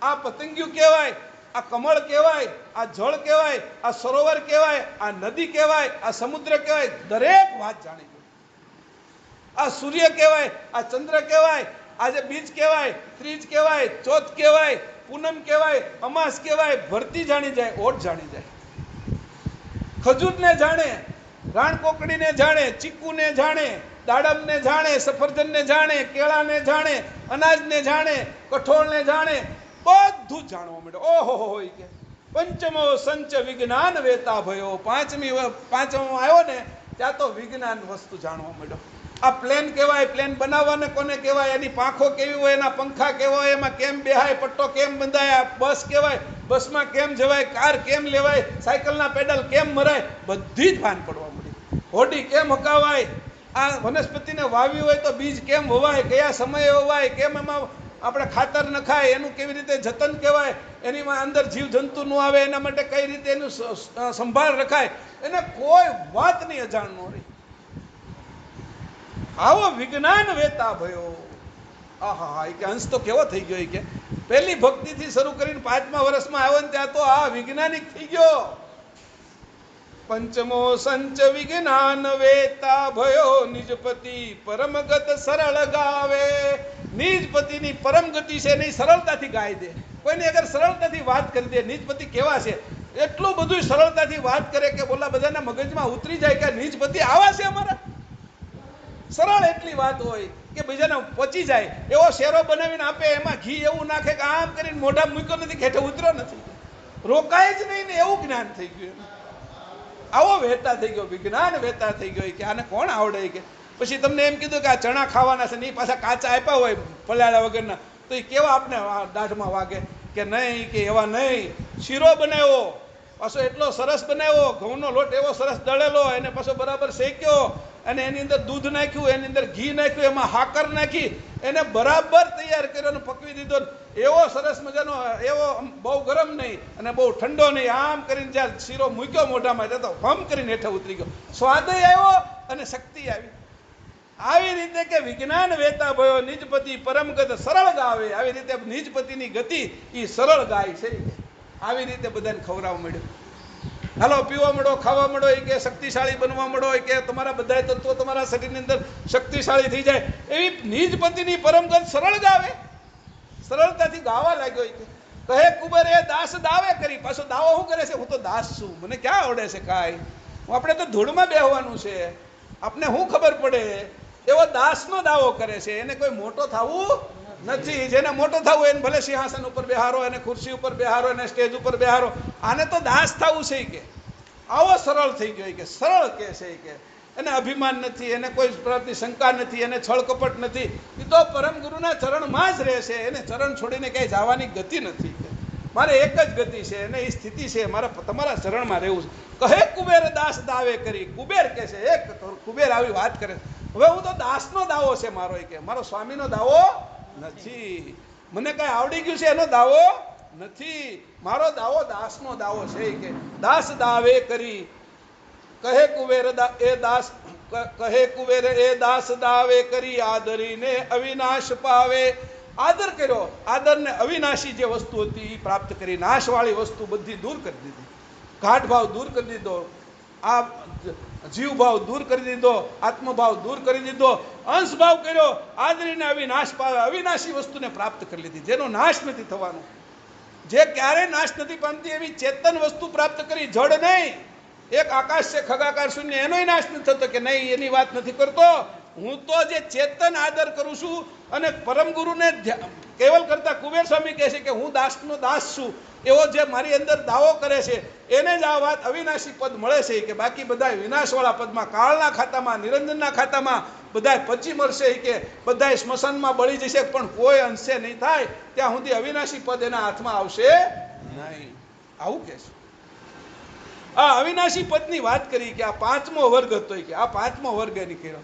આ પતંગિયું કહેવાય, આ કમળ કહેવાય, આ જળ કહેવાય, આ સરોવર કહેવાય, આ નદી કહેવાય, આ સમુદ્ર કહેવાય. દરેક વાત જાણી ગયો. આ સૂર્ય કહેવાય, આ ચંદ્ર કહેવાય, આજે બીજ કહેવાય, ત્રીજ કહેવાય, ચોથ કહેવાય, પૂનમ કહેવાય, અમાસ કહેવાય. ભરતી જાણી જાય, ઓટ જાણી જાય. ખજૂરને જાણે, રાણકોકડીને જાણે, ચીકુને જાણે, દાડમને જાણે, સફરજનને જાણે, કેળાને જાણે, અનાજને જાણે, કઠોળને જાણે, બધું જ જાણવા માંડે. ઓહો હોય કે પંચમો સંચ વિજ્ઞાન વેતા ભયો. પાંચમો આવ્યો ને ત્યાં તો વિજ્ઞાન વસ્તુ જાણવા માંડ્યો. આ પ્લેન કહેવાય, પ્લેન બનાવવાને કોને કહેવાય, એની પાંખો કેવી હોય, એના પંખા કેવા હોય, એમાં કેમ બેહાય, પટ્ટો કેમ બંધાય, બસ કહેવાય, બસમાં કેમ જવાય, કાર કેમ લેવાય, સાયકલના પેડલ કેમ મરાય, બધી જ ભાન પડવા મળી. હોડી કેમ હકાવાય, આ વનસ્પતિને વાવી હોય તો બીજ કેમ વવાય, કયા સમયે વવાય, કેમ એમાં આપણે ખાતર નખાય, એનું કેવી રીતે જતન કહેવાય, એની અંદર જીવ જંતુ ન આવે એના માટે કઈ રીતે એનું સંભાળ રખાય, એને કોઈ વાત નહીં અજાણ ન રહી. આવો વિજ્ઞાન વેતા ભયો. આહા, કે અંશ તો કેવો થઈ ગયો કે પહેલી ભક્તિથી શરૂ કરીને 5મા વર્ષમાં આવ્યો ને ત્યાં તો આ વૈજ્ઞાનિક થઈ ગયો. પંચમો સંચ વિજ્ઞાન વેતા ભયો, નિજપતિ પરમગત સરળ ગાવે. નિજપતિની પરમ ગતિ છે નહીં, સરળતાથી ગાઈ દે. કોઈને અગર સરળતાથી વાત કરી દે, નિજપતિ કેવા છે, એટલું બધું સરળતાથી વાત કરે કે બોલા બધાના મગજમાં ઉતરી જાય કે નિજપતિ આવા છે અમારા. સરળ એટલી વાત હોય કે બીજાને પચી જાય. એવો શેરો બનાવીને આપે, એમાં ઘી એવું નાખે કે આમ કરીને મોઢા મૂક્યો નથી, ઘેઠે ઉતર્યો નથી, રોકાય જ નહીં ને, એવું જ્ઞાન થઈ ગયું. આવો વેતા થઈ ગયો, વિજ્ઞાન વેતા થઈ ગયો કે આને કોણ આવડે. કે પછી તમને એમ કીધું કે આ ચણા ખાવાના છે, નહીં પાછા કાચા આપ્યા હોય પલાળ્યા વગરના, તો એ કેવા આપણે દાઢમાં વાગે કે નહીં, કે એવા નહીં. શીરો બનાવ્યો, પાછો એટલો સરસ બનાવ્યો, ઘઉંનો લોટ એવો સરસ દળેલો, એને પાછો બરાબર શેક્યો, અને એની અંદર દૂધ નાખ્યું, એની અંદર ઘી નાખ્યું, એમાં હાકર નાખી એને બરાબર તૈયાર કર્યો અને પકવી દીધો. એવો સરસ મજાનો, એવો બહુ ગરમ નહીં અને બહુ ઠંડો નહીં, આમ કરીને જ્યાં શીરો મૂક્યો મોઢામાં જતો ભમ કરીને હેઠે ઉતરી ગયો. સ્વાદય આવ્યો અને શક્તિ આવી. આવી રીતે કે વિજ્ઞાન વેતા ભયો નિજપતિ પરમગત સરળ ગાવે. આવી રીતે નિજપતિની ગતિ એ સરળ ગાય છે. આવી રીતે બધાને ખવડાવવા મળ્યું. હાલો પીવા મળો, ખાવા મળો, એ કે શક્તિશાળી બનવા મળો, એ કે તમારા બધા તત્વો તમારા શરીરની અંદર શક્તિશાળી થઈ જાય. એવી નિજપતિની પરમગત સરળ ગાવે. સરળતાથી ગાવા લાગ્યો. એ કહે કુબેર એ દાસ દાવે કરી. પાછો દાવો શું કરે છે? હું તો દાસ છું, મને ક્યાં આવડે છે કાંઈ, આપણે તો ધૂળમાં બેહવાનું છે, આપને શું ખબર પડે? એવો દાસનો દાવો કરે છે. એને કોઈ મોટો થવું નથી. જેને મોટો થવું એને ભલે સિંહાસન ઉપર બેહારો, એને ખુરશી ઉપર બેહારો, એને સ્ટેજ ઉપર બેહારો, આને તો દાસ થવું છે કે. આવો સરળ થઈ ગયો કે સરળ કે છે કે એને અભિમાન નથી, એને કોઈ પ્રકારની શંકા નથી, એને છળ કપટ નથી. એ તો પરમ ગુરુના ચરણમાં જ રહેશે. એને ચરણ છોડીને ક્યાંય જવાની ગતિ નથી. મારે એક જ ગતિ છે, એને એ સ્થિતિ છે, મારે તમારા ચરણમાં રહેવું છે. કહે કુબેર દાસ દાવે કરી. કુબેર કે છે, એક કુબેર આવી વાત કરે. હવે હું તો દાસનો દાવો છે મારો, એ કે મારો સ્વામીનો દાવો નથી. મને કઈ આવડી ગયું છે એનો દાવો નથી. મારો દાવો દાસનો દાવો છે કે દાસ દાવે કરી. કહે કુબેર એ દાસ, કહે કુબેર એ દાસ દાવે કરી. આદરીને અવિનાશ પાવે. આદર કર્યો, આદરને અવિનાશી જે વસ્તુ હતી એ પ્રાપ્ત કરી. નાશવાળી વસ્તુ બધી દૂર કરી દીધી. ઘાટ ભાવ દૂર કરી દીધો, આ જીવ ભાવ દૂર કરી દીધો, આત્મભાવ દૂર કરી દીધો, અંશ ભાવ કર્યો. આદરીને અવિનાશ પાવે. અવિનાશી વસ્તુને પ્રાપ્ત કરી લીધી, જેનો નાશ નથી થવાનો, જે ક્યારેય નાશ નથી પામતી એવી ચેતન વસ્તુ પ્રાપ્ત કરી. જડ નહીં, એક આકાશ છે ખગાકાર શૂન્ય, એનોય નાશ નથી થતો કે નહીં, એની વાત નથી કરતો. હું તો જે ચેતન આદર કરું છું. અને પરમ ગુરુને કેવલ કરતા કુબેર સ્વામી કહે છે કે હું દાસનો દાસ છું. એવો જે મારી અંદર દાવો કરે છે એને જ આ વાત અવિનાશી પદ મળે છે કે બાકી બધા વિનાશવાળા પદમાં, કાળના ખાતામાં, નિરંજનના ખાતામાં બધા પચી મળશે કે બધા સ્મશાનમાં બળી જશે, પણ કોઈ અંશે નહીં થાય ત્યાં સુધી અવિનાશી પદ એના હાથમાં આવશે નહીં. આવું કે છે. આ અવિનાશી પદની વાત કરી કે આ પાંચમો વર્ગ હતો. કે આ પાંચમો વર્ગ એની કર્યો.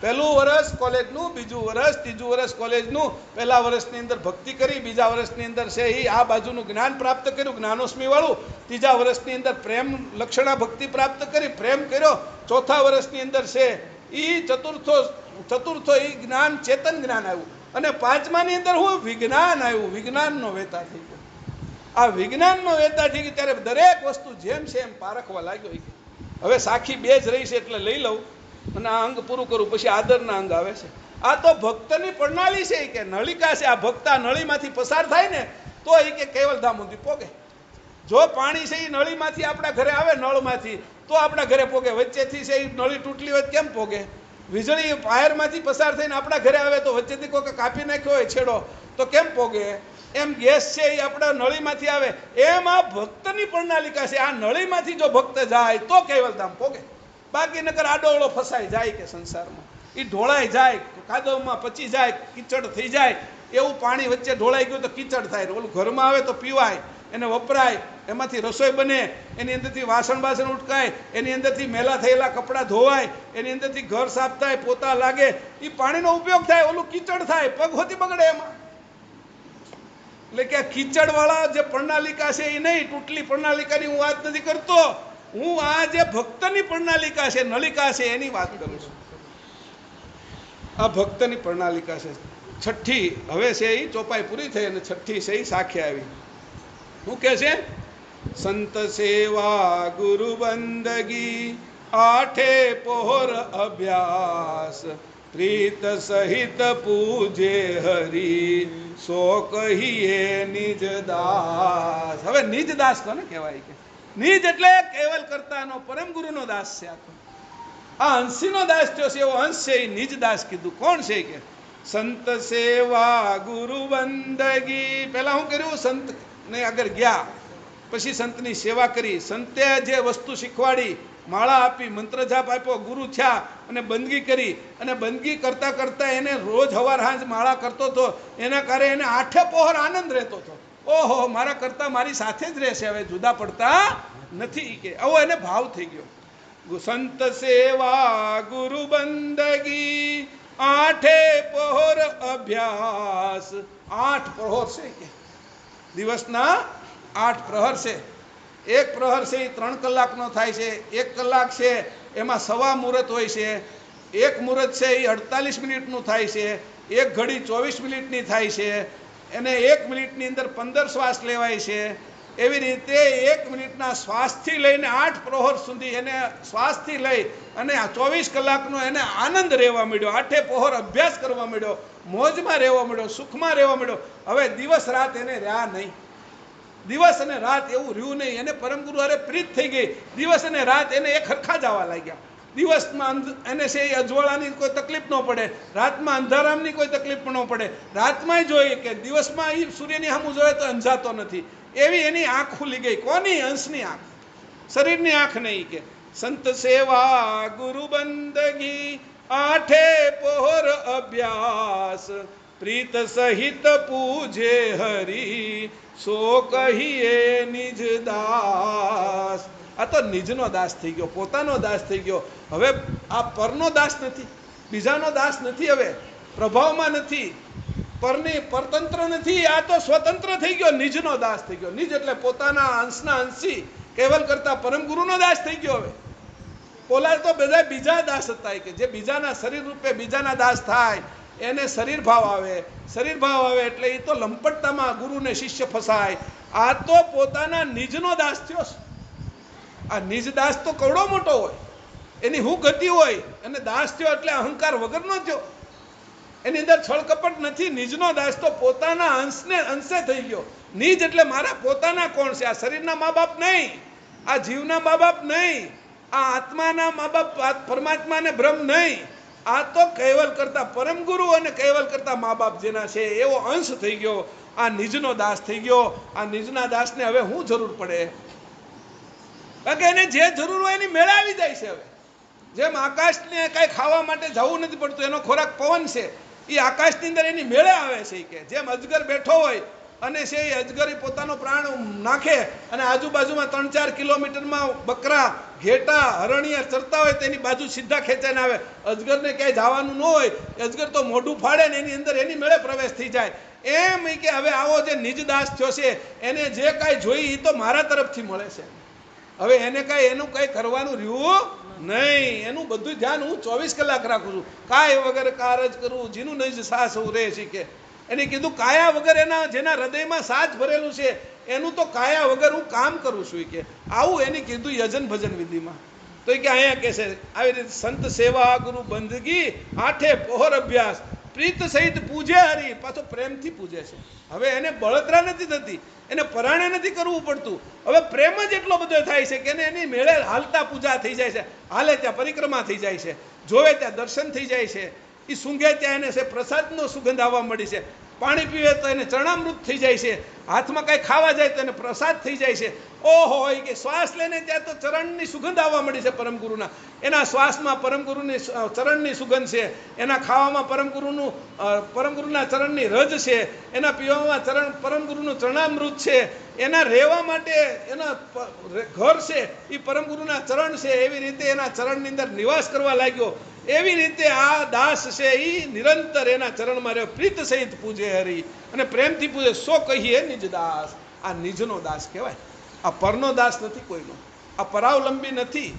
પહેલું વર્ષ કોલેજનું, બીજું વર્ષ, ત્રીજું વર્ષ કોલેજનું. પહેલા વર્ષની અંદર ભક્તિ કરી, બીજા વર્ષની અંદર છે એ આ બાજુનું જ્ઞાન પ્રાપ્ત કર્યું, જ્ઞાનોસ્મી વાળું. ત્રીજા વર્ષની અંદર પ્રેમ લક્ષણા ભક્તિ પ્રાપ્ત કરી, પ્રેમ કર્યો. ચોથા વર્ષની અંદર છે એ ચતુર્થો એ જ્ઞાન ચેતન જ્ઞાન આવ્યું. અને પાંચમાની અંદર હું વિજ્ઞાન આવ્યું. વિજ્ઞાનનો વેતા થઈ ગયો. આ વિજ્ઞાનનો વેતા થઈ ગયો ત્યારે દરેક વસ્તુ જેમ છે એમ પારખવા લાગ્યો. હવે સાખી બે જ રહી છે એટલે લઈ લઉં અને આ અંગ પૂરું કરું, પછી આદરના અંગ આવે છે. આ તો ભક્તની પ્રણાલી છે કે નળિકા છે. આ ભક્ત આ નળીમાંથી પસાર થાય ને તો એ કે કેવલધામ સુધી પોગે. જો પાણી છે એ નળીમાંથી આપણા ઘરે આવે, નળમાંથી, તો આપણા ઘરે પોગે. વચ્ચેથી છે એ નળી તૂટલી હોય કેમ પોગે? વીજળી વાયરમાંથી પસાર થઈને આપણા ઘરે આવે તો વચ્ચેથી કોઈ કાપી નાખ્યો હોય છેડો તો કેમ પોગે? એમ ગેસ છે એ આપણા નળીમાંથી આવે. એમ આ ભક્તની પ્રણાલિકા છે. આ નળીમાંથી જો ભક્ત જાય તો કેવલધામ પોગે. બાકી નકર આડોળો ફસાઈ જાય કે સંસારમાં, એ ઢોળાઈ જાય, કાદવમાં પચી જાય, કીચડ થઈ જાય. એવું પાણી વચ્ચે ઢોળાઈ ગયું તો કીચડ થાય. ઓલું ઘરમાં આવે તો પીવાય, એને વપરાય, એમાંથી રસોઈ બને, એની અંદરથી વાસણ બાસણ ઉટકાય, એની અંદરથી મેલા થયેલા કપડાં ધોવાય, એની અંદરથી ઘર સાફ થાય, પોતા લાગે, એ પાણીનો ઉપયોગ થાય. ઓલું કીચડ થાય, પગ હોતી બગડે એમાં. એટલે કે કીચડ વાળા જે પ્રણાલિકા છે એ નહીં, તૂટલી પ્રણાલિકાની હું વાત નથી કરતો. હું આ જે ભક્તની પ્રણાલિકા છે, નલિકા છે, એની વાત કરું છું. આ ભક્તની પ્રણાલિકા છે. છઠ્ઠી હવે છે એ ચોપાઈ પૂરી થઈ અને છઠ્ઠી છે એ સાખે આવી. શું કે છે? સંત સેવા ગુરુ બંદગી આઠે પહોર અભ્યાસ પ્રીત સહિત પૂજે હરી સો કહીએ નિજ દાસ. હવે નિજ દાસ કોને કહેવાય? કે નિજ એટલે કેવલ કરતાનો પરમ ગુરુનો દાસ છે. આ હંસીનો દાસ થયો છે, એવો હંસ છે એ નિજ દાસ કીધું. કોણ છે? કે સંત સેવા ગુરુ બંદગી. પહેલા હું કર્યું? સંત ને આગળ ગયા, પછી સંતની સેવા કરી. સંતે જે વસ્તુ શીખવાડી, માળા આપી, મંત્ર જાપ આપ્યો, ગુરુ થયા અને બંદગી કરી. અને બંદગી કરતા કરતા એને રોજ હવાર હાંજ માળા કરતો હતો. એના કારણે એને આઠે પહોર આનંદ રહેતો હતો. ઓહો, મારા કરતા મારી સાથે જ રહેશે, હવે જુદા પડતા નથી. કે આવો એને ભાવ થઈ ગયો. સંત સેવા ગુરુ બંદગી આઠે પહોર અભ્યાસ. 8 પ્રહોર છે કે દિવસના 8 પ્રહર છે. એક પ્રહર છે એ 3 કલાકનો થાય છે. 1 કલાક છે એમાં સવા મુહૂર્ત હોય છે. એક મુહૂર્ત છે એ 48 મિનિટનું થાય છે. એક ઘડી 24 મિનિટની થાય છે. એને 1 મિનિટની અંદર 15 શ્વાસ લેવાય છે. એવી રીતે 1 મિનિટના શ્વાસથી લઈને 8 પ્રહોર સુધી એને શ્વાસથી લઈ અને 24 કલાકનો એને આનંદ રહેવા મળ્યો. 8 પ્રહોર અભ્યાસ કરવા મળ્યો, મોજમાં રહેવા મળ્યો, સુખમાં રહેવા મળ્યો. હવે દિવસ રાત એને રહ્યા નહીં. દિવસ અને રાત એવું રહ્યું નહીં. એને પરમગુરુ હારે પ્રીત થઈ ગઈ. દિવસ અને રાત એને એક હરખા જવા લાગ્યા. દિવસમાં એને છે એ અજવાળાની કોઈ તકલીફ ન પડે, રાતમાં અંધારામની કોઈ તકલીફ પણ ન પડે. રાતમાં જોઈએ કે દિવસમાં એ સૂર્યની સામું જોઈએ તો અંજાતો નથી. એવી એની આંખ ખુલી ગઈ. કોની? અંશની આંખ, શરીરની આંખ નહીં. કે સંત સેવા ગુરુ બંદગી આઠે પહોર અભ્યાસ પ્રીત સહિત પૂજે હરી સો કહીએ નિજ દાસ. આ તો નિજનો દાસ થઈ ગયો, પોતાનો દાસ થઈ ગયો. હવે આ પરનો દાસ નથી, બીજાનો દાસ નથી, હવે પ્રભાવમાં નથી, પરની પરતંત્ર નથી. આ તો સ્વતંત્ર થઈ ગયો, નિજનો દાસ થઈ ગયો. નિજ એટલે પોતાના અંશના અંશી કેવલ કરતા પરમ ગુરુનો દાસ થઈ ગયો. હવે પોલા તો બધા બીજા દાસ હતા કે જે બીજાના શરીર રૂપે બીજાના દાસ થાય એને શરીર ભાવ આવે. શરીર ભાવ આવે એટલે એ તો લંપટતામાં ગુરુને શિષ્ય ફસાય. આ તો પોતાના નિજનો દાસ થયો. આ નિજ દાસ તો કવડો મોટો હોય, એની હું ગતિ હોય, અને દાસ થયો એટલે અહંકાર વગરનો થયો. એની અંદર છળ કપટ નથી. નિજનો દાસ તો પોતાના અંશે થઈ ગયો. નિજ એટલે મારા પોતાના કોણ છે? આ શરીરના મા બાપ નહીં, આ જીવના મા બાપ નહીં, આ આત્માના મા બાપ, પરમાત્મા ને બ્રહ્મ નહીં. આ તો કૈવલ કરતા પરમ ગુરુ અને કૈવલ કરતા મા બાપ જેના છે એવો અંશ થઈ ગયો. આ નિજનો દાસ થઈ ગયો. આ નિજના દાસને હવે શું જરૂર પડે? કારણ કે એને જે જરૂર હોય એની મેળા આવી જાય છે. હવે જેમ આકાશને કઈ ખાવા માટે જવું નથી પડતું, એનો ખોરાક પવન છે, એ આકાશની અંદર એની મેળે આવે છે. કે જેમ અજગર બેઠો હોય અને છે એ અજગર પોતાનો પ્રાણ નાખે અને આજુબાજુમાં 3-4 કિલોમીટરમાં બકરા, ઘેટા, હરણિયા ચરતા હોય તેની બાજુ સીધા ખેંચાઈને આવે. અજગરને ક્યાંય જવાનું ન હોય, અજગર તો મોઢું ફાડે ને એની અંદર એની મેળે પ્રવેશ થઈ જાય. એમ કે હવે આવો જે નિજ દાસ થયો છે એને જે કાંઈ જોઈ એ તો મારા તરફથી મળે છે. હવે એને કાંઈ એનું કંઈ કરવાનું રહ્યું નહીં. એનું બધું ધ્યાન હું 24 કલાક રાખું છું. કાંઈ વગર કારજ કરું જીનું નિજ સાસ હું રહે છે. કે એને કીધું કાયા વગર એના જેના હૃદયમાં સાચ ભરેલું છે એનું તો કાયા વગર હું કામ કરું છું. કે આવું એને કીધું યજન ભજન વિધિમાં. તો કે અહીંયા કે છે આવી રીતે સંત સેવા ગુરુ બંદગી આઠે પહોર અભ્યાસ પ્રીત સહિત પૂજે હરી. પાછો પ્રેમથી પૂજે છે. હવે એને બળતરા નથી થતી, એને પરાણે નથી કરવું પડતું. હવે પ્રેમ જ એટલો બધો થાય છે કે એની મેળે હાલતા પૂજા થઈ જાય છે. હાલે ત્યાં પરિક્રમા થઈ જાય છે, જોવે ત્યાં દર્શન થઈ જાય છે, એ સૂંઘે ત્યાં એને છે પ્રસાદનો સુગંધ આવવા મળી છે, પાણી પીવે તો એને ચરણામૃત થઈ જાય છે, હાથમાં કાંઈ ખાવા જાય તો એને પ્રસાદ થઈ જાય છે. ઓહો, એ કે શ્વાસ લઈને ત્યાં તો ચરણની સુગંધ આવવા મળી છે પરમગુરુના. એના શ્વાસમાં પરમગુરુની ચરણની સુગંધ છે, એના ખાવામાં પરમગુરુના ચરણની રજ છે, એના પીવામાં પરમગુરુનું ચરણામૃત છે, એના રહેવા માટે એના ઘર છે એ પરમગુરુના ચરણ છે. એવી રીતે એના ચરણની અંદર નિવાસ કરવા લાગ્યો. એવી રીતે આ દાસ છે એ નિરંતર એના ચરણમાં રહ્યો. પ્રીત સહિત પૂજે હરી, અને પ્રેમથી પૂજે. સો કહીએ નિજ દાસ. આ નિજનો દાસ કહેવાય. આ પરનો દાસ નથી કોઈનો. આ પરાવલંબી નથી.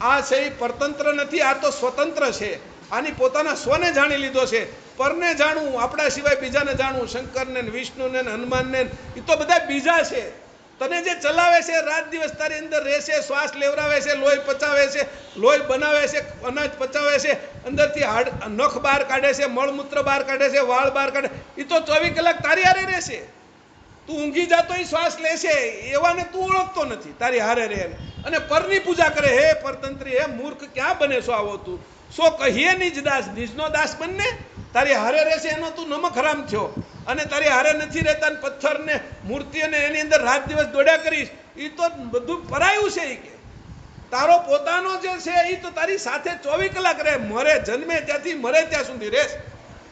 આ છે એ પરતંત્ર નથી. આ તો સ્વતંત્ર છે. આની પોતાના સ્વને જાણી લીધો છે. પરને જાણવું, આપણા સિવાય બીજાને જાણવું, શંકરને, વિષ્ણુને, હનુમાનને, એ તો બધા બીજા છે. તને જે ચલાવે છે, રાત દિવસ તારી અંદર રહેશે, શ્વાસ લેવરાવે છે, લોહી પચાવે છે, લોહી બનાવે છે, અનાજ પચાવે છે, અંદરથી નખ બહાર કાઢે છે, મળમૂત્ર બહાર કાઢે છે, વાળ બહાર કાઢે, એ તો 24 કલાક તારી હારે રહેશે. તું ઊંઘી જાતો એ શ્વાસ લેશે, એવાને તું ઓળખતો નથી, તારી હારે રહે. અને પરની પૂજા કરે. હે પરતંત્રી, હે મૂર્ખ, ક્યાં બને છો આવો તું? સો કહીએ નિજ દાસ. નિજનો દાસ બનને. તારી હારે રહેશે એનો તું નમક હરામ થયો, અને તારી હારે નથી રહેતા પથ્થરને મૂર્તિઓને એની અંદર રાત દિવસ દોડ્યા કરીશ, એ તો બધું પરાયું છે. કે તારો પોતાનો જે છે એ તો તારી સાથે 24 કલાક રહે. મરે, જન્મે ત્યાંથી મરે ત્યાં સુધી રહેશ.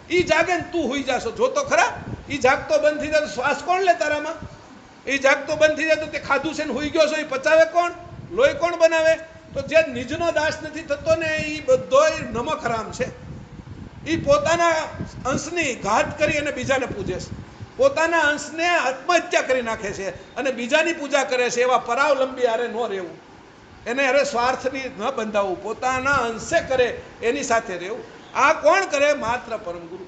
એ જાગે ને તું હુઈ જાશો. જો તો ખરા, એ જાગતો બંધ થઈ જાય તો શ્વાસ કોણ લે તારામાં? એ જાગતો બંધ થઈ જાય તો તે ખાધું છે ને હુઈ ગયો છો એ પચાવે કોણ? લોહી કોણ બનાવે? તો જે નિજનો દાસ નથી થતો ને એ બધોય નમખરામ છે. એ પોતાના અંશની ઘાત કરી અને બીજાને પૂજે છે, પોતાના અંશને આત્મહત્યા કરી નાખે છે અને બીજાની પૂજા કરે છે. એવા પરાવલંબી હારે ન રહેવું, એને અરે સ્વાર્થની ન બંધાવવું, પોતાના અંશે કરે એની સાથે રહેવું. આ કોણ કરે? માત્ર પરમ ગુરુ.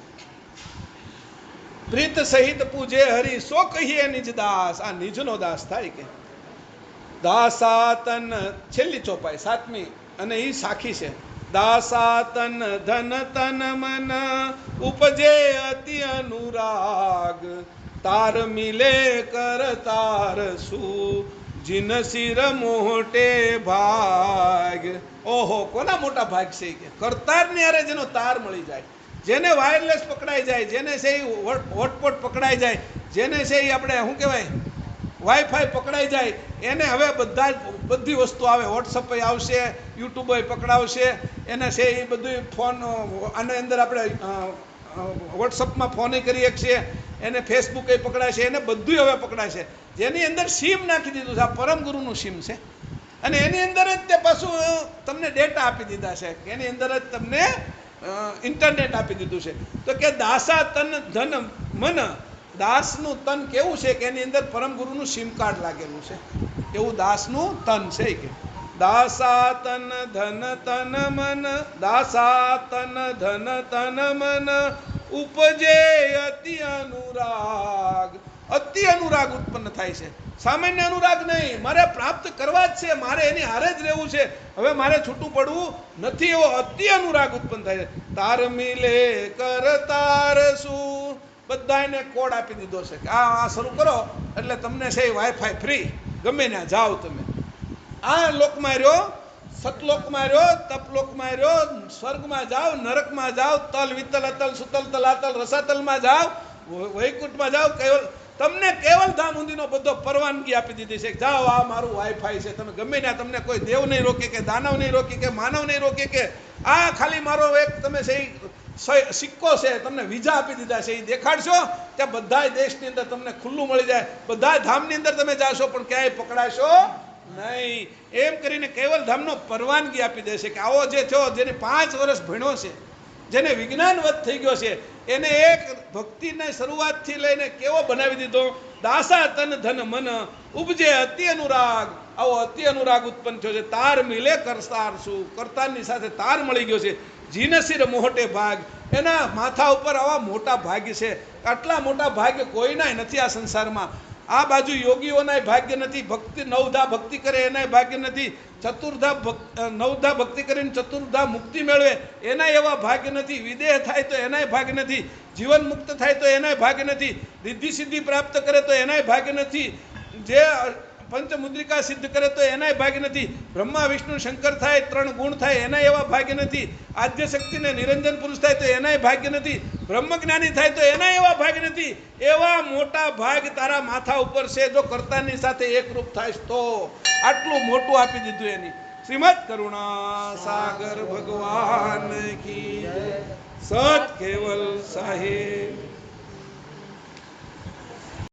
પ્રીત સહિત પૂજે હરિ, સો કહીએ નિજ દાસ. આ નિજનો દાસ થાય કે દાસાતન, છેલ્લી ચોપાઈ સાતમી, અને એ સાખી છે. દાસાતન ધન તન મન ઉપજે અતિ અનુરાગ, તાર મિલે કર તાર સુ જીન સિર મોટે ભાગ. ઓહો, કોના મોટા ભાગ છે કે કરતારની હારે જેનો તાર મળી જાય, જેને વાયરલેસ પકડાઈ જાય, જેને છે હોટપોટ પકડાઈ જાય, જેને છે આપણે શું કહેવાય વાઈફાઈ પકડાઈ જાય, એને હવે બધી વસ્તુ આવે. વોટ્સઅપ આવશે, યુટ્યુબ પકડાવશે, એને છે એ બધું ફોન આની અંદર આપણે વોટ્સઅપમાં ફોન કરી શકીએ, એને ફેસબુક પકડાય છે, એને બધું હવે પકડાય છે. જેની અંદર સિમ નાખી દીધું છે, આ પરમ ગુરુનું સિમ છે, અને એની અંદર જ તે પાછું તમને ડેટા આપી દીધા છે, એની અંદર જ તમને ઇન્ટરનેટ આપી દીધું છે. તો કે દાસા તન ધન મન, દાસનું તન કેવું છે કે એની અંદર પરમ ગુરુનું સિમ કાર્ડ લાગેલું છે, એવું દાસનું તન છે. કે દાસા તન ધન તન મન, દાસા તન ધન તન મન ઉપજે અતિ અનુરાગ. અતિ અનુરાગ ઉત્પન્ન થાય છે, સામાન્ય અનુરાગ નહીં. મારે પ્રાપ્ત કરવા જ છે, મારે એની હારે જ રહેવું છે, હવે મારે છૂટું પડવું નથી, એવો અતિ અનુરાગ ઉત્પન્ન થાય છે. તાર મિલે કર તાર શું, બધાને કોડ આપી દીધો છે કે આ શરૂ કરો એટલે તમને છે વાઈફાઈ ફ્રી, ગમે ત્યાં જાઓ તમે. આ લોકમાં રહ્યો, સતલોકમાં રહ્યો, તપલોકમાં રહ્યો, સ્વર્ગમાં જાઓ, નરકમાં જાઓ, તલ વિતલ અતલ સુતલ તલાતલ રસાતલમાં જાઓ, વૈકુંઠમાં જાઓ, કેવલ તમને કેવલ ધામ ઊંધીનો બધો પરવાનગી આપી દીધી છે. જાઓ, આ મારું વાઈફાઈ છે, તમે ગમે ત્યાં, તમને કોઈ દેવ નહીં રોકે કે દાનવ નહીં રોકે કે માનવ નહીં રોકે કે આ ખાલી મારો એક તમે છે સિક્કો છે, તમને વિઝા આપી દીધા છે, એ દેખાડશો ત્યાં બધા દેશની અંદર તમને ખુલ્લું મળી જાય, બધા ધામની અંદર તમે જાશો પણ ક્યાંય પકડાશો નહીં. એમ કરીને કેવલ ધામનો પરવાનગી આપી દેશે કે આવો જે થયો, જેને 5 વર્ષ ભણ્યો છે, જેને વિજ્ઞાનવત થઈ ગયો છે, એને એક ભક્તિને શરૂઆતથી લઈને કેવો બનાવી દીધો. દાસા તન ધન મન ઉપજે અતિ અનુરાગ. આવો અતિ અનુરાગ ઉત્પન્ન થયો છે. તાર મિલે કરતાર શું, કરતારની સાથે તાર મળી ગયો છે. જીનસિર મોટે ભાગ, એના માથા ઉપર આવા મોટા ભાગ્ય છે. આટલા મોટા ભાગ્ય કોઈનાય નથી આ સંસારમાં. આ બાજુ યોગીઓનાય ભાગ્ય નથી, ભક્તિ નવધા ભક્તિ કરે એનાય ભાગ્ય નથી, નવધા ભક્તિ કરીને ચતુર્ધા મુક્તિ મેળવે એનાય એવા ભાગ્ય નથી, વિદેહ થાય તો એનાય ભાગ્ય નથી, જીવન મુક્ત થાય તો એનાય ભાગ્ય નથી, રિદ્ધિ સિદ્ધિ પ્રાપ્ત કરે તો એનાય ભાગ્ય નથી, જે પંચમુદ્રિકા સિદ્ધ કરે તો એનાય ભાગ્ય નથી, બ્રહ્મા વિષ્ણુ શંકર થાય 3 ગુણ થાય એનાય એવા ભાગ્ય નથી, આદ્ય શક્તિને નિરંજન પુરુષ થાય તો એનાય ભાગ્ય નથી, બ્રહ્મજ્ઞાની થાય તો એનાય એવા ભાગ્ય નથી. એવા મોટા ભાગ તારા માથા ઉપર છે, જો કર્તાની સાથે એકરૂપ થાય તો. આટલું મોટું આપી દીધું એની. શ્રીમદ કરુણા સાગર ભગવાન કી જય. સત કેવલ સાહેબ.